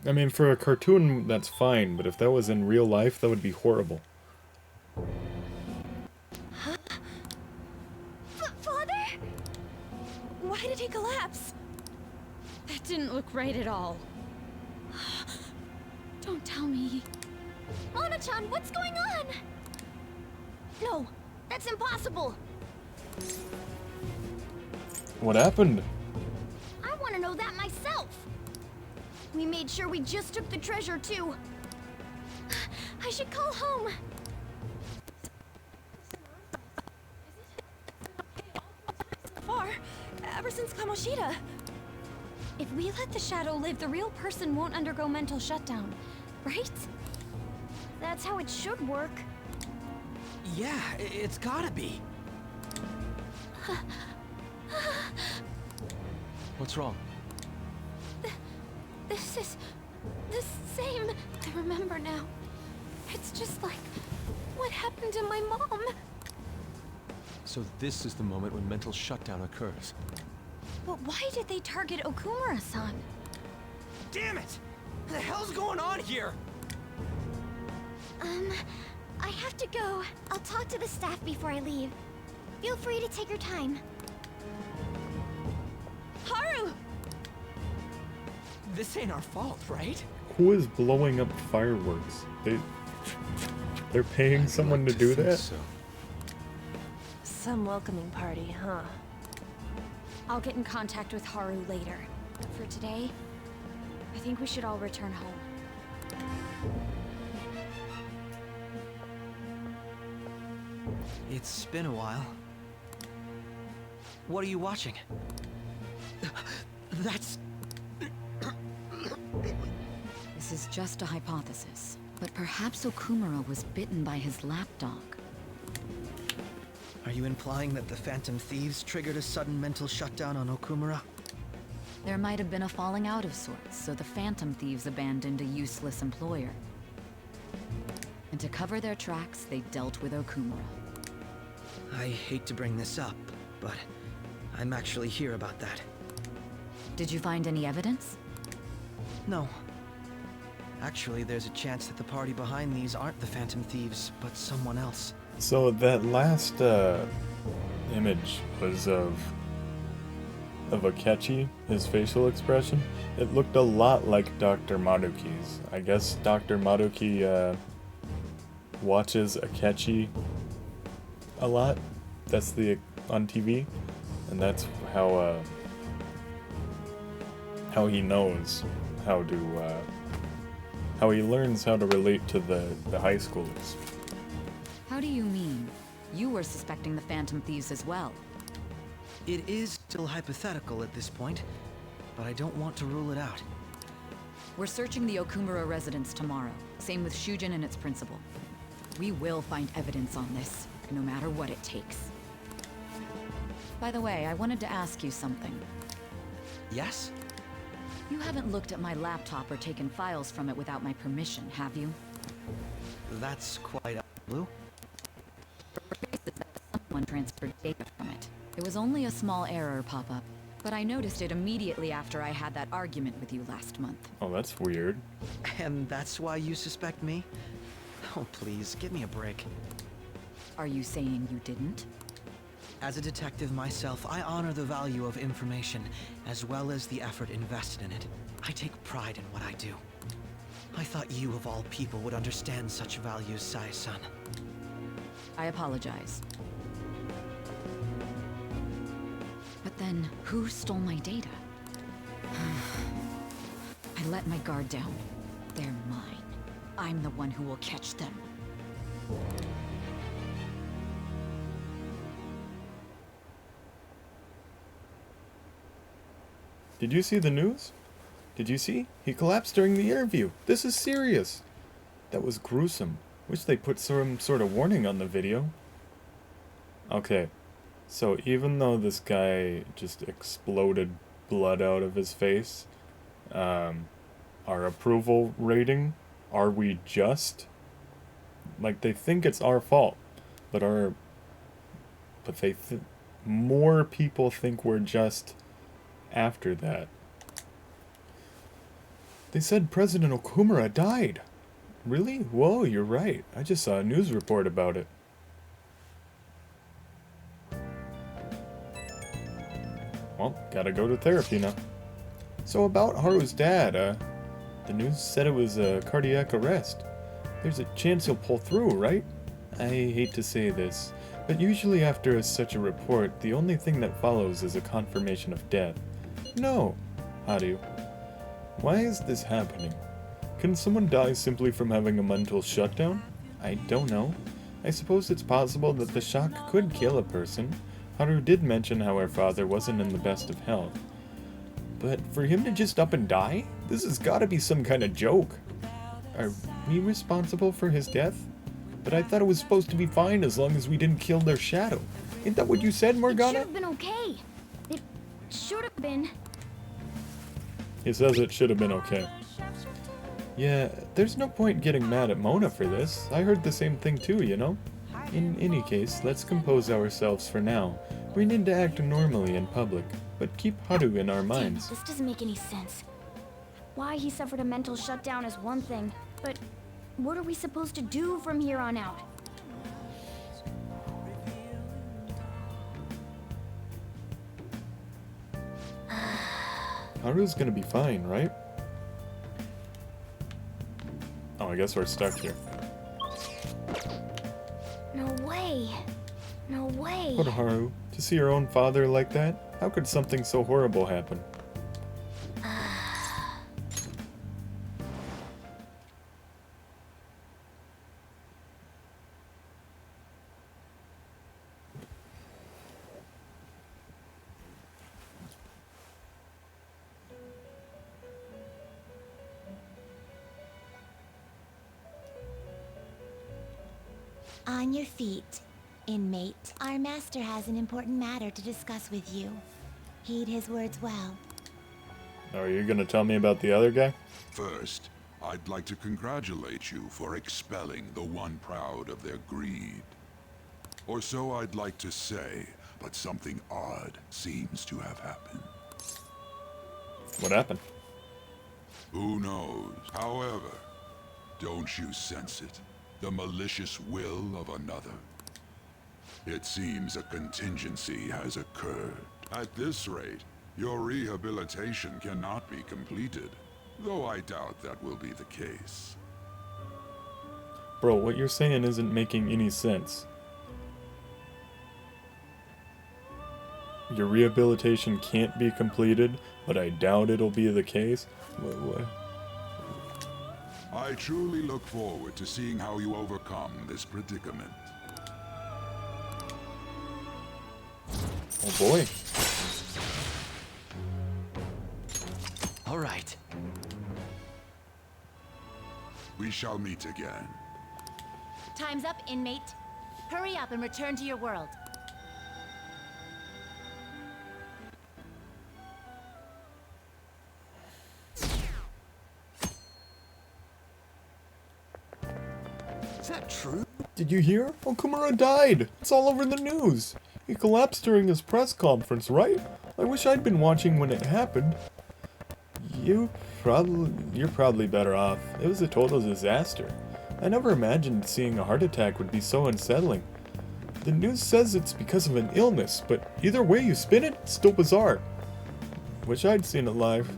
I mean, for a cartoon, that's fine, but if that was in real life, that would be horrible. Father? Why did he collapse? That didn't look right at all. Don't tell me. Mona-chan, what's going on? No, that's impossible. What happened? I want to know that myself. We made sure we just took the treasure, too. I should call home. Far, ever since Kamoshida. If we let the shadow live, the real person won't undergo mental shutdown, right? That's how it should work. Yeah, it's gotta be. What's wrong? This is the same. I remember now. It's just like what happened to my mom. So this is the moment when mental shutdown occurs. But why did they target Okumura-san? Damn it! What the hell's going on here? I have to go. I'll talk to the staff before I leave. Feel free to take your time. Haru! This ain't our fault, right? Who is blowing up fireworks? They're paying someone to do that? So. Some welcoming party, huh? I'll get in contact with Haru later. For today, I think we should all return home. It's been a while. What are you watching? That's... This is just a hypothesis, but perhaps Okumura was bitten by his lapdog. Are you implying that the Phantom Thieves triggered a sudden mental shutdown on Okumura? There might have been a falling out of sorts, so the Phantom Thieves abandoned a useless employer. And to cover their tracks, they dealt with Okumura. I hate to bring this up, but I'm actually here about that. Did you find any evidence? No. Actually, there's a chance that the party behind these aren't the Phantom Thieves, but someone else. So that last image was of Akechi, his facial expression. It looked a lot like Dr. Maruki's. I guess Dr. Maruki watches Akechi a lot. That's on TV, and that's how he knows how he learns how to relate to the high schoolers. How do you mean? You were suspecting the Phantom Thieves as well. It is still hypothetical at this point, but I don't want to rule it out. We're searching the Okumura residence tomorrow. Same with Shujin and its principal. We will find evidence on this, no matter what it takes. By the way, I wanted to ask you something. Yes? You haven't looked at my laptop or taken files from it without my permission, have you? That's quite out of the blue. Someone transferred data from it. It was only a small error pop-up, but I noticed it immediately after I had that argument with you last month. Oh, that's weird. And that's why you suspect me? Oh, please, give me a break. Are you saying you didn't? As a detective myself, I honor the value of information, as well as the effort invested in it. I take pride in what I do. I thought you, of all people, would understand such values, Sai-san. I apologize. But then, who stole my data? I let my guard down. They're mine. I'm the one who will catch them. Did you see the news? Did you see? He collapsed during the interview. This is serious. That was gruesome. Wish they put some sort of warning on the video. Okay. So even though this guy just exploded blood out of his face, our approval rating, are we just? Like, they think it's our fault, but more people think we're just after that. They said President Okumura died. Really? Whoa, you're right. I just saw a news report about it. Well, gotta go to therapy now. So about Haru's dad, the news said it was a cardiac arrest. There's a chance he'll pull through, right? I hate to say this, but usually after such a report, the only thing that follows is a confirmation of death. No, Haru. Why is this happening? Can someone die simply from having a mental shutdown? I don't know. I suppose it's possible that the shock could kill a person. Haru did mention how her father wasn't in the best of health. But for him to just up and die? This has gotta be some kind of joke. Are we responsible for his death? But I thought it was supposed to be fine as long as we didn't kill their shadow. Ain't that what you said, Morgana? It should have been okay. It should have been. He says it should have been okay. Yeah, there's no point getting mad at Mona for this. I heard the same thing too, you know? In any case, let's compose ourselves for now. We need to act normally in public, but keep Haru in our minds. This doesn't make any sense. Why he suffered a mental shutdown is one thing, but what are we supposed to do from here on out? Haru's gonna be fine, right? Oh, I guess we're stuck here. No way. No way. Poor Haru. To see her own father like that? How could something so horrible happen? On your feet, inmate. Our master has an important matter to discuss with you. Heed his words well. Are you gonna tell me about the other guy? First, I'd like to congratulate you for expelling the one proud of their greed. Or so I'd like to say, but something odd seems to have happened. What happened? Who knows? However, don't you sense it? The malicious will of another? It seems a contingency has occurred. At this rate, your rehabilitation cannot be completed, though I doubt that will be the case. Bro, what you're saying isn't making any sense. Your rehabilitation can't be completed, but I doubt it'll be the case? What? I truly look forward to seeing how you overcome this predicament. Oh boy. All right. We shall meet again. Time's up, inmate. Hurry up and return to your world. Is that true? Did you hear? Okumura died! It's all over the news! He collapsed during his press conference, right? I wish I'd been watching when it happened. You're probably better off. It was a total disaster. I never imagined seeing a heart attack would be so unsettling. The news says it's because of an illness, but either way you spin it, it's still bizarre. Wish I'd seen it live.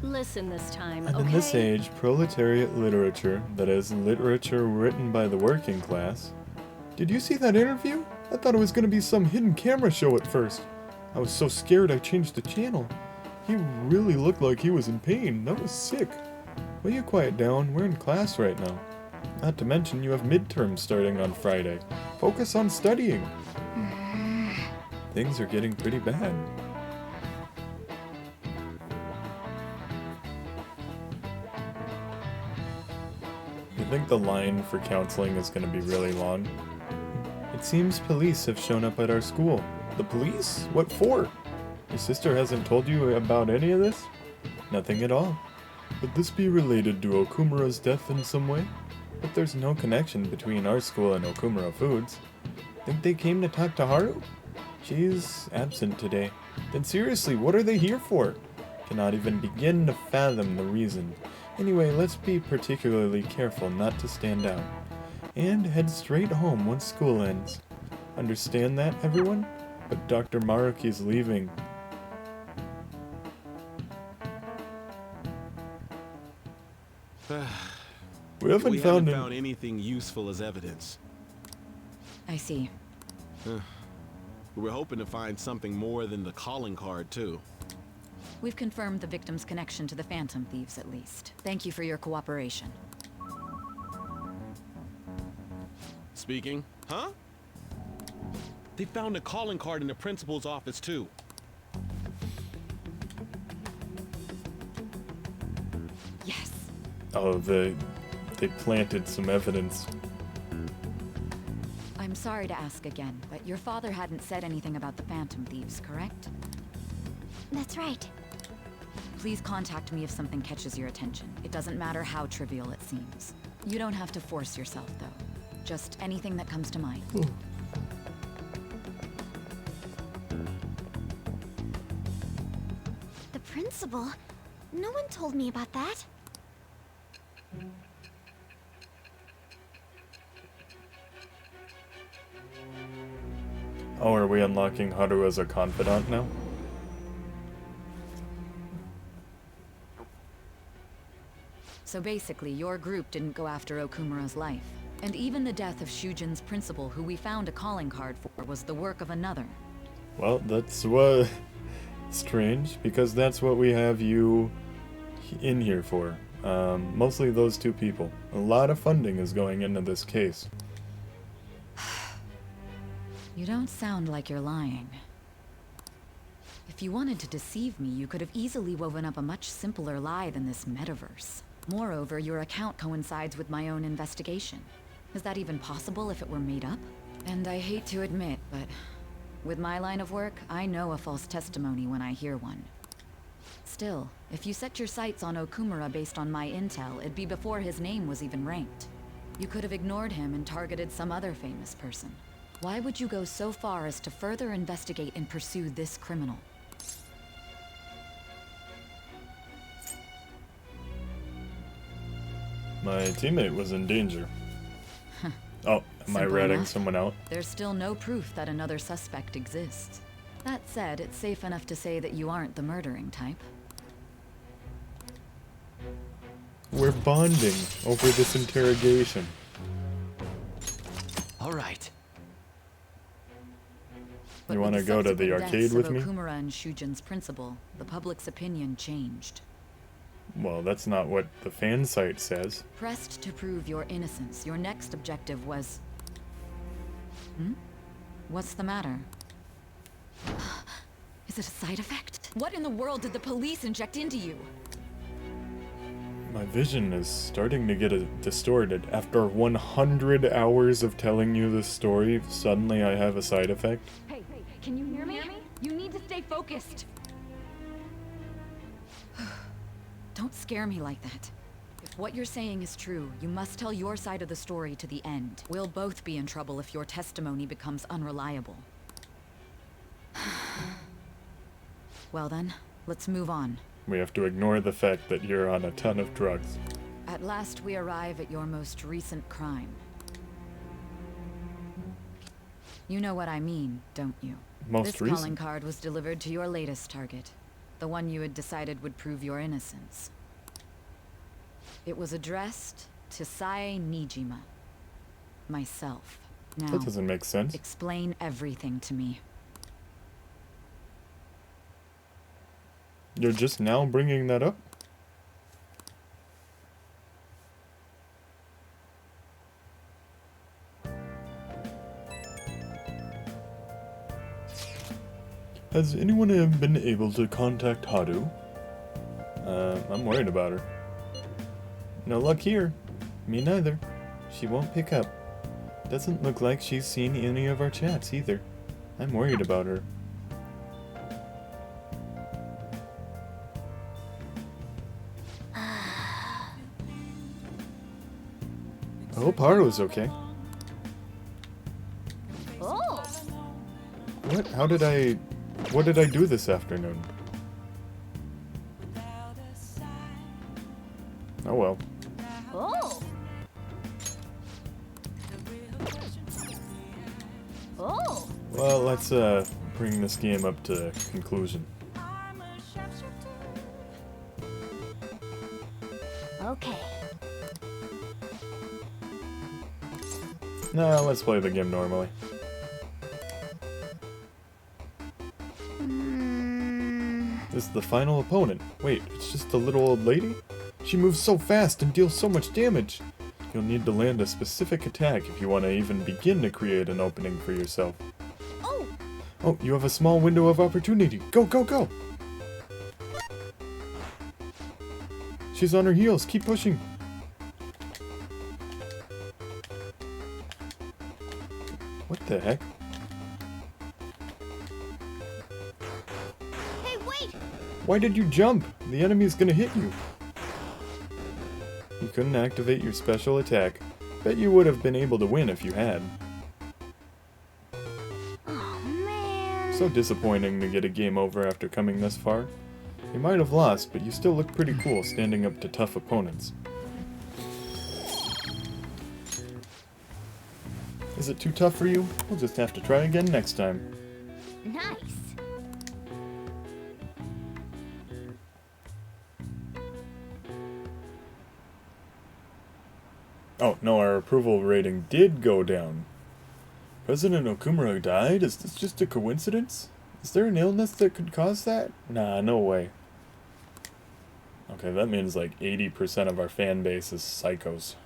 Listen this time, And okay? in this age, proletariat literature, that is, literature written by the working class. Did you see that interview? I thought it was going to be some hidden camera show at first. I was so scared I changed the channel. He really looked like he was in pain. That was sick. Will you quiet down? We're in class right now. Not to mention you have midterms starting on Friday. Focus on studying. Things are getting pretty bad. You think the line for counseling is going to be really long? It seems police have shown up at our school. The police? What for? Your sister hasn't told you about any of this? Nothing at all. Would this be related to Okumura's death in some way? But there's no connection between our school and Okumura Foods. Think they came to talk to Haru? She's absent today. Then seriously, what are they here for? Cannot even begin to fathom the reason. Anyway, let's be particularly careful not to stand out. And head straight home once school ends. Understand that, everyone? But Dr. Maruki's leaving. We haven't found anything useful as evidence. I see. We're hoping to find something more than the calling card, too. We've confirmed the victim's connection to the Phantom Thieves, at least. Thank you for your cooperation. Speaking? Huh? They found a calling card in the principal's office, too. Yes. Oh, they planted some evidence. I'm sorry to ask again, but your father hadn't said anything about the Phantom Thieves, correct? That's right. Please contact me if something catches your attention. It doesn't matter how trivial it seems. You don't have to force yourself, though. Just anything that comes to mind. The principal? No one told me about that. Oh, are we unlocking Haru as a confidant now? So basically, your group didn't go after Okumura's life. And even the death of Shujin's principal, who we found a calling card for, was the work of another. Well, that's what... strange, because that's what we have you in here for. Mostly those two people. A lot of funding is going into this case. You don't sound like you're lying. If you wanted to deceive me, you could have easily woven up a much simpler lie than this metaverse. Moreover, your account coincides with my own investigation. Is that even possible if it were made up? And I hate to admit, but with my line of work, I know a false testimony when I hear one. Still, if you set your sights on Okumura based on my intel, it'd be before his name was even ranked. You could have ignored him and targeted some other famous person. Why would you go so far as to further investigate and pursue this criminal? My teammate was in danger. Oh, am I Simple ratting enough. someone out? There's still no proof that another suspect exists. That said, it's safe enough to say that you aren't the murdering type. We're bonding over this interrogation. All right. But You want to with go to the subsequent arcade deaths with of me? Okumura and Shujin's principal, the public's opinion changed. Well, that's not what the fan site says. Pressed to prove your innocence, your next objective was... What's the matter? Is it a side effect? What in the world did the police inject into you? My vision is starting to get distorted. After 100 hours of telling you this story, suddenly I have a side effect. Hey, can you hear me? You need to stay focused. Don't scare me like that. If what you're saying is true, you must tell your side of the story to the end. We'll both be in trouble if your testimony becomes unreliable. Well then, let's move on. We have to ignore the fact that you're on a ton of drugs. At last we arrive at your most recent crime. You know what I mean, don't you? Most This recent? calling card was delivered to your latest target. The one you had decided would prove your innocence. It was addressed to Sae Nijima. Myself. Now, That doesn't make sense. explain everything to me. You're just now bringing that up? Has anyone been able to contact Haru? I'm worried about her. No luck here. Me neither. She won't pick up. Doesn't look like she's seen any of our chats either. I'm worried about her. I hope Haru's okay. Oh! What? What did I do this afternoon? Oh well. Oh! Oh! Well, let's bring this game up to conclusion. Okay. Nah, let's play the game normally. This is the final opponent. Wait, it's just the little old lady? She moves so fast and deals so much damage. You'll need to land a specific attack if you want to even begin to create an opening for yourself. Oh! Oh, you have a small window of opportunity. Go, go, go! She's on her heels. Keep pushing. What the heck? Hey, wait! Why did you jump? The enemy's gonna hit you. You couldn't activate your special attack. Bet you would have been able to win if you had. Oh, man. So disappointing to get a game over after coming this far. You might have lost, but you still look pretty cool standing up to tough opponents. Is it too tough for you? We'll just have to try again next time. Nice. Oh, no, our approval rating did go down. President Okumura died? Is this just a coincidence? Is there an illness that could cause that? Nah, no way. Okay, that means like 80% of our fan base is psychos.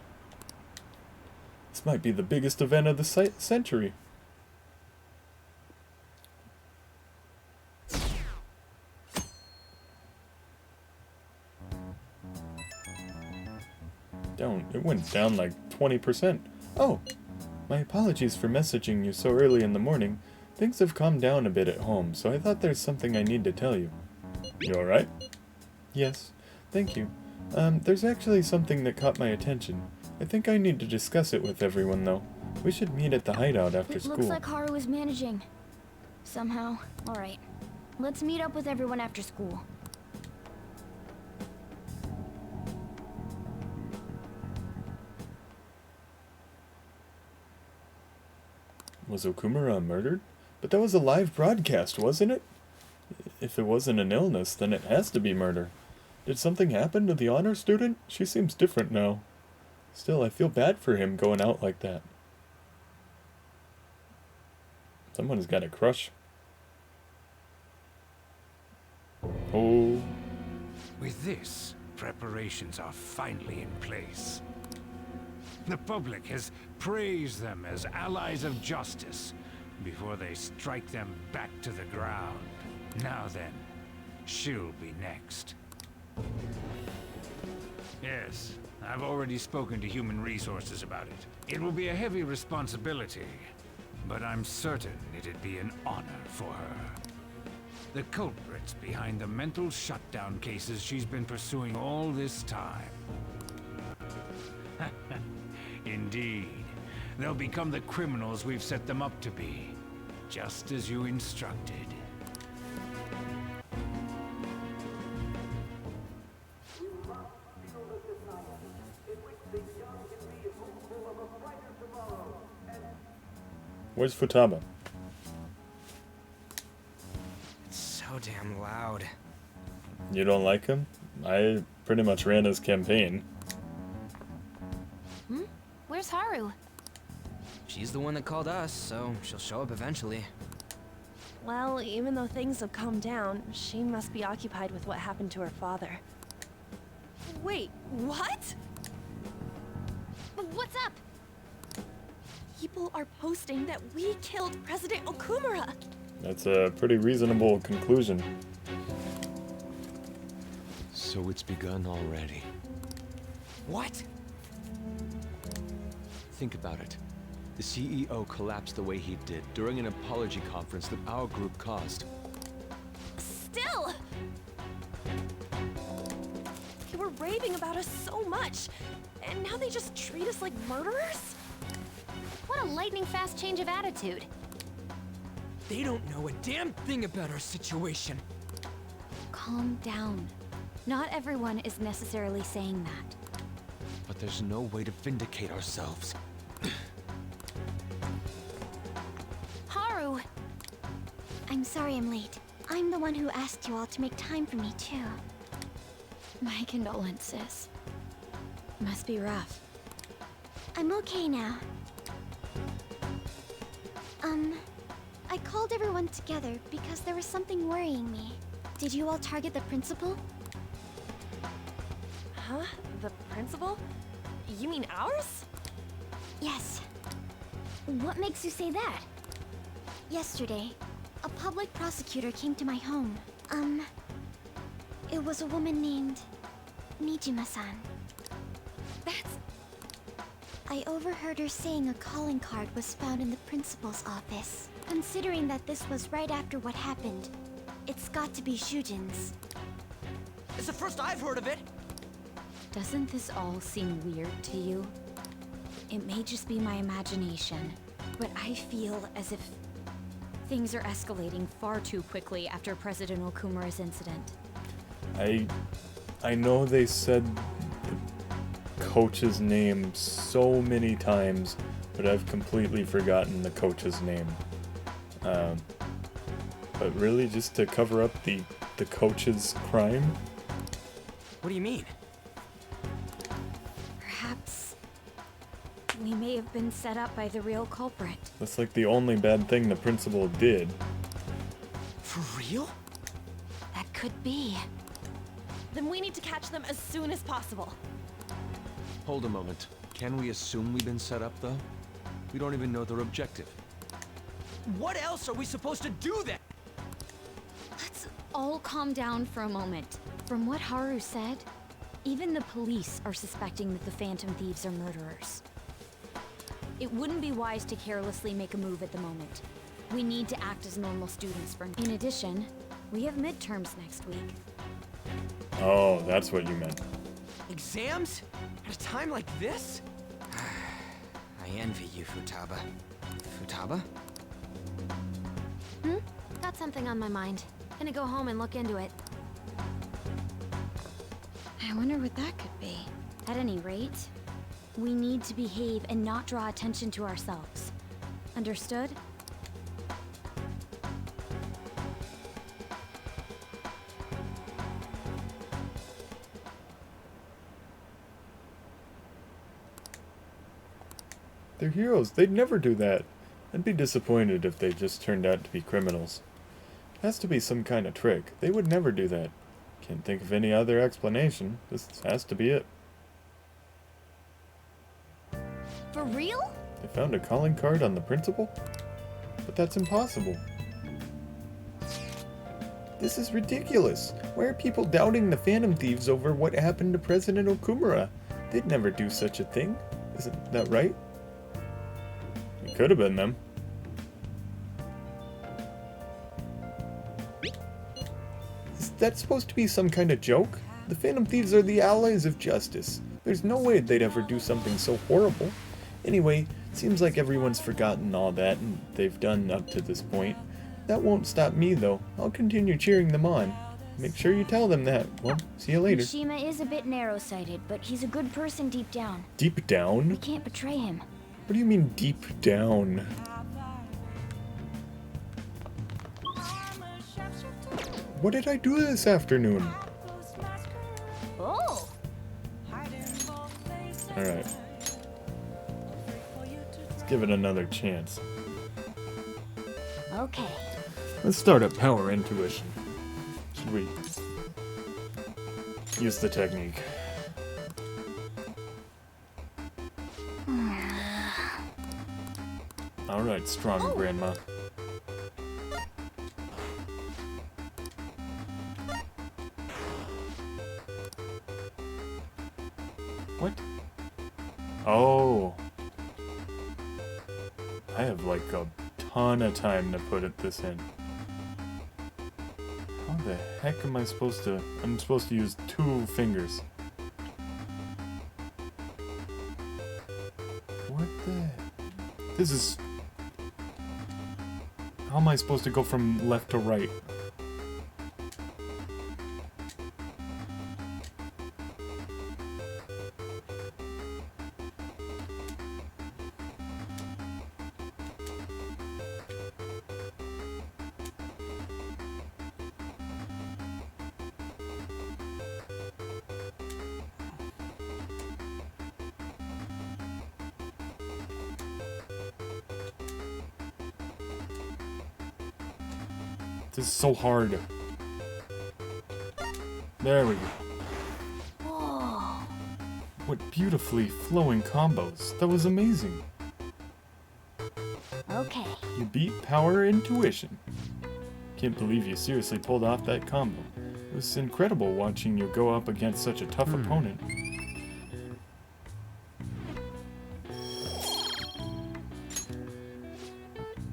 This might be the biggest event of the century. It went down like 20%. Oh, my apologies for messaging you so early in the morning. Things have calmed down a bit at home, so I thought there's something I need to tell you. You alright? Yes, thank you. There's actually something that caught my attention. I think I need to discuss it with everyone, though. We should meet at the hideout after school. Looks like Haru is managing. Somehow. Alright. Let's meet up with everyone after school. Was Okumura murdered? But that was a live broadcast, wasn't it? If it wasn't an illness, then it has to be murder. Did something happen to the honor student? She seems different now. Still, I feel bad for him going out like that. Someone's got a crush. Oh. With this, preparations are finally in place. The public has praised them as allies of justice before they strike them back to the ground. Now then, she'll be next. Yes, I've already spoken to Human Resources about it. It will be a heavy responsibility, but I'm certain it'd be an honor for her. The culprits behind the mental shutdown cases she's been pursuing all this time. Indeed. They'll become the criminals we've set them up to be, just as you instructed. Where's Futaba? It's so damn loud. You don't like him? I pretty much ran his campaign. Where's Haru? She's the one that called us, so she'll show up eventually. Well, even though things have calmed down, she must be occupied with what happened to her father. Wait, what? What's up? People are posting that we killed President Okumura. That's a pretty reasonable conclusion. So it's begun already. What? Think about it. The CEO collapsed the way he did during an apology conference that our group caused. Still! They were raving about us so much, and now they just treat us like murderers? What a lightning-fast change of attitude. They don't know a damn thing about our situation. Calm down. Not everyone is necessarily saying that. But there's no way to vindicate ourselves. Haru! I'm sorry I'm late. I'm the one who asked you all to make time for me, too. My condolences. Must be rough. I'm okay now. I called everyone together because there was something worrying me. Did you all target the principal? Huh? The principal? You mean ours? Yes. What makes you say that? Yesterday, a public prosecutor came to my home. It was a woman named Nijima-san. That's... I overheard her saying a calling card was found in the principal's office. Considering that this was right after what happened, it's got to be Shujin's. It's the first I've heard of it. Doesn't this all seem weird to you? It may just be my imagination, but I feel as if things are escalating far too quickly after President Okumura's incident. I know they said the coach's name so many times, but I've completely forgotten the coach's name. But really, just to cover up the coach's crime? What do you mean? Perhaps we may have been set up by the real culprit. That's like the only bad thing the principal did. For real? That could be. Then we need to catch them as soon as possible. Hold a moment. Can we assume we've been set up, though? We don't even know their objective. What else are we supposed to do then? Let's all calm down for a moment. From what Haru said, even the police are suspecting that the Phantom Thieves are murderers. It wouldn't be wise to carelessly make a move at the moment. We need to act as normal students for... In addition, we have midterms next week. Oh, that's what you meant. Exams? At a time like this? I envy you, Futaba. Futaba? Got something on my mind. Gonna go home and look into it. I wonder what that could be. At any rate, we need to behave and not draw attention to ourselves. Understood? They're heroes. They'd never do that. I'd be disappointed if they just turned out to be criminals. Has to be some kind of trick. They would never do that. Can't think of any other explanation. This has to be it. For real? They found a calling card on the principal? But that's impossible. This is ridiculous. Why are people doubting the Phantom Thieves over what happened to President Okumura? They'd never do such a thing. Isn't that right? It could have been them. Is that supposed to be some kind of joke? The Phantom Thieves are the allies of justice. There's no way they'd ever do something so horrible. Anyway, seems like everyone's forgotten all that and they've done up to this point. That won't stop me though. I'll continue cheering them on. Make sure you tell them that. Well, see you later. Mishima is a bit narrow-sighted, but he's a good person deep down. Deep down? We can't betray him. What do you mean deep down? What did I do this afternoon? Oh! Alright. Let's give it another chance. Okay. Let's start at Power Intuition. Should we use the technique? Alright, strong grandma. What? Oh. I have like a ton of time to put this in. How the heck am I supposed to... I'm supposed to use 2 fingers. What the... This is... How am I supposed to go from left to right? This is so hard. There we go. Whoa. What beautifully flowing combos. That was amazing. Okay. You beat Power Intuition. Can't believe you seriously pulled off that combo. It was incredible watching you go up against such a tough opponent.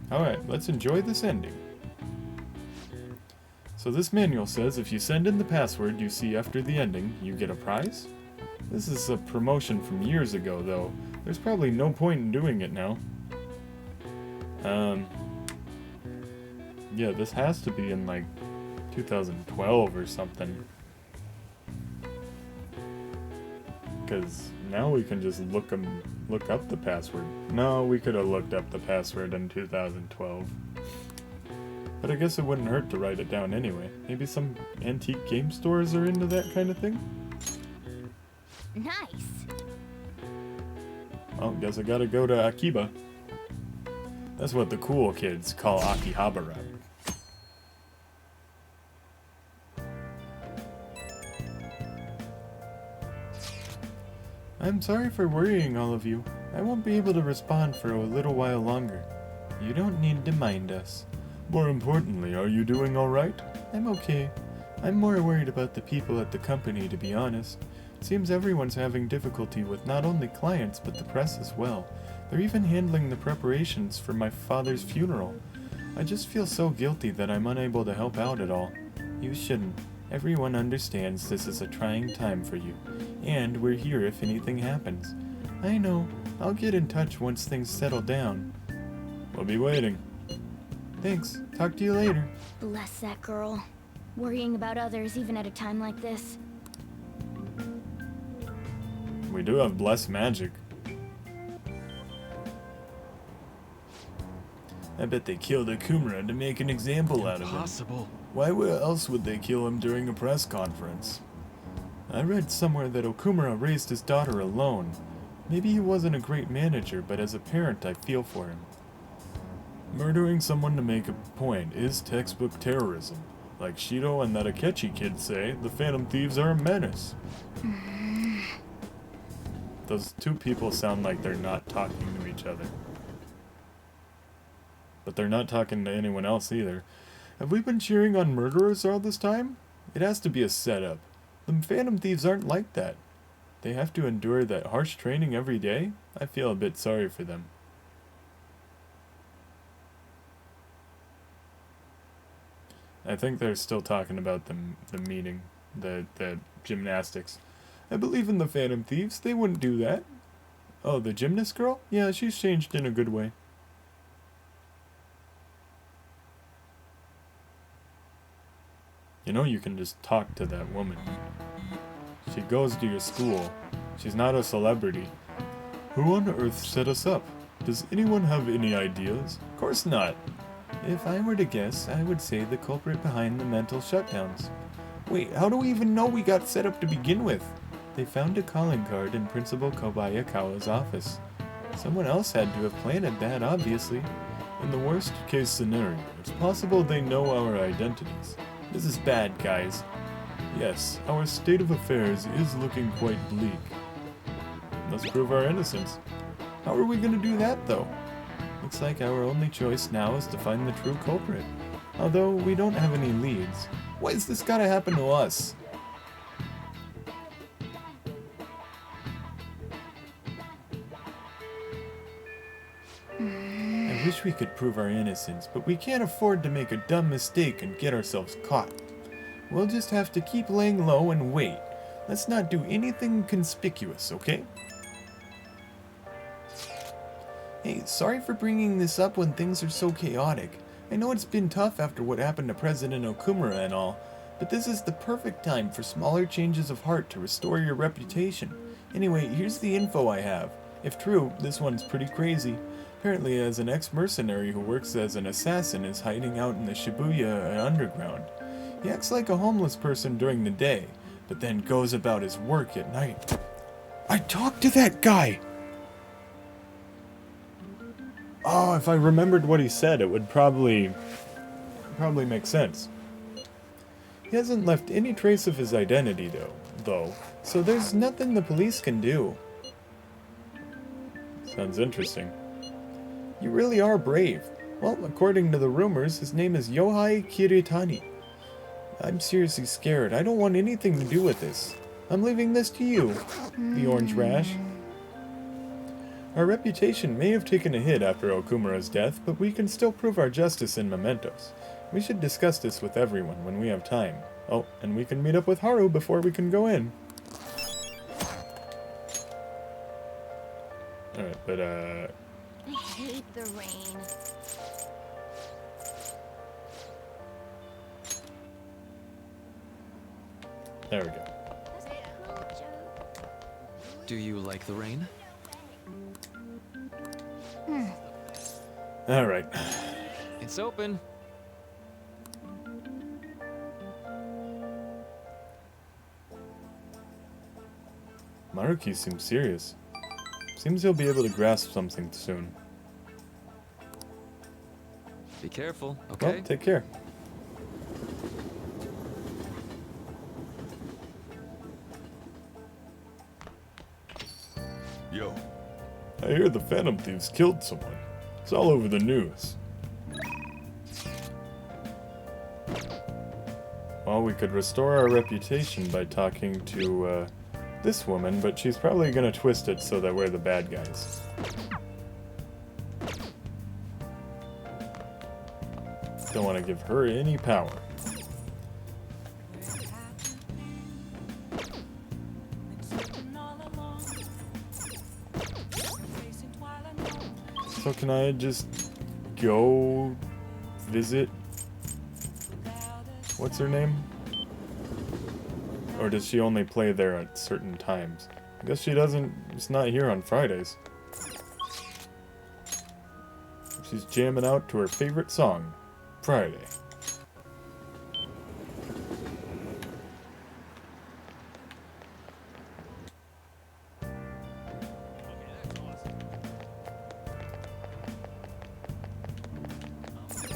Alright, let's enjoy this ending. So this manual says if you send in the password you see after the ending, you get a prize? This is a promotion from years ago, though. There's probably no point in doing it now. Yeah, this has to be in, like, 2012 or something. Because now we can just look up the password. No, we could have looked up the password in 2012. But I guess it wouldn't hurt to write it down anyway. Maybe some antique game stores are into that kind of thing? Nice. Well, guess I gotta go to Akiba. That's what the cool kids call Akihabara. I'm sorry for worrying all of you. I won't be able to respond for a little while longer. You don't need to mind us. More importantly, are you doing alright? I'm okay. I'm more worried about the people at the company, to be honest. It seems everyone's having difficulty with not only clients, but the press as well. They're even handling the preparations for my father's funeral. I just feel so guilty that I'm unable to help out at all. You shouldn't. Everyone understands this is a trying time for you, and we're here if anything happens. I know. I'll get in touch once things settle down. We'll be waiting. Thanks. Talk to you later. Bless that girl. Worrying about others even at a time like this. We do have blessed magic. I bet they killed Akumura to make an example out of him. Impossible. Why else would they kill him during a press conference? I read somewhere that Okumura raised his daughter alone. Maybe he wasn't a great manager, but as a parent I feel for him. Murdering someone to make a point is textbook terrorism. Like Shido and that Akechi kid say, the Phantom Thieves are a menace. Those two people sound like they're not talking to each other. But they're not talking to anyone else either. Have we been cheering on murderers all this time? It has to be a setup. The Phantom Thieves aren't like that. They have to endure that harsh training every day. I feel a bit sorry for them. I think they're still talking about the meeting, the gymnastics. I believe in the Phantom Thieves. They wouldn't do that. Oh, the gymnast girl? Yeah, she's changed in a good way. You know you can just talk to that woman. She goes to your school. She's not a celebrity. Who on earth set us up? Does anyone have any ideas? Of course not. If I were to guess, I would say the culprit behind the mental shutdowns. Wait, how do we even know we got set up to begin with? They found a calling card in Principal Kobayakawa's office. Someone else had to have planted that, obviously. In the worst case scenario, it's possible they know our identities. This is bad, guys. Yes, our state of affairs is looking quite bleak. Let's prove our innocence. How are we gonna do that, though? Looks like our only choice now is to find the true culprit. Although, we don't have any leads. Why has this gotta happen to us? wish we could prove our innocence, but we can't afford to make a dumb mistake and get ourselves caught. We'll just have to keep laying low and wait. Let's not do anything conspicuous, okay? Hey, sorry for bringing this up when things are so chaotic. I know it's been tough after what happened to President Okumura and all, but this is the perfect time for smaller changes of heart to restore your reputation. Anyway, here's the info I have. If true, this one's pretty crazy. Apparently, as an ex-mercenary who works as an assassin is hiding out in the Shibuya underground. He acts like a homeless person during the day, but then goes about his work at night. I talked to that guy! Oh, if I remembered what he said, it would probably make sense. He hasn't left any trace of his identity, though, so there's nothing the police can do. Sounds interesting. You really are brave. Well, according to the rumors, his name is Yohei Kiritani. I'm seriously scared. I don't want anything to do with this. I'm leaving this to you, TheOrangeRash. Our reputation may have taken a hit after Okumura's death, but we can still prove our justice in mementos. We should discuss this with everyone when we have time. Oh, and we can meet up with Haru before we can go in. Alright, but I hate the rain. There we go. Do you like the rain? Alright. It's open. Maruki seems serious. Seems he'll be able to grasp something soon. Be careful, okay? Well, take care. Yo. I hear the Phantom Thieves killed someone. It's all over the news. Well, we could restore our reputation by talking to, this woman, but she's probably gonna twist it so that we're the bad guys. Don't want to give her any power. So can I just go visit? What's her name? Or does she only play there at certain times? I guess she doesn't, it's not here on Fridays. She's jamming out to her favorite song, Friday.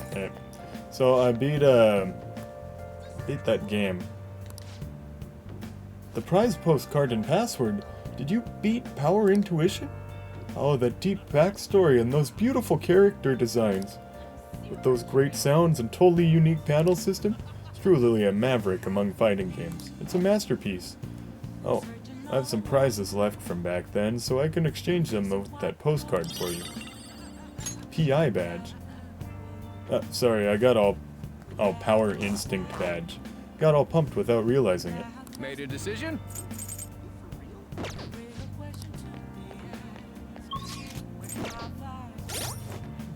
Okay. So I beat that game. The prize postcard and password. Did you beat Power Intuition? Oh, that deep backstory and those beautiful character designs. With those great sounds and totally unique battle system, it's truly a maverick among fighting games. It's a masterpiece. Oh, I have some prizes left from back then, so I can exchange them with that postcard for you. PI badge. Sorry, I got all Power Instinct badge. Got all pumped without realizing it. Made a decision?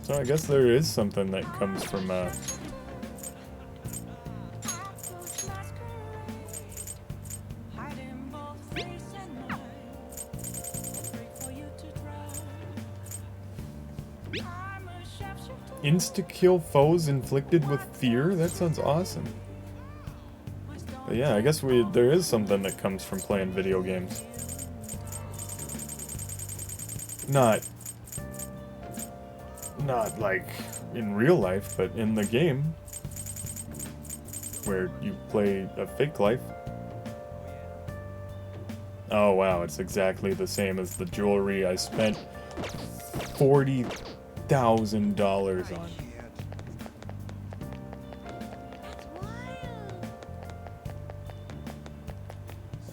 So I guess there is something that comes from, insta-kill foes inflicted with fear? That sounds awesome. But yeah, I guess there is something that comes from playing video games. Not like in real life, but in the game, where you play a fake life. Oh wow, it's exactly the same as the jewelry I spent $40,000 on.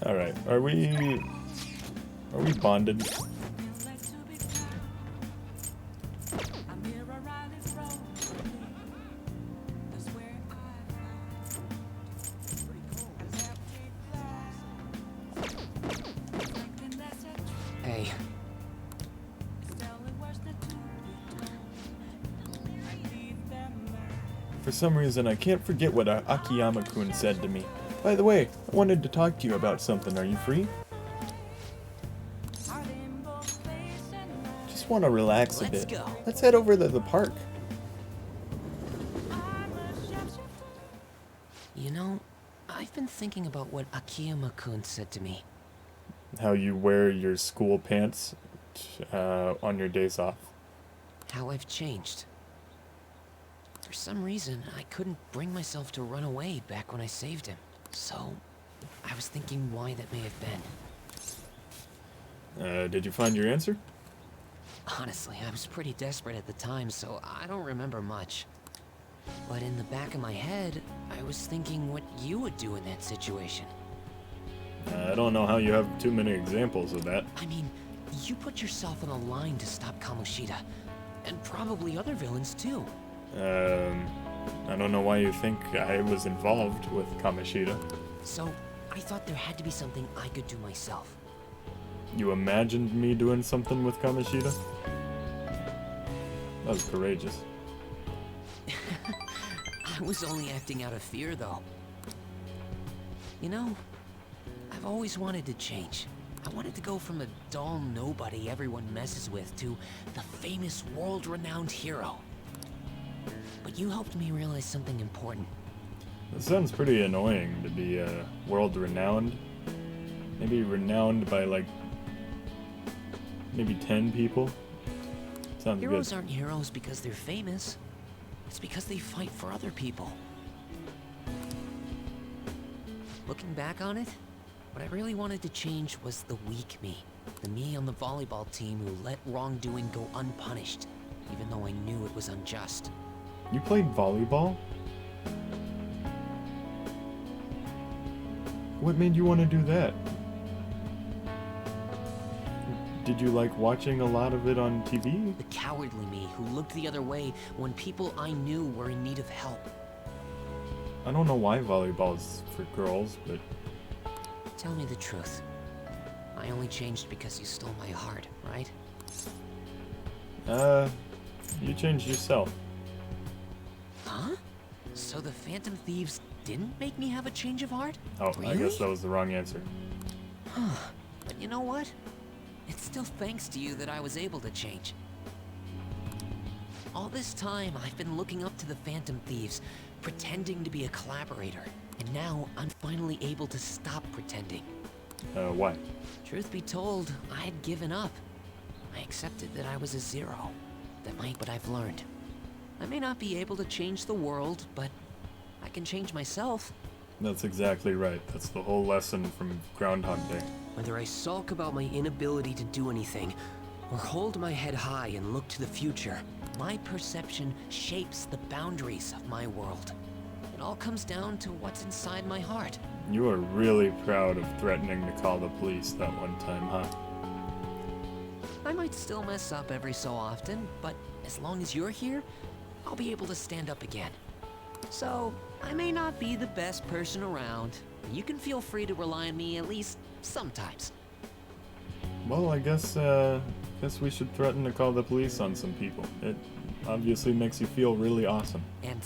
Alright, are we bonded? some reason, I can't forget what Akiyama-kun said to me. By the way, I wanted to talk to you about something. Are you free? Just want to relax a bit. Let's head over to the park. You know, I've been thinking about what Akiyama-kun said to me. How you wear your school pants on your days off. How I've changed. For some reason, I couldn't bring myself to run away back when I saved him. So, I was thinking why that may have been. Did you find your answer? Honestly, I was pretty desperate at the time, so I don't remember much. But in the back of my head, I was thinking what you would do in that situation. I don't know how you have too many examples of that. I mean, you put yourself on a line to stop Kamoshida, and probably other villains too. I don't know why you think I was involved with Kamoshida. So, I thought there had to be something I could do myself. You imagined me doing something with Kamoshida? That was courageous. I was only acting out of fear, though. You know, I've always wanted to change. I wanted to go from a dull nobody everyone messes with to the famous world-renowned hero. But you helped me realize something important. It sounds pretty annoying to be world-renowned. Maybe renowned by like maybe 10 people. Sounds good. Heroes aren't heroes because they're famous. It's because they fight for other people. Looking back on it, what I really wanted to change was the weak me. The me on the volleyball team who let wrongdoing go unpunished, even though I knew it was unjust. You played volleyball? What made you want to do that? Did you like watching a lot of it on TV? The cowardly me who looked the other way when people I knew were in need of help. I don't know why volleyball's for girls, but... Tell me the truth. I only changed because you stole my heart, right? You changed yourself. Huh? So the Phantom Thieves didn't make me have a change of heart? Oh, really? I guess that was the wrong answer. But you know what? It's still thanks to you that I was able to change. All this time, I've been looking up to the Phantom Thieves, pretending to be a collaborator. And now, I'm finally able to stop pretending. Why? Truth be told, I had given up. I accepted that I was a zero. That might what I've learned. I may not be able to change the world, but I can change myself. That's exactly right. That's the whole lesson from Groundhog Day. Whether I sulk about my inability to do anything, or hold my head high and look to the future, my perception shapes the boundaries of my world. It all comes down to what's inside my heart. You are really proud of threatening to call the police that one time, huh? I might still mess up every so often, but as long as you're here, I'll be able to stand up again. So, I may not be the best person around. You can feel free to rely on me at least sometimes. Well, I guess we should threaten to call the police on some people. It obviously makes you feel really awesome. And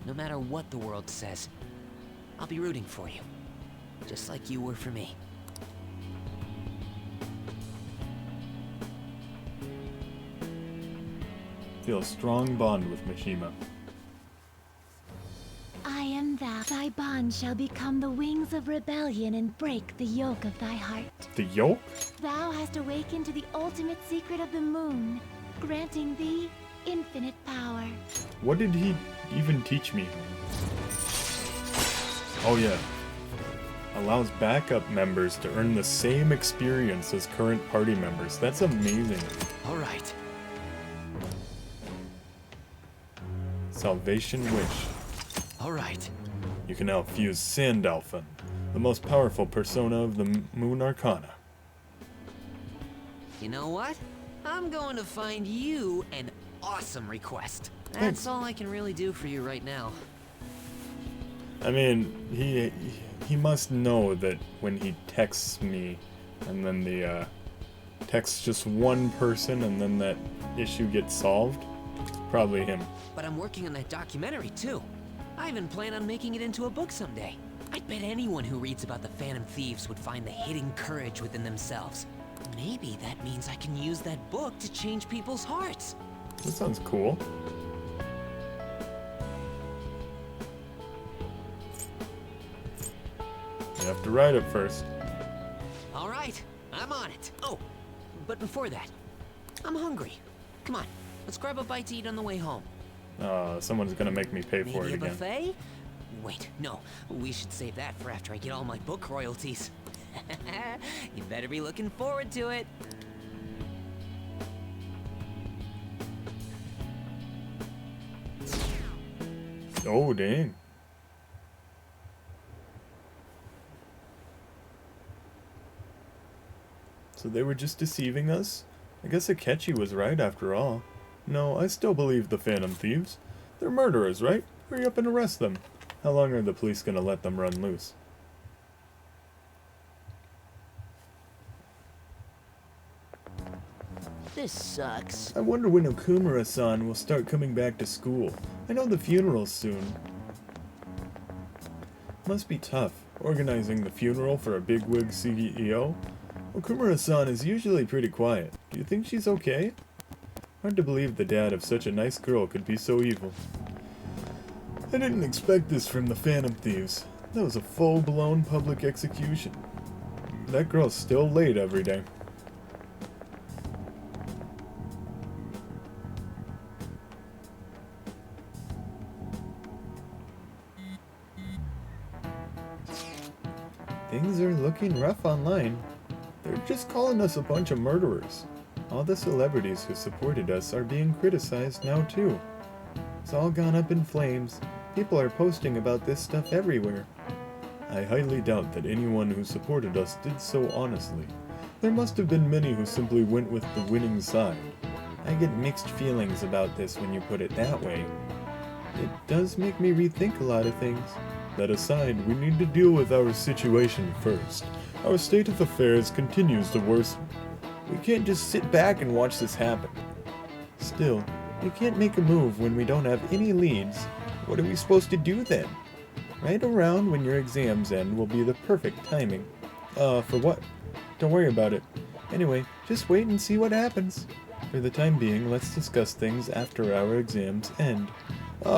no matter what the world says, I'll be rooting for you. Just like you were for me. Feel a strong bond with Mishima. I am thou. Thy bond shall become the wings of rebellion and break the yoke of thy heart. The yoke? Thou hast awakened to the ultimate secret of the moon, granting thee infinite power. What did he even teach me? Oh yeah. Allows backup members to earn the same experience as current party members. That's amazing. All right. Salvation Wish. All right. You can now fuse Sandalphon, the most powerful persona of the Moon Arcana. You know what? I'm going to find you an awesome request. That's Thanks. all I can really do for you right now. I mean, he must know that when he texts me, and then the texts just one person, and then that issue gets solved. Probably him. But I'm working on that documentary too. I even plan on making it into a book someday. I bet anyone who reads about the Phantom Thieves would find the hidden courage within themselves. Maybe that means I can use that book to change people's hearts. That sounds cool. You have to write it first. All right, I'm on it. Oh, but before that, I'm hungry. Come on, let's grab a bite to eat on the way home. Someone's gonna make me pay for it Maybe a again. buffet? Wait, no. We should save that for after I get all my book royalties. You better be looking forward to it. Oh, dang. So they were just deceiving us? I guess Akechi was right after all. No, I still believe the Phantom Thieves. They're murderers, right? Hurry up and arrest them. How long are the police gonna let them run loose? This sucks. I wonder when Okumura-san will start coming back to school. I know the funeral's soon. Must be tough, organizing the funeral for a bigwig CEO. Okumura-san is usually pretty quiet. Do you think she's okay? Hard to believe the dad of such a nice girl could be so evil. I didn't expect this from the Phantom Thieves. That was a full-blown public execution. That girl's still late every day. Things are looking rough online. They're just calling us a bunch of murderers. All the celebrities who supported us are being criticized now too. It's all gone up in flames. People are posting about this stuff everywhere. I highly doubt that anyone who supported us did so honestly. There must have been many who simply went with the winning side. I get mixed feelings about this when you put it that way. It does make me rethink a lot of things. That aside, we need to deal with our situation first. Our state of affairs continues to worsen. We can't just sit back and watch this happen. Still, we can't make a move when we don't have any leads. What are we supposed to do then? Right around when your exams end will be the perfect timing. For what? Don't worry about it. Anyway, just wait and see what happens. For the time being, let's discuss things after our exams end.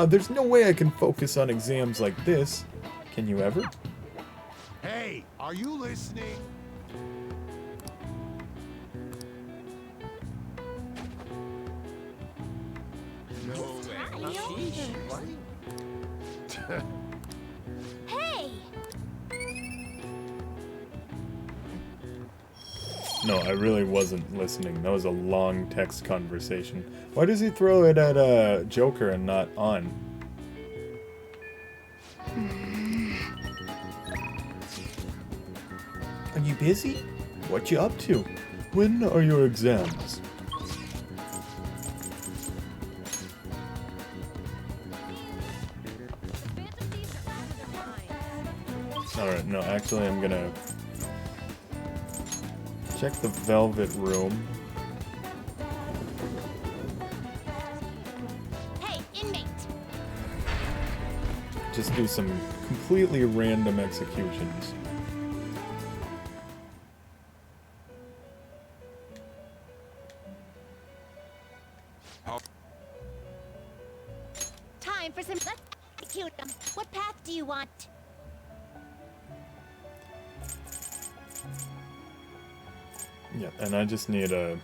There's no way I can focus on exams like this. Can you ever? Hey, are you listening? No way. Hey! No, I really wasn't listening. That was a long text conversation. Why does he throw it at Joker and not on? Are you busy? What you up to? When are your exams? Alright, no, actually I'm gonna check the Velvet Room. Hey, inmate! Just do some completely random executions. Time for some... Let's execute them. What path do you want? Yeah, and I just need a...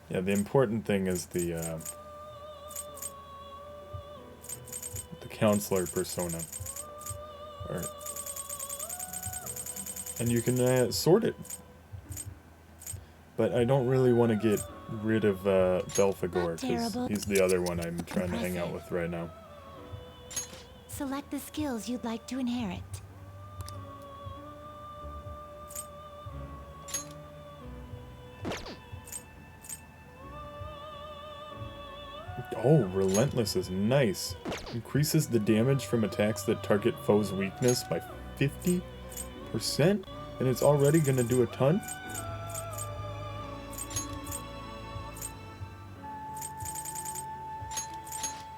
Yeah, the important thing is the counselor persona. And you can sort it. But I don't really want to get rid of Belphegor, because he's the other one I'm trying to hang out with right now. Select the skills you'd like to inherit. Oh, Relentless is nice. Increases the damage from attacks that target foes' weakness by 50%. 1%? And it's already gonna do a ton?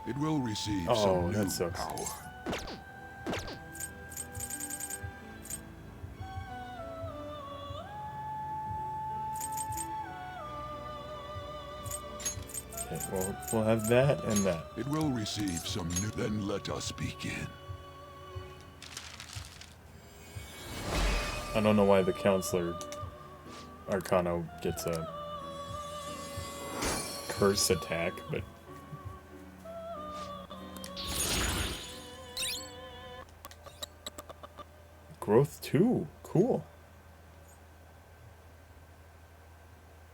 It will receive Oh, some that new sucks. power. Okay, well, we'll have that and that. It will receive some new... Then let us begin. I don't know why the Counselor Arcano gets a curse attack, but... Growth 2. Cool.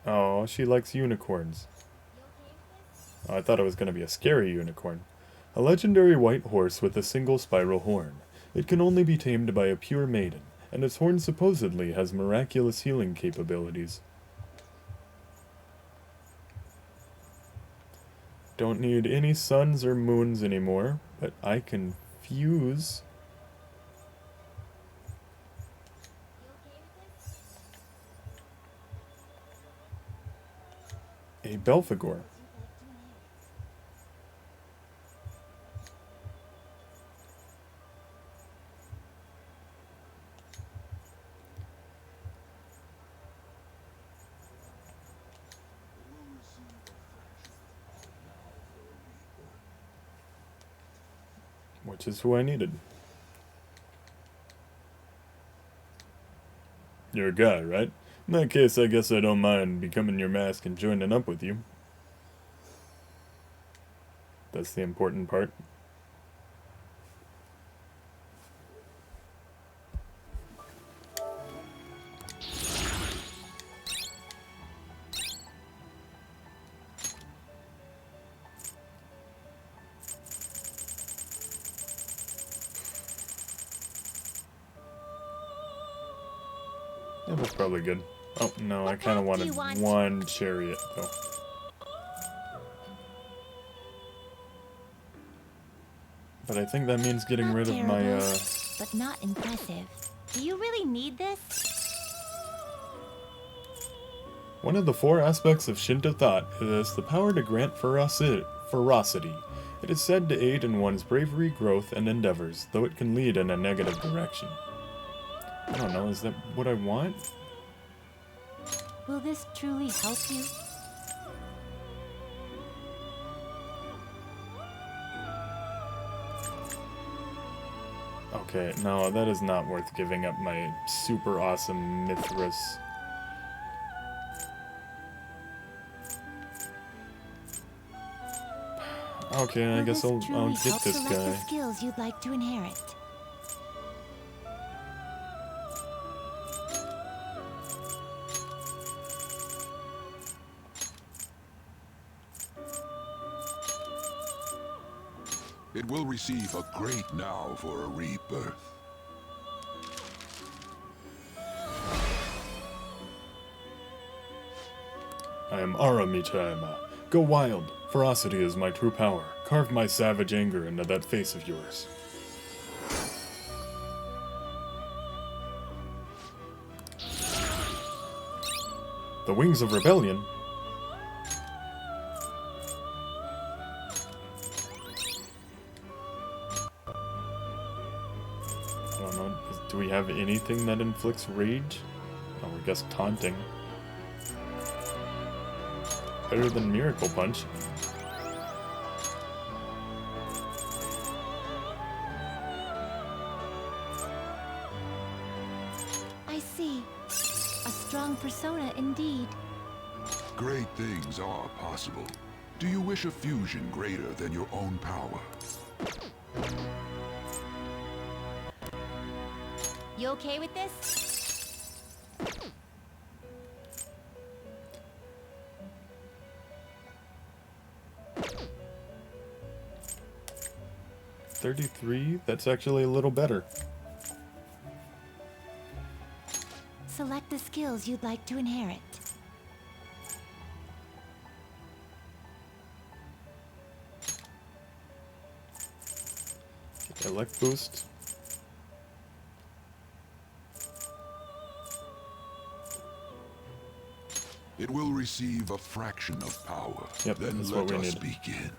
Oh, she likes unicorns. Oh, I thought it was going to be a scary unicorn. A legendary white horse with a single spiral horn. It can only be tamed by a pure maiden, and its horn supposedly has miraculous healing capabilities. Don't need any suns or moons anymore, but I can fuse... a Belphegor. Which is who I needed. You're a guy, right? In that case, I guess I don't mind becoming your mask and joining up with you. That's the important part. That was probably good. Oh, no, I kind of wanted one chariot, though. But I think that means getting rid of my, But not impressive. Do you really need this? One of the 4 aspects of Shinto thought is the power to grant ferocity. It is said to aid in one's bravery, growth, and endeavors, though it can lead in a negative direction. I don't know, is that what I want? Will this truly help you? Okay, no, that is not worth giving up my super awesome Mithras. Okay, I guess I'll get this guy. The skills you'd like to inherit. It will receive a great now for a rebirth. I am Ara Michayama. Go wild. Ferocity is my true power. Carve my savage anger into that face of yours. The Wings of Rebellion? I don't know. Do we have anything that inflicts rage? Oh, I guess taunting. Better than Miracle Punch. I see. A strong persona indeed. Great things are possible. Do you wish a fusion greater than your own power? You okay with this? 33? That's actually a little better. Select the skills you'd like to inherit. Elect boost. It will receive a fraction of power. Yep, then that's let what we us need. begin.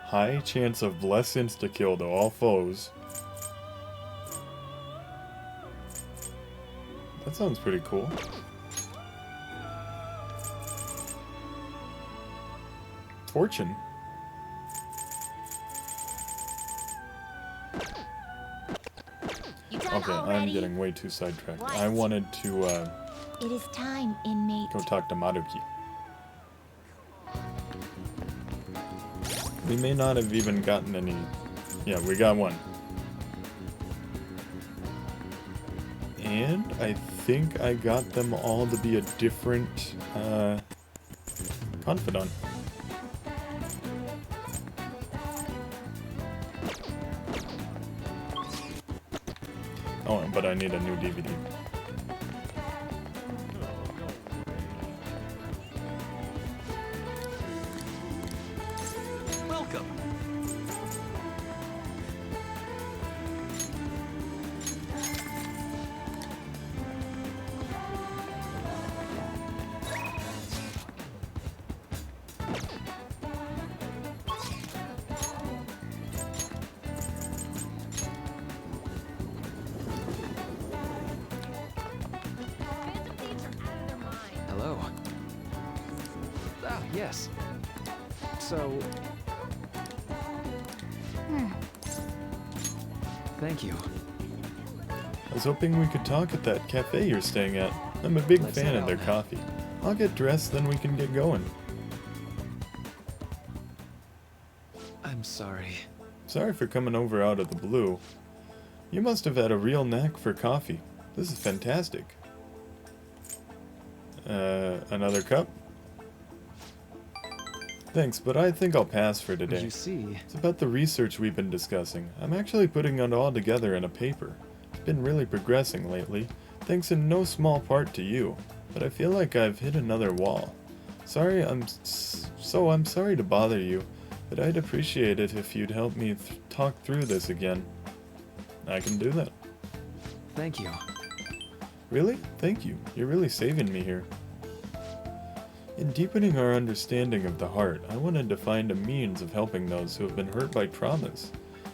High chance of bless insta-kill to all foes. That sounds pretty cool. Fortune. You done Okay, I'm already? getting way too sidetracked. What? I wanted to It is time, inmate. go talk to Maruki. We may not have even gotten any... Yeah, we got one. And I think I got them all to be a different confidant. Oh, but I need a new DVD. Welcome. Hello. Ah, yes. So... Thank you. I was hoping we could talk at that cafe you're staying at. I'm a big Let's fan head of their out. coffee. I'll get dressed, then we can get going. I'm sorry. Sorry for coming over out of the blue. You must have had a real knack for coffee. This is fantastic. Another cup? Thanks, but I think I'll pass for today. You see... It's about the research we've been discussing. I'm actually putting it all together in a paper. It's been really progressing lately, thanks in no small part to you. But I feel like I've hit another wall. I'm sorry to bother you, but I'd appreciate it if you'd help me talk through this again. I can do that. Thank you. Really? Thank you. You're really saving me here. In deepening our understanding of the heart, I wanted to find a means of helping those who have been hurt by traumas.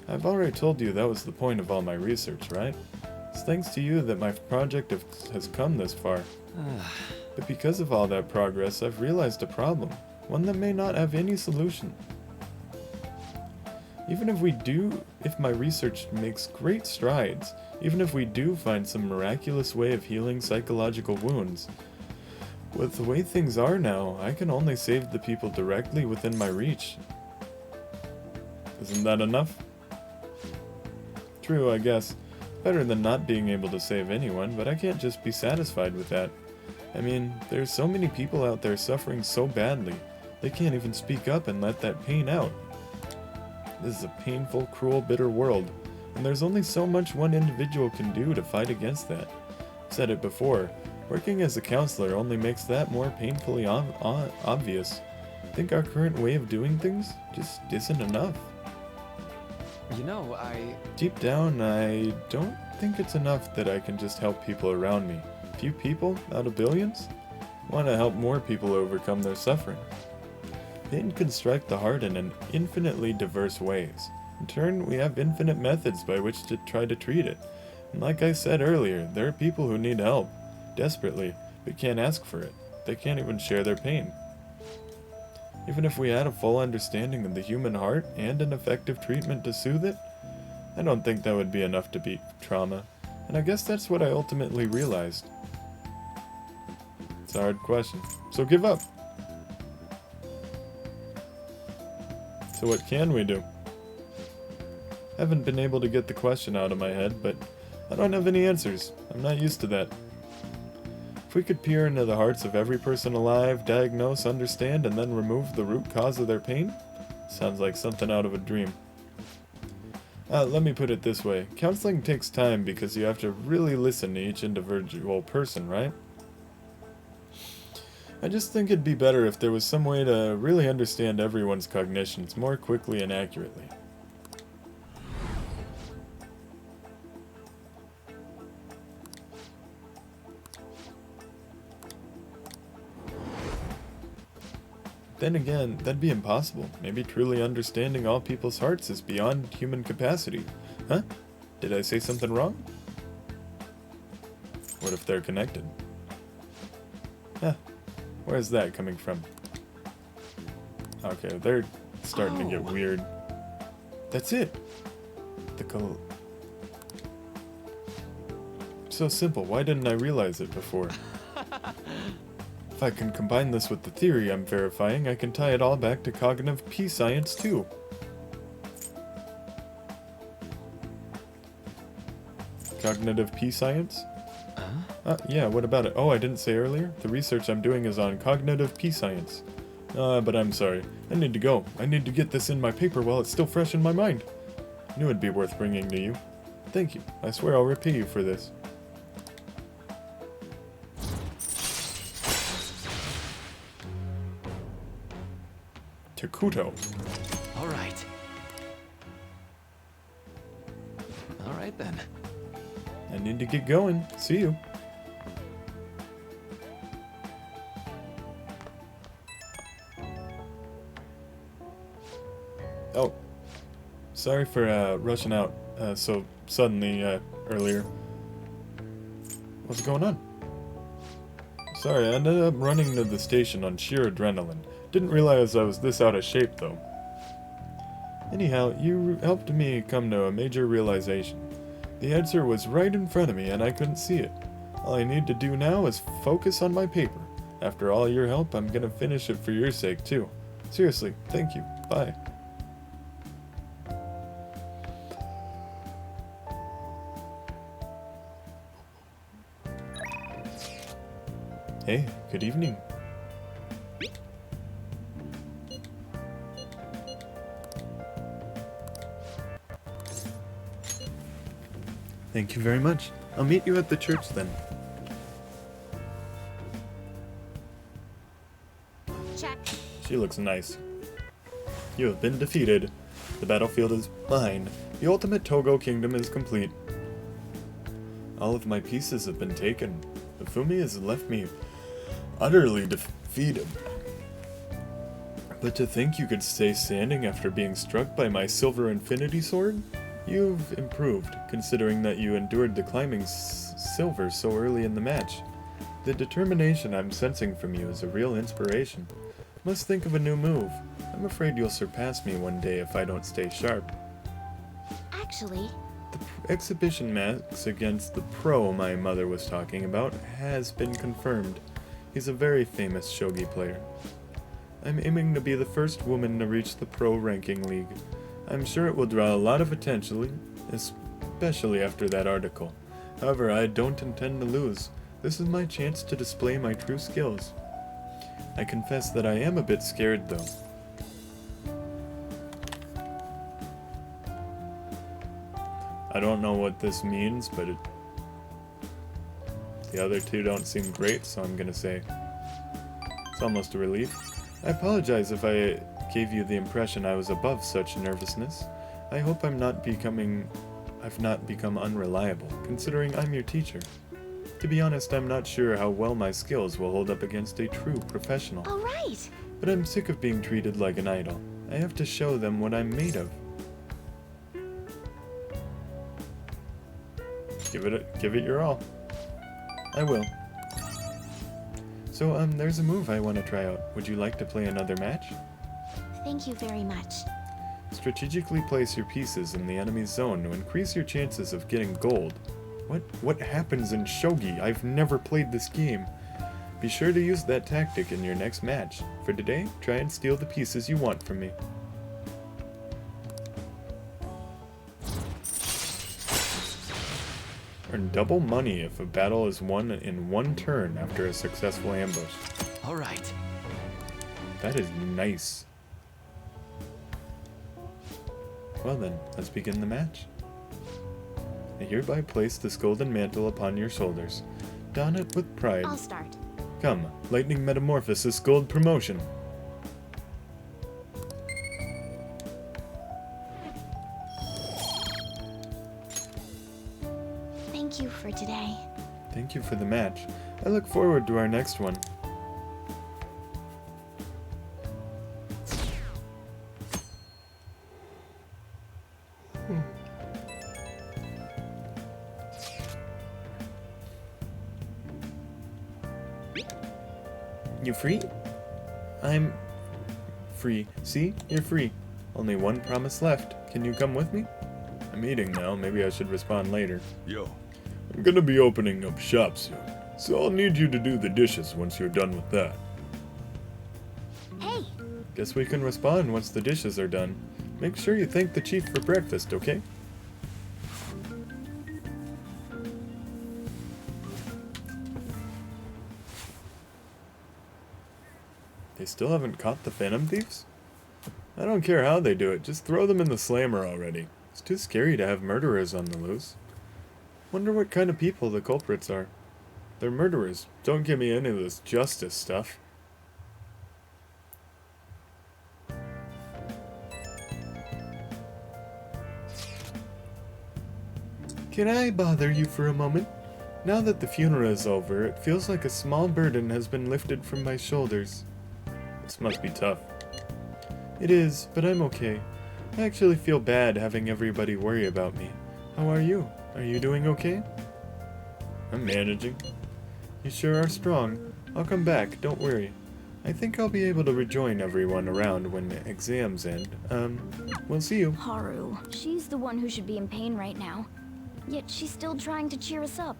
I've already told you that was the point of all my research, right? It's thanks to you that my project has come this far. But because of all that progress, I've realized a problem, one that may not have any solution. Even if my research makes great strides, even if we do find some miraculous way of healing psychological wounds, with the way things are now, I can only save the people directly within my reach. Isn't that enough? True, I guess. Better than not being able to save anyone, but I can't just be satisfied with that. I mean, there's so many people out there suffering so badly, they can't even speak up and let that pain out. This is a painful, cruel, bitter world, and there's only so much one individual can do to fight against that. I've said it before, working as a counselor only makes that more painfully obvious. I think our current way of doing things just isn't enough. You know, Deep down, I don't think it's enough that I can just help people around me. Few people out of billions? I want to help more people overcome their suffering. Pain can strike the heart in infinitely diverse ways. In turn, we have infinite methods by which to try to treat it. And like I said earlier, there are people who need help, desperately, but can't ask for it. They can't even share their pain. Even if we had a full understanding of the human heart and an effective treatment to soothe it, I don't think that would be enough to beat trauma. And I guess that's what I ultimately realized. It's a hard question, so give up. So what can we do? Haven't been able to get the question out of my head, but I don't have any answers. I'm not used to that. If we could peer into the hearts of every person alive, diagnose, understand, and then remove the root cause of their pain, sounds like something out of a dream. Let me put it this way. Counseling takes time because you have to really listen to each individual person, right? I just think it'd be better if there was some way to really understand everyone's cognitions more quickly and accurately. Then again, that'd be impossible. Maybe truly understanding all people's hearts is beyond human capacity. Huh? Did I say something wrong? What if they're connected? Huh. Where's that coming from? Okay, they're starting to get weird. That's it! So simple, why didn't I realize it before? If I can combine this with the theory I'm verifying, I can tie it all back to cognitive P-science too. Cognitive P-science? Yeah, what about it? Oh, I didn't say earlier? The research I'm doing is on cognitive P-science. But I'm sorry. I need to go. I need to get this in my paper while it's still fresh in my mind. Knew it'd be worth bringing to you. Thank you. I swear I'll repay you for this. Takuto. All right. All right then. I need to get going. See you. Oh. Sorry for rushing out so suddenly earlier. What's going on? Sorry, I ended up running to the station on sheer adrenaline. Didn't realize I was this out of shape, though. Anyhow, you helped me come to a major realization. The answer was right in front of me, and I couldn't see it. All I need to do now is focus on my paper. After all your help, I'm gonna finish it for your sake, too. Seriously, thank you. Bye. Hey, good evening. Thank you very much. I'll meet you at the church then. Check. She looks nice. You have been defeated. The battlefield is mine. The ultimate Togo kingdom is complete. All of my pieces have been taken. Ifumi has left me utterly defeated. But to think you could stay standing after being struck by my silver infinity sword? You've improved, considering that you endured the climbing silver so early in the match. The determination I'm sensing from you is a real inspiration. Must think of a new move. I'm afraid you'll surpass me one day if I don't stay sharp. Actually, The exhibition match against the pro my mother was talking about has been confirmed. He's a very famous shogi player. I'm aiming to be the first woman to reach the pro ranking league. I'm sure it will draw a lot of attention, especially after that article. However, I don't intend to lose. This is my chance to display my true skills. I confess that I am a bit scared, though. I don't know what this means, but the other two don't seem great, so I'm gonna say it's almost a relief. I apologize if I gave you the impression I was above such nervousness. I hope I've not become unreliable, considering I'm your teacher. To be honest, I'm not sure how well my skills will hold up against a true professional. all right. But I'm sick of being treated like an idol. I have to show them what I'm made of. Give it your all. I will. So, there's a move I want to try out. Would you like to play another match? Thank you very much. Strategically place your pieces in the enemy's zone to increase your chances of getting gold. What happens in shogi? I've never played this game. Be sure to use that tactic in your next match. For today, try and steal the pieces you want from me. Earn double money if a battle is won in one turn after a successful ambush. All right. That is nice. Well then, let's begin the match. I hereby place this golden mantle upon your shoulders. Don it with pride. I'll start. Come, lightning metamorphosis gold promotion. Thank you for today. Thank you for the match. I look forward to our next one. You free? I'm free. See? You're free. Only one promise left. Can you come with me? I'm eating now. Maybe I should respond later. Yo. I'm gonna be opening up shop soon, so I'll need you to do the dishes once you're done with that. Hey! Guess we can respond once the dishes are done. Make sure you thank the chief for breakfast, okay? They still haven't caught the Phantom Thieves? I don't care how they do it, just throw them in the slammer already. It's too scary to have murderers on the loose. Wonder what kind of people the culprits are. They're murderers. Don't give me any of this justice stuff. Can I bother you for a moment? Now that the funeral is over, it feels like a small burden has been lifted from my shoulders. This must be tough. It is, but I'm okay. I actually feel bad having everybody worry about me. How are you? Are you doing okay? I'm managing. You sure are strong. I'll come back, don't worry. I think I'll be able to rejoin everyone around when the exams end. We'll see you. Haru. She's the one who should be in pain right now. Yet she's still trying to cheer us up.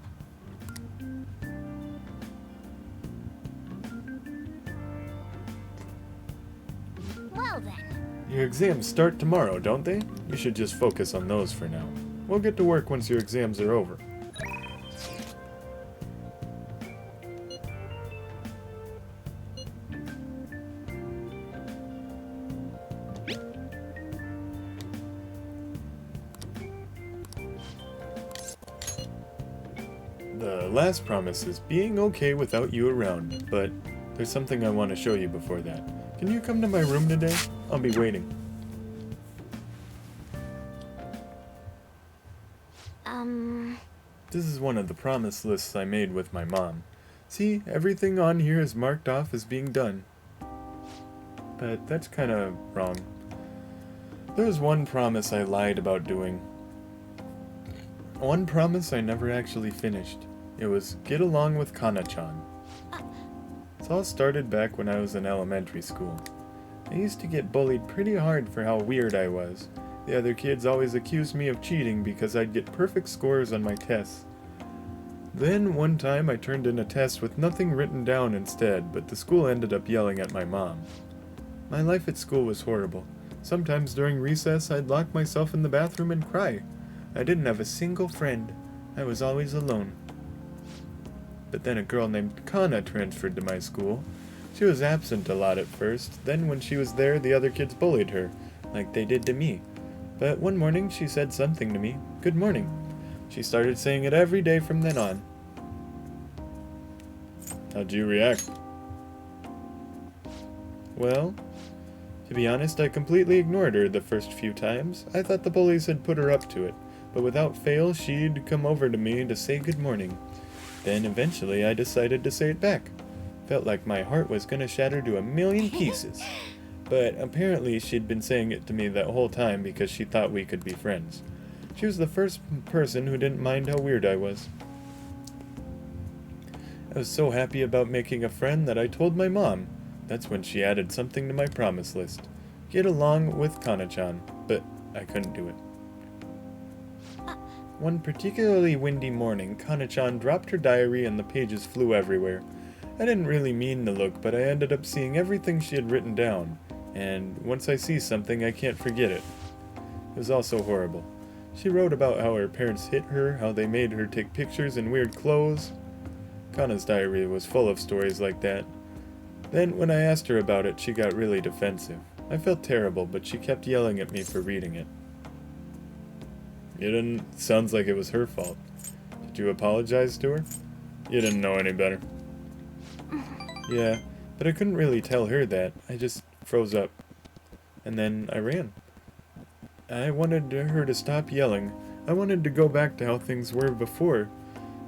Well then. Your exams start tomorrow, don't they? You should just focus on those for now. We'll get to work once your exams are over. The last promise is being okay without you around, but there's something I want to show you before that. Can you come to my room today? I'll be waiting. This is one of the promise lists I made with my mom. See, everything on here is marked off as being done. But that's kind of wrong. There was one promise I lied about doing. One promise I never actually finished. It was get along with Kana-chan. It all started back when I was in elementary school. I used to get bullied pretty hard for how weird I was. The other kids always accused me of cheating because I'd get perfect scores on my tests. Then one time I turned in a test with nothing written down instead, but the school ended up yelling at my mom. My life at school was horrible. Sometimes during recess I'd lock myself in the bathroom and cry. I didn't have a single friend. I was always alone. But then a girl named Kana transferred to my school. She was absent a lot at first, then when she was there the other kids bullied her, like they did to me. But one morning she said something to me. Good morning. She started saying it every day from then on. How'd you react? Well, to be honest, I completely ignored her the first few times. I thought the bullies had put her up to it, but without fail she'd come over to me to say good morning. Then eventually I decided to say it back. Felt like my heart was gonna shatter to a million pieces. But apparently she'd been saying it to me that whole time because she thought we could be friends. She was the first person who didn't mind how weird I was. I was so happy about making a friend that I told my mom. That's when she added something to my promise list. Get along with Kana-chan, but I couldn't do it. One particularly windy morning, Kana-chan dropped her diary and the pages flew everywhere. I didn't really mean to look, but I ended up seeing everything she had written down, and once I see something, I can't forget it. It was also horrible. She wrote about how her parents hit her, how they made her take pictures in weird clothes. Kana's diary was full of stories like that. Then, when I asked her about it, she got really defensive. I felt terrible, but she kept yelling at me for reading it. You didn't... Sounds like it was her fault. Did you apologize to her? You didn't know any better. Yeah, but I couldn't really tell her that. I just froze up. And then I ran. I wanted her to stop yelling. I wanted to go back to how things were before.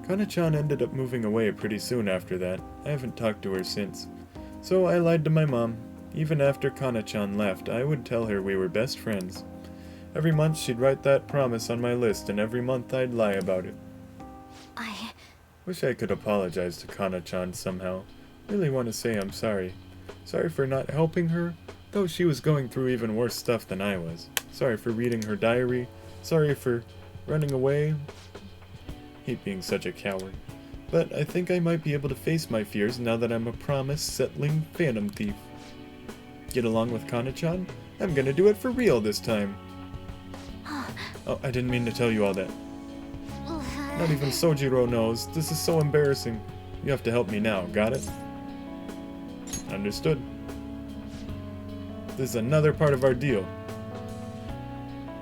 Kana-chan ended up moving away pretty soon after that. I haven't talked to her since. So I lied to my mom. Even after Kana-chan left, I would tell her we were best friends. Every month she'd write that promise on my list, and every month I'd lie about it. Wish I could apologize to Kana-chan somehow. Really want to say I'm sorry. Sorry for not helping her, though she was going through even worse stuff than I was. Sorry for reading her diary. Sorry for running away. Hate being such a coward. But I think I might be able to face my fears now that I'm a promise-settling phantom thief. Get along with Kana-chan? I'm gonna do it for real this time. Oh, I didn't mean to tell you all that. Not even Sojiro knows. This is so embarrassing. You have to help me now, got it? Understood. This is another part of our deal.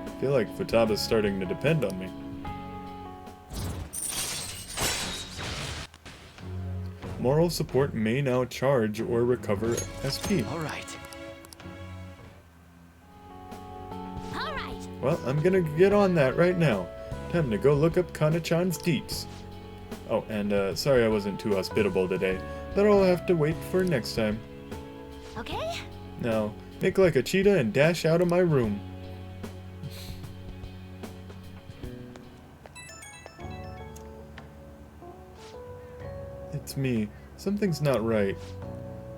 I feel like Futaba's starting to depend on me. Moral support may now charge or recover SP. Alright. Well, I'm gonna get on that right now. Time to go look up Kana-chan's deets. Oh, and sorry I wasn't too hospitable today. That'll have to wait for next time. Okay? Now, make like a cheetah and dash out of my room. It's me. Something's not right.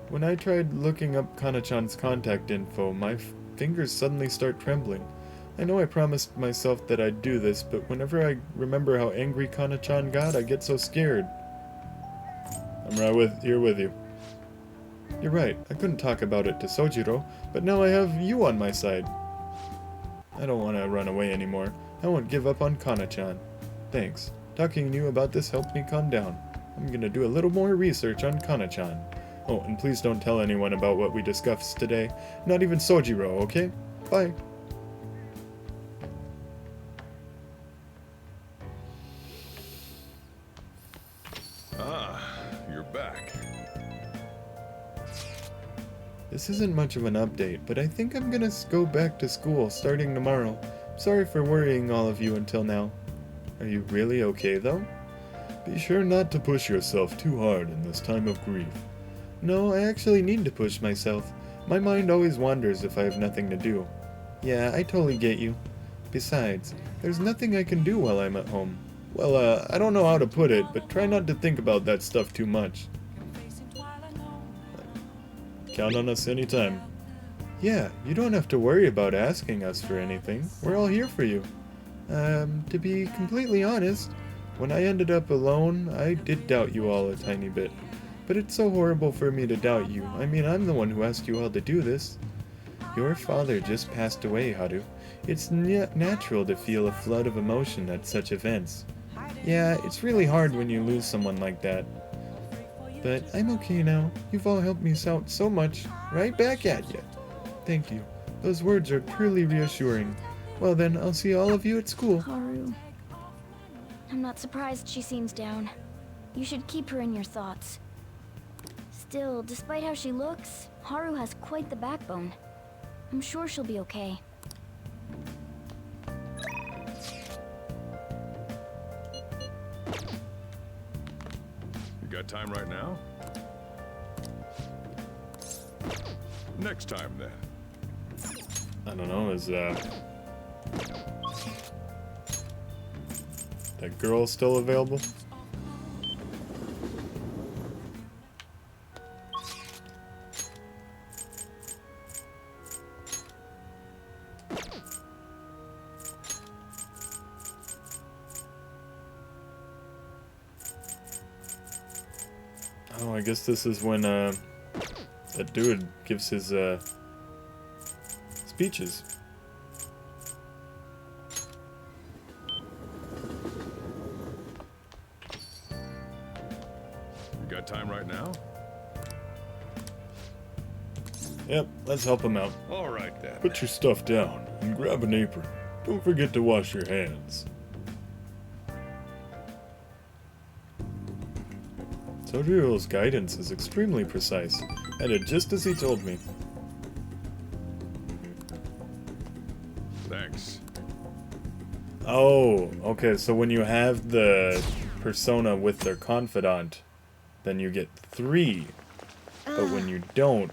When I tried looking up Kana-chan's contact info, my fingers suddenly start trembling. I know I promised myself that I'd do this, but whenever I remember how angry Kana-chan got, I get so scared. I'm right here with you. You're right, I couldn't talk about it to Sojiro, but now I have you on my side. I don't want to run away anymore. I won't give up on Kana-chan. Thanks. Talking to you about this helped me calm down. I'm gonna do a little more research on Kana-chan. Oh, and please don't tell anyone about what we discussed today. Not even Sojiro, okay? Bye. You're back. This isn't much of an update, but I think I'm gonna go back to school starting tomorrow. Sorry for worrying all of you until now. Are you really okay though? Be sure not to push yourself too hard in this time of grief. No, I actually need to push myself. My mind always wanders if I have nothing to do. Yeah, I totally get you. Besides, there's nothing I can do while I'm at home. Well, I don't know how to put it, but try not to think about that stuff too much. Count on us anytime. Yeah, you don't have to worry about asking us for anything. We're all here for you. To be completely honest, when I ended up alone, I did doubt you all a tiny bit. But it's so horrible for me to doubt you. I mean, I'm the one who asked you all to do this. Your father just passed away, Haru. It's natural to feel a flood of emotion at such events. Yeah, it's really hard when you lose someone like that. But I'm okay now. You've all helped me out so much. Right back at you. Thank you. Those words are truly reassuring. Well then, I'll see all of you at school. Haru. I'm not surprised she seems down. You should keep her in your thoughts. Still, despite how she looks, Haru has quite the backbone. I'm sure she'll be okay. You got time right now? Next time, then. I don't know, is that girl still available? Oh, I guess this is when that dude gives his speeches. You got time right now? Yep, let's help him out. All right, then. Put your stuff down and grab an apron. Don't forget to wash your hands. Sojiro's guidance is extremely precise. I did just as he told me. Thanks. Oh, okay, so when you have the persona with their confidant, then you get 3. But when you don't,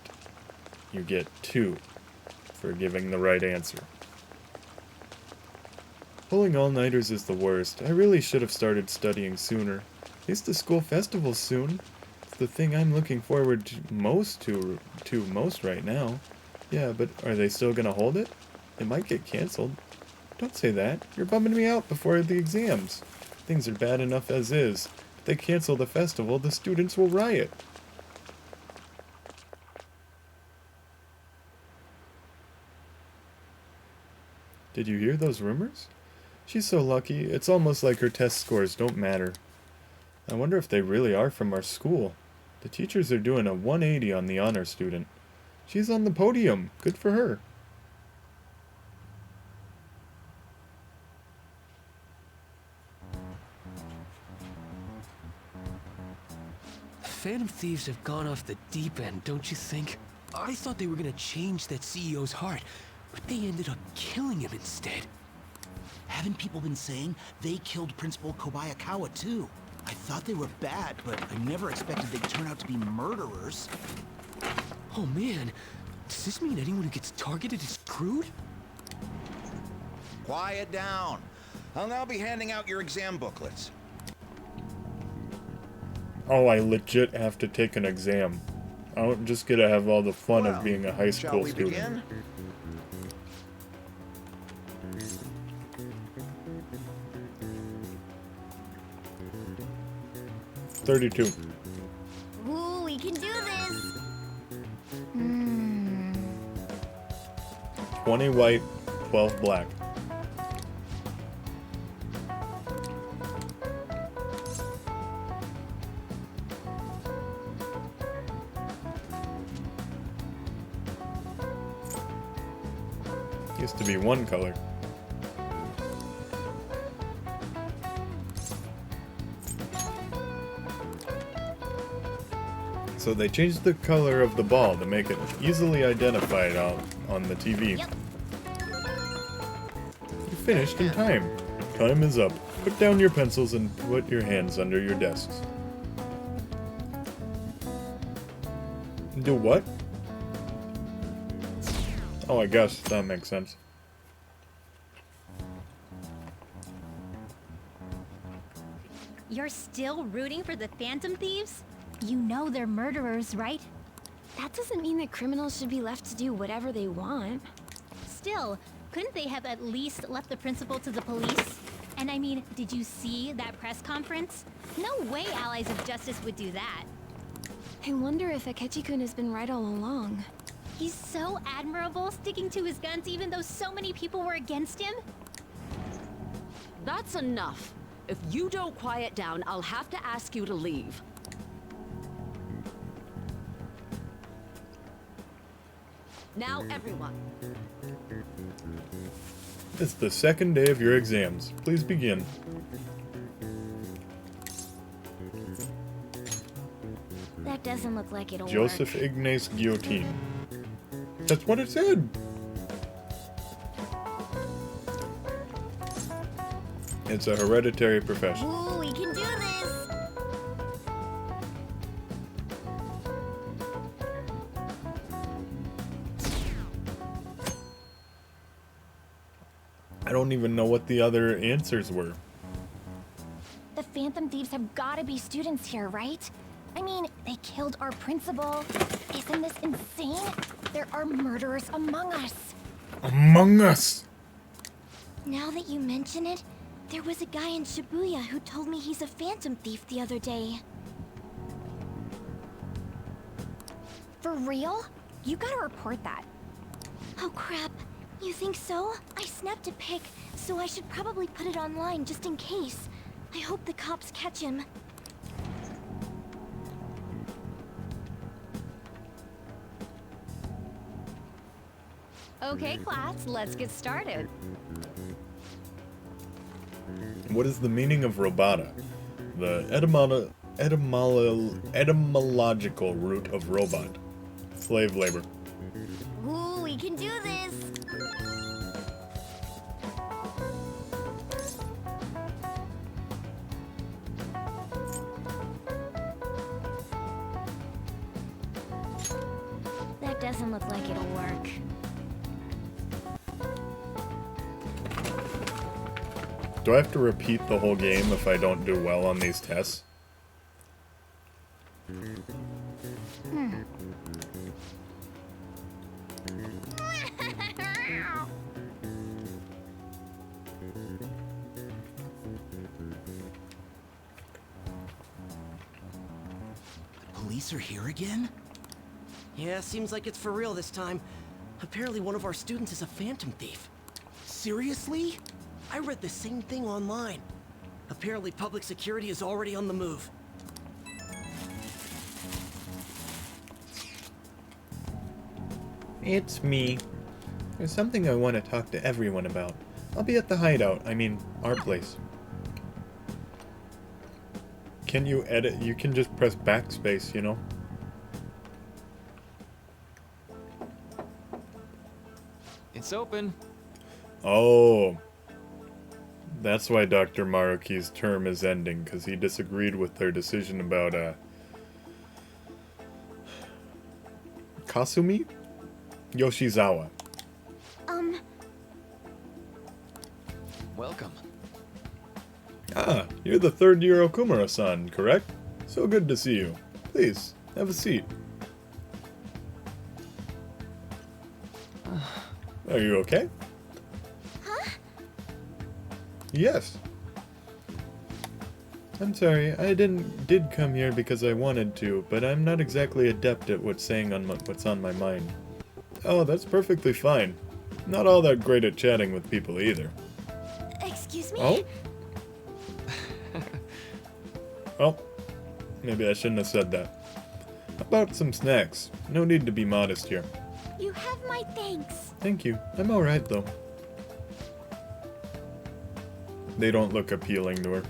you get 2 for giving the right answer. Pulling all-nighters is the worst. I really should have started studying sooner. At least the school festival's soon. It's the thing I'm looking forward to most right now. Yeah, but are they still gonna hold it? It might get cancelled. Don't say that. You're bumming me out before the exams. Things are bad enough as is. If they cancel the festival, the students will riot. Did you hear those rumors? She's so lucky, it's almost like her test scores don't matter. I wonder if they really are from our school. The teachers are doing a 180 on the honor student. She's on the podium. Good for her. Phantom Thieves have gone off the deep end, don't you think? I thought they were gonna change that CEO's heart, but they ended up killing him instead. Haven't people been saying they killed Principal Kobayakawa too? I thought they were bad, but I never expected they'd turn out to be murderers. Oh man, does this mean anyone who gets targeted is screwed? Quiet down. I'll now be handing out your exam booklets. Oh, I legit have to take an exam. I don't just get to have all the fun of being a high school student. Begin? 32. Ooh, we can do this! 20 white, 12 black. Used to be one color. So they changed the color of the ball to make it easily identified on the TV. Yep. You finished in time. Time is up. Put down your pencils and put your hands under your desks. Do what? Oh, I guess that makes sense. You're still rooting for the Phantom Thieves? You know they're murderers, right? That doesn't mean that criminals should be left to do whatever they want. Still, couldn't they have at least left the principal to the police? And I mean, did you see that press conference? No way Allies of Justice would do that. I wonder if Akechi-kun has been right all along. He's so admirable, sticking to his guns even though so many people were against him. That's enough. If you don't quiet down, I'll have to ask you to leave. Now, everyone. It's the second day of your exams. Please begin. That doesn't look like it'll Joseph work. Ignace Guillotine. That's what it said! It's a hereditary profession. Ooh, we can do this! I don't even know what the other answers were. The Phantom Thieves have gotta be students here, right? I mean, they killed our principal. Isn't this insane? There are murderers among us. Among Us! Now that you mention it, there was a guy in Shibuya who told me he's a Phantom Thief the other day. For real? You gotta report that. Oh crap. You think so? I snapped a pic, so I should probably put it online just in case. I hope the cops catch him. Okay, class, let's get started. What is the meaning of robota? The etymological root of robot. Slave labor. Ooh, we can do this! That doesn't look like it'll work. Do I have to repeat the whole game if I don't do well on these tests? Police are here again? Yeah, seems like it's for real this time. Apparently one of our students is a phantom thief. Seriously? I read the same thing online. Apparently public security is already on the move. It's me. There's something I want to talk to everyone about. I'll be at the hideout, I mean, our place. Can you edit? You can just press backspace, you know? It's open. Oh. That's why Dr. Maruki's term is ending, because he disagreed with their decision about, Kasumi? Yoshizawa. Welcome. Ah, you're the third-year Okumura-san, correct? So good to see you. Please, have a seat. Are you okay? Huh? Yes. I'm sorry, I did come here because I wanted to, but I'm not exactly adept at what's on my mind. Oh, that's perfectly fine. Not all that great at chatting with people either. Excuse me? Oh? Oh, maybe I shouldn't have said that. How about some snacks? No need to be modest here. You have my thanks. Thank you. I'm alright though. They don't look appealing to her.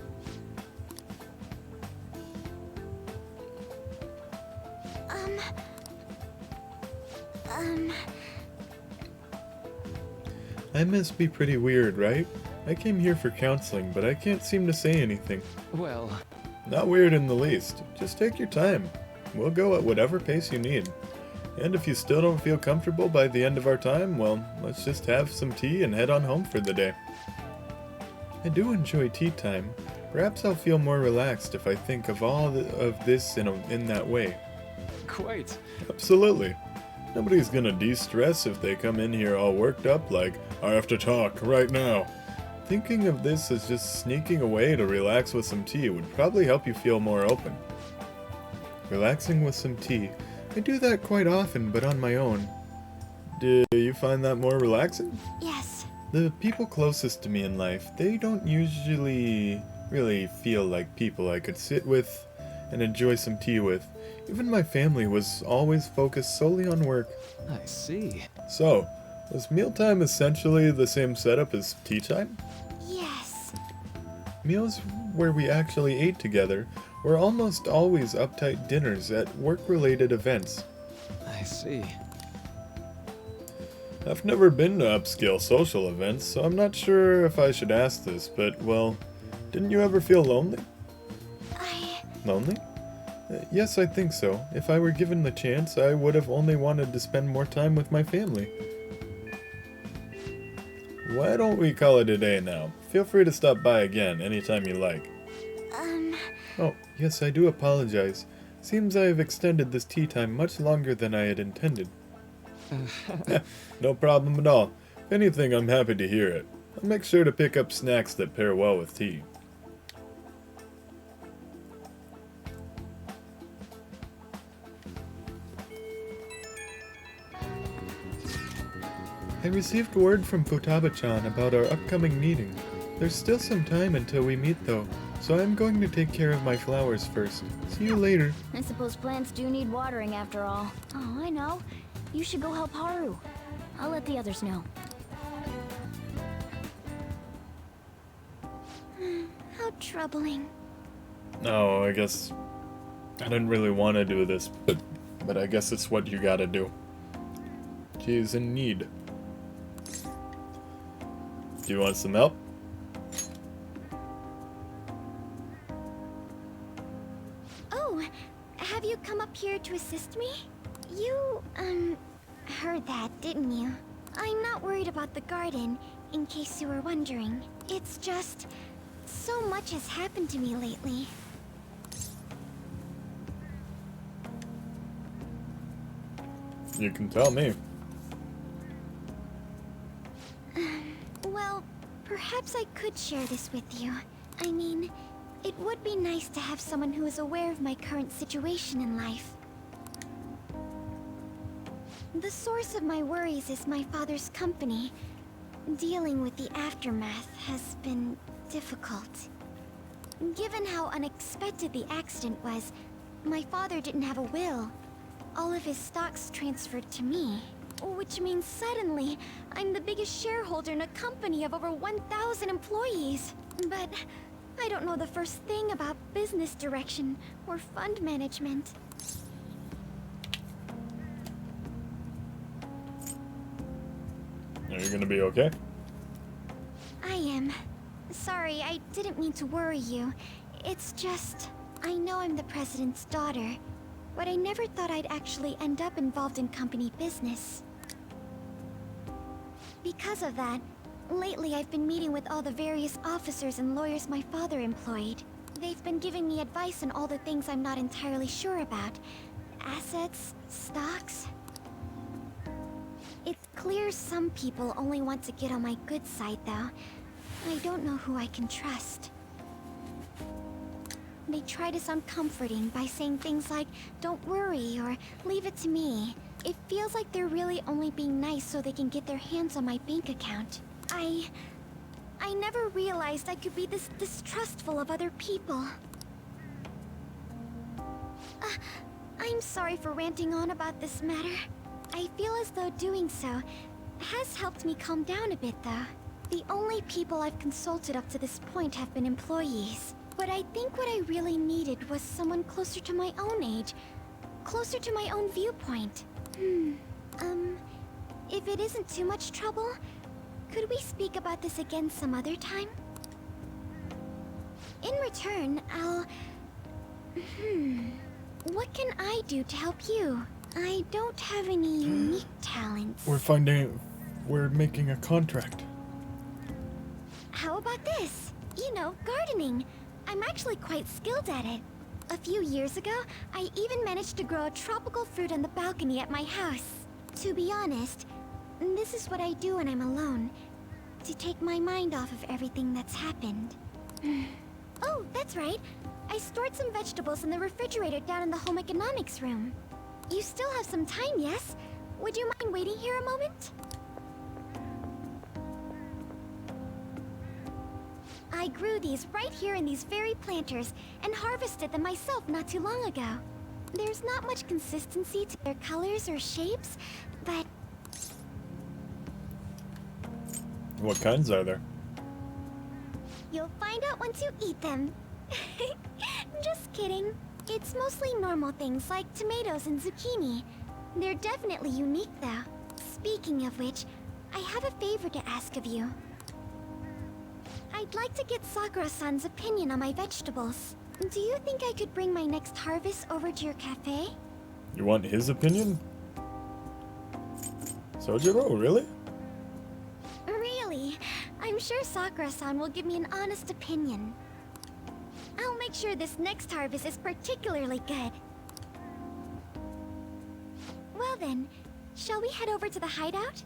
I must be pretty weird, right? I came here for counseling, but I can't seem to say anything. Well... Not weird in the least. Just take your time. We'll go at whatever pace you need. And if you still don't feel comfortable by the end of our time, well, let's just have some tea and head on home for the day. I do enjoy tea time. Perhaps I'll feel more relaxed if I think of all of this in that way. Quite. Absolutely. Nobody's gonna de-stress if they come in here all worked up like, I have to talk right now. Thinking of this as just sneaking away to relax with some tea would probably help you feel more open. Relaxing with some tea. I do that quite often, but on my own. Do you find that more relaxing? Yes. The people closest to me in life, they don't usually really feel like people I could sit with and enjoy some tea with. Even my family was always focused solely on work. I see. So, was mealtime essentially the same setup as tea time? Yes. Meals where we actually ate together were almost always uptight dinners at work-related events. I see. I've never been to upscale social events, so I'm not sure if I should ask this, but, well, didn't you ever feel lonely? Lonely? Yes, I think so. If I were given the chance, I would have only wanted to spend more time with my family. Why don't we call it a day now? Feel free to stop by again anytime you like. Oh, yes, I do apologize. Seems I have extended this tea time much longer than I had intended. No problem at all. If anything, I'm happy to hear it. I'll make sure to pick up snacks that pair well with tea. I received word from Futaba-chan about our upcoming meeting. There's still some time until we meet though, so I'm going to take care of my flowers first. See you later. I suppose plants do need watering after all. Oh, I know. You should go help Haru. I'll let the others know. How troubling. No, I guess I didn't really want to do this, but I guess it's what you gotta do. She's in need. Do you want some help? Oh, have you come up here to assist me? You, heard that, didn't you? I'm not worried about the garden, in case you were wondering. It's just, so much has happened to me lately. You can tell me. Well, perhaps I could share this with you. I mean, it would be nice to have someone who is aware of my current situation in life. The source of my worries is my father's company. Dealing with the aftermath has been difficult. Given how unexpected the accident was, my father didn't have a will. All of his stocks transferred to me. Which means suddenly, I'm the biggest shareholder in a company of over 1,000 employees. But I don't know the first thing about business direction or fund management. Are you gonna be okay? I am. Sorry, I didn't mean to worry you. It's just, I know I'm the president's daughter, but I never thought I'd actually end up involved in company business. Because of that, lately I've been meeting with all the various officers and lawyers my father employed. They've been giving me advice on all the things I'm not entirely sure about. Assets, stocks. It's clear some people only want to get on my good side, though. I don't know who I can trust. They try to sound comforting by saying things like, "Don't worry," or "Leave it to me." It feels like they're really only being nice so they can get their hands on my bank account. I never realized I could be this distrustful of other people. I'm sorry for ranting on about this matter. I feel as though doing so has helped me calm down a bit, though. The only people I've consulted up to this point have been employees. But I think what I really needed was someone closer to my own age. Closer to my own viewpoint. If it isn't too much trouble, could we speak about this again some other time? In return, I'll... What can I do to help you? I don't have any unique talents. We're making a contract. How about this? You know, gardening. I'm actually quite skilled at it. A few years ago, I even managed to grow a tropical fruit on the balcony at my house. To be honest, this is what I do when I'm alone. To take my mind off of everything that's happened. Oh, that's right. I stored some vegetables in the refrigerator down in the home economics room. You still have some time, yes? Would you mind waiting here a moment? I grew these right here in these very planters and harvested them myself not too long ago. There's not much consistency to their colors or shapes, but... What kinds are there? You'll find out once you eat them. Just kidding. It's mostly normal things like tomatoes and zucchini. They're definitely unique, though. Speaking of which, I have a favor to ask of you. I'd like to get Sakura-san's opinion on my vegetables. Do you think I could bring my next harvest over to your cafe? You want his opinion? Sojiro, really? Really? I'm sure Sakura-san will give me an honest opinion. I'll make sure this next harvest is particularly good. Well then, shall we head over to the hideout?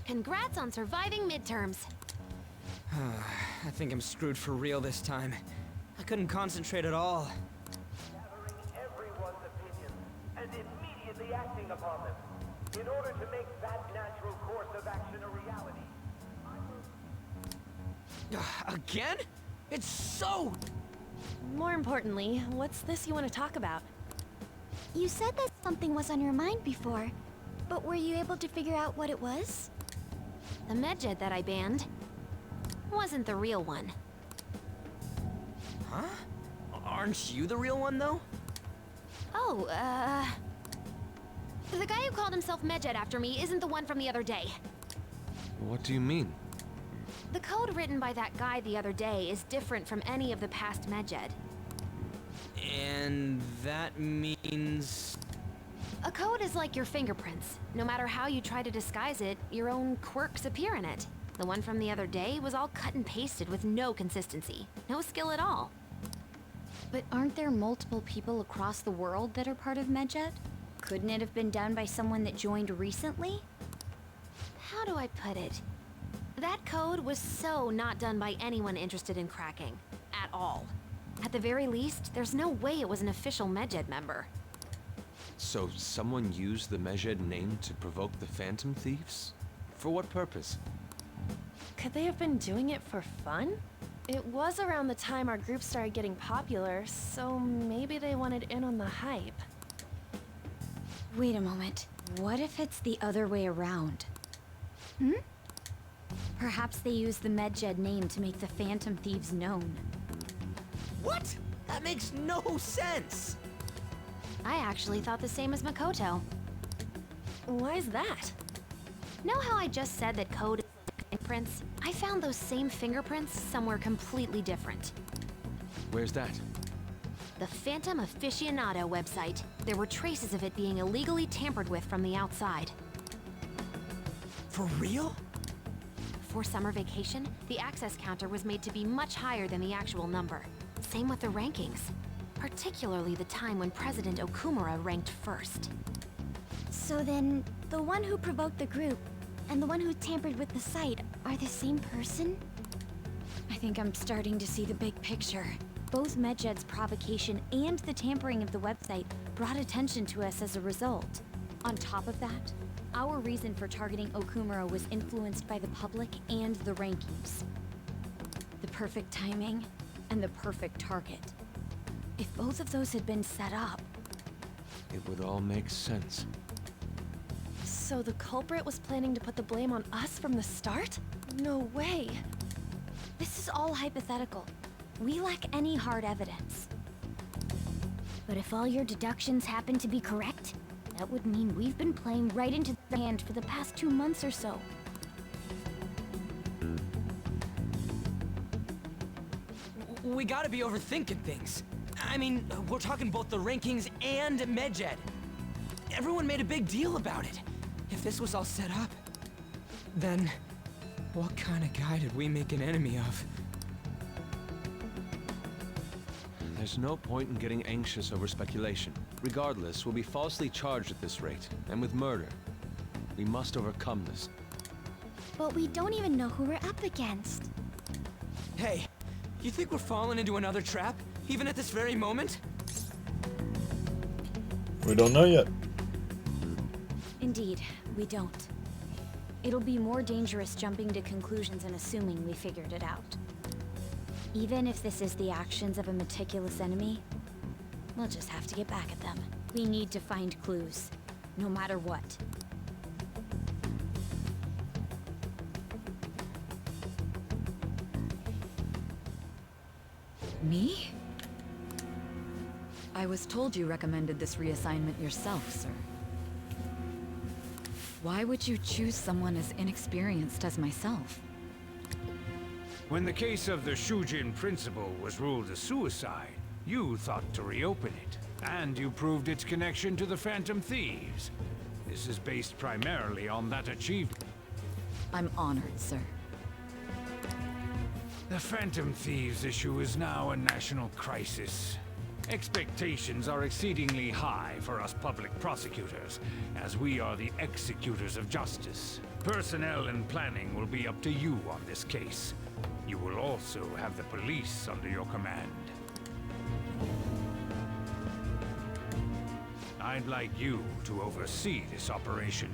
Congrats on surviving midterms. I think I'm screwed for real this time. I couldn't concentrate at all. Gathering everyone's opinions and immediately acting upon them in order to make that natural course of action a reality. Again? It's so... More importantly, what's this you want to talk about? You said that something was on your mind before. But were you able to figure out what it was? The medjed that I banned wasn't the real one. Huh? Aren't you the real one, though? Oh, the guy who called himself Medjed after me isn't the one from the other day. What do you mean? The code written by that guy the other day is different from any of the past Medjed. And that means... A code is like your fingerprints. No matter how you try to disguise it, your own quirks appear in it. The one from the other day was all cut and pasted with no consistency. No skill at all. But aren't there multiple people across the world that are part of Medjed? Couldn't it have been done by someone that joined recently? How do I put it? That code was so not done by anyone interested in cracking. At all. At the very least, there's no way it was an official Medjed member. So someone used the Medjed name to provoke the Phantom Thieves? For what purpose? Could they have been doing it for fun? It was around the time our group started getting popular, so maybe they wanted in on the hype. Wait a moment. What if it's the other way around? Perhaps they used the Medjed name to make the Phantom Thieves known. What? That makes no sense! I actually thought the same as Makoto. Why's that? Know how I just said that code is fingerprints? I found those same fingerprints somewhere completely different. Where's that? The Phantom Aficionado website. There were traces of it being illegally tampered with from the outside. For real? For summer vacation, the access counter was made to be much higher than the actual number. Same with the rankings. Particularly the time when President Okumura ranked first. So then, the one who provoked the group and the one who tampered with the site are the same person? I think I'm starting to see the big picture. Both Medjed's provocation and the tampering of the website brought attention to us as a result. On top of that, our reason for targeting Okumura was influenced by the public and the rankings. The perfect timing and the perfect target. If both of those had been set up... It would all make sense. So the culprit was planning to put the blame on us from the start? No way. This is all hypothetical. We lack any hard evidence. But if all your deductions happen to be correct, that would mean we've been playing right into their hand for the past 2 months or so. We gotta be overthinking things. I mean, we're talking both the rankings and Medjed. Everyone made a big deal about it. If this was all set up, then what kind of guy did we make an enemy of? There's no point in getting anxious over speculation. Regardless, we'll be falsely charged at this rate, and with murder. We must overcome this. But we don't even know who we're up against. Hey, you think we're falling into another trap, even at this very moment? We don't know yet. Indeed, we don't. It'll be more dangerous jumping to conclusions and assuming we figured it out. Even if this is the actions of a meticulous enemy, we'll just have to get back at them. We need to find clues, no matter what. Me? I was told you recommended this reassignment yourself, sir. Why would you choose someone as inexperienced as myself? When the case of the Shujin principal was ruled a suicide, you thought to reopen it, and you proved its connection to the Phantom Thieves. This is based primarily on that achievement. I'm honored, sir. The Phantom Thieves issue is now a national crisis. Expectations are exceedingly high for us public prosecutors, as we are the executors of justice. Personnel and planning will be up to you on this case. You will also have the police under your command. I'd like you to oversee this operation.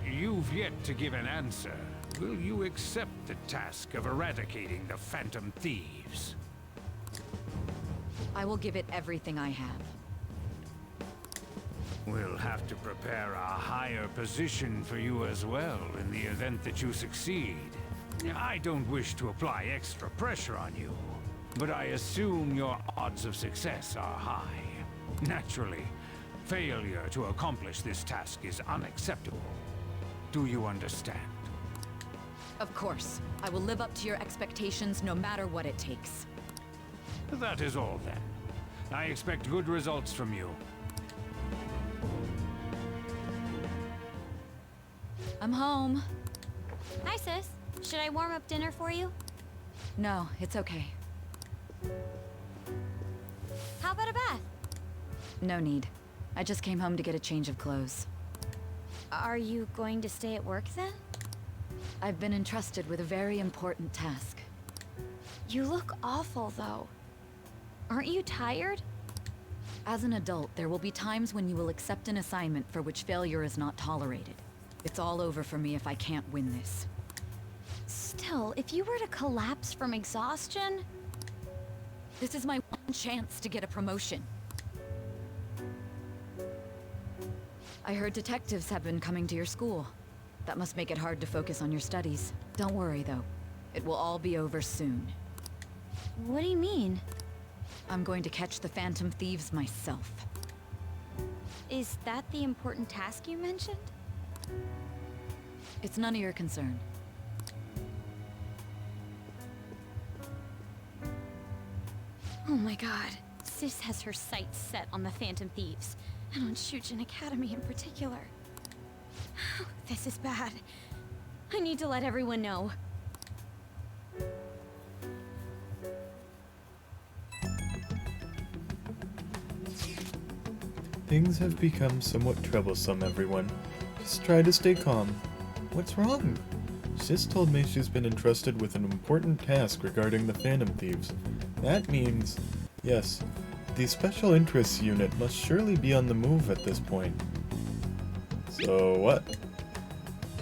You've yet to give an answer. Will you accept the task of eradicating the Phantom Thieves? I will give it everything I have. We'll have to prepare a higher position for you as well in the event that you succeed. I don't wish to apply extra pressure on you, but I assume your odds of success are high. Naturally, failure to accomplish this task is unacceptable. Do you understand? Of course. I will live up to your expectations no matter what it takes. That is all then. I expect good results from you. I'm home. Hi, sis. Should I warm up dinner for you? No, it's okay. How about a bath? No need. I just came home to get a change of clothes. Are you going to stay at work then? I've been entrusted with a very important task. You look awful, though. Aren't you tired? As an adult, there will be times when you will accept an assignment for which failure is not tolerated. It's all over for me if I can't win this. Still, if you were to collapse from exhaustion... This is my one chance to get a promotion. I heard detectives have been coming to your school. That must make it hard to focus on your studies. Don't worry, though. It will all be over soon. What do you mean? I'm going to catch the Phantom Thieves myself. Is that the important task you mentioned? It's none of your concern. Oh my god. Sis has her sights set on the Phantom Thieves, and on Shujin Academy in particular. This is bad. I need to let everyone know. Things have become somewhat troublesome, everyone. Just try to stay calm. What's wrong? Sis told me she's been entrusted with an important task regarding the Phantom Thieves. That means, yes, the Special Interests Unit must surely be on the move at this point. So what?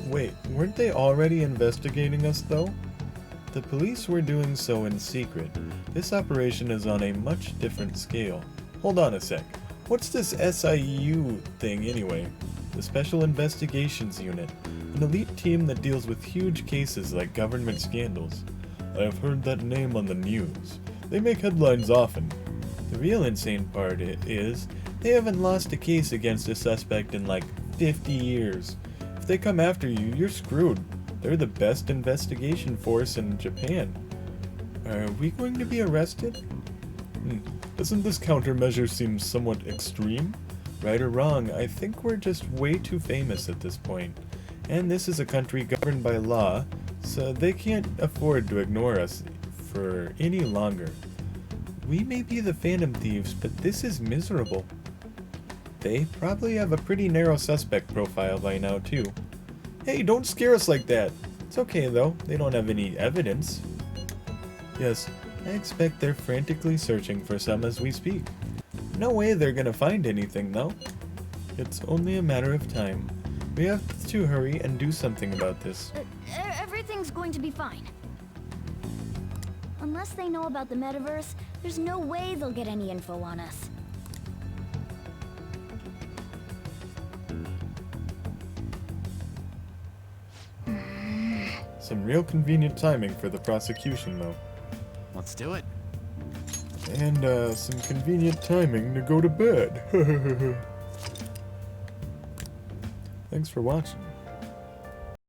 Wait, weren't they already investigating us though? The police were doing so in secret. This operation is on a much different scale. Hold on a sec. What's this SIU thing anyway? The Special Investigations Unit. An elite team that deals with huge cases like government scandals. I have heard that name on the news. They make headlines often. The real insane part is, they haven't lost a case against a suspect in like 50 years. If they come after you, you're screwed. They're the best investigation force in Japan. Are we going to be arrested? Doesn't this countermeasure seem somewhat extreme? Right or wrong, I think we're just way too famous at this point. And this is a country governed by law, so they can't afford to ignore us for any longer. We may be the Phantom Thieves, but this is miserable. They probably have a pretty narrow suspect profile by now, too. Hey, don't scare us like that! It's okay, though. They don't have any evidence. Yes, I expect they're frantically searching for some as we speak. No way they're gonna find anything, though. It's only a matter of time. We have to hurry and do something about this. Everything's going to be fine. Unless they know about the metaverse, there's no way they'll get any info on us. Some real convenient timing for the prosecution, though. Let's do it. And, some convenient timing to go to bed. Thanks for watching.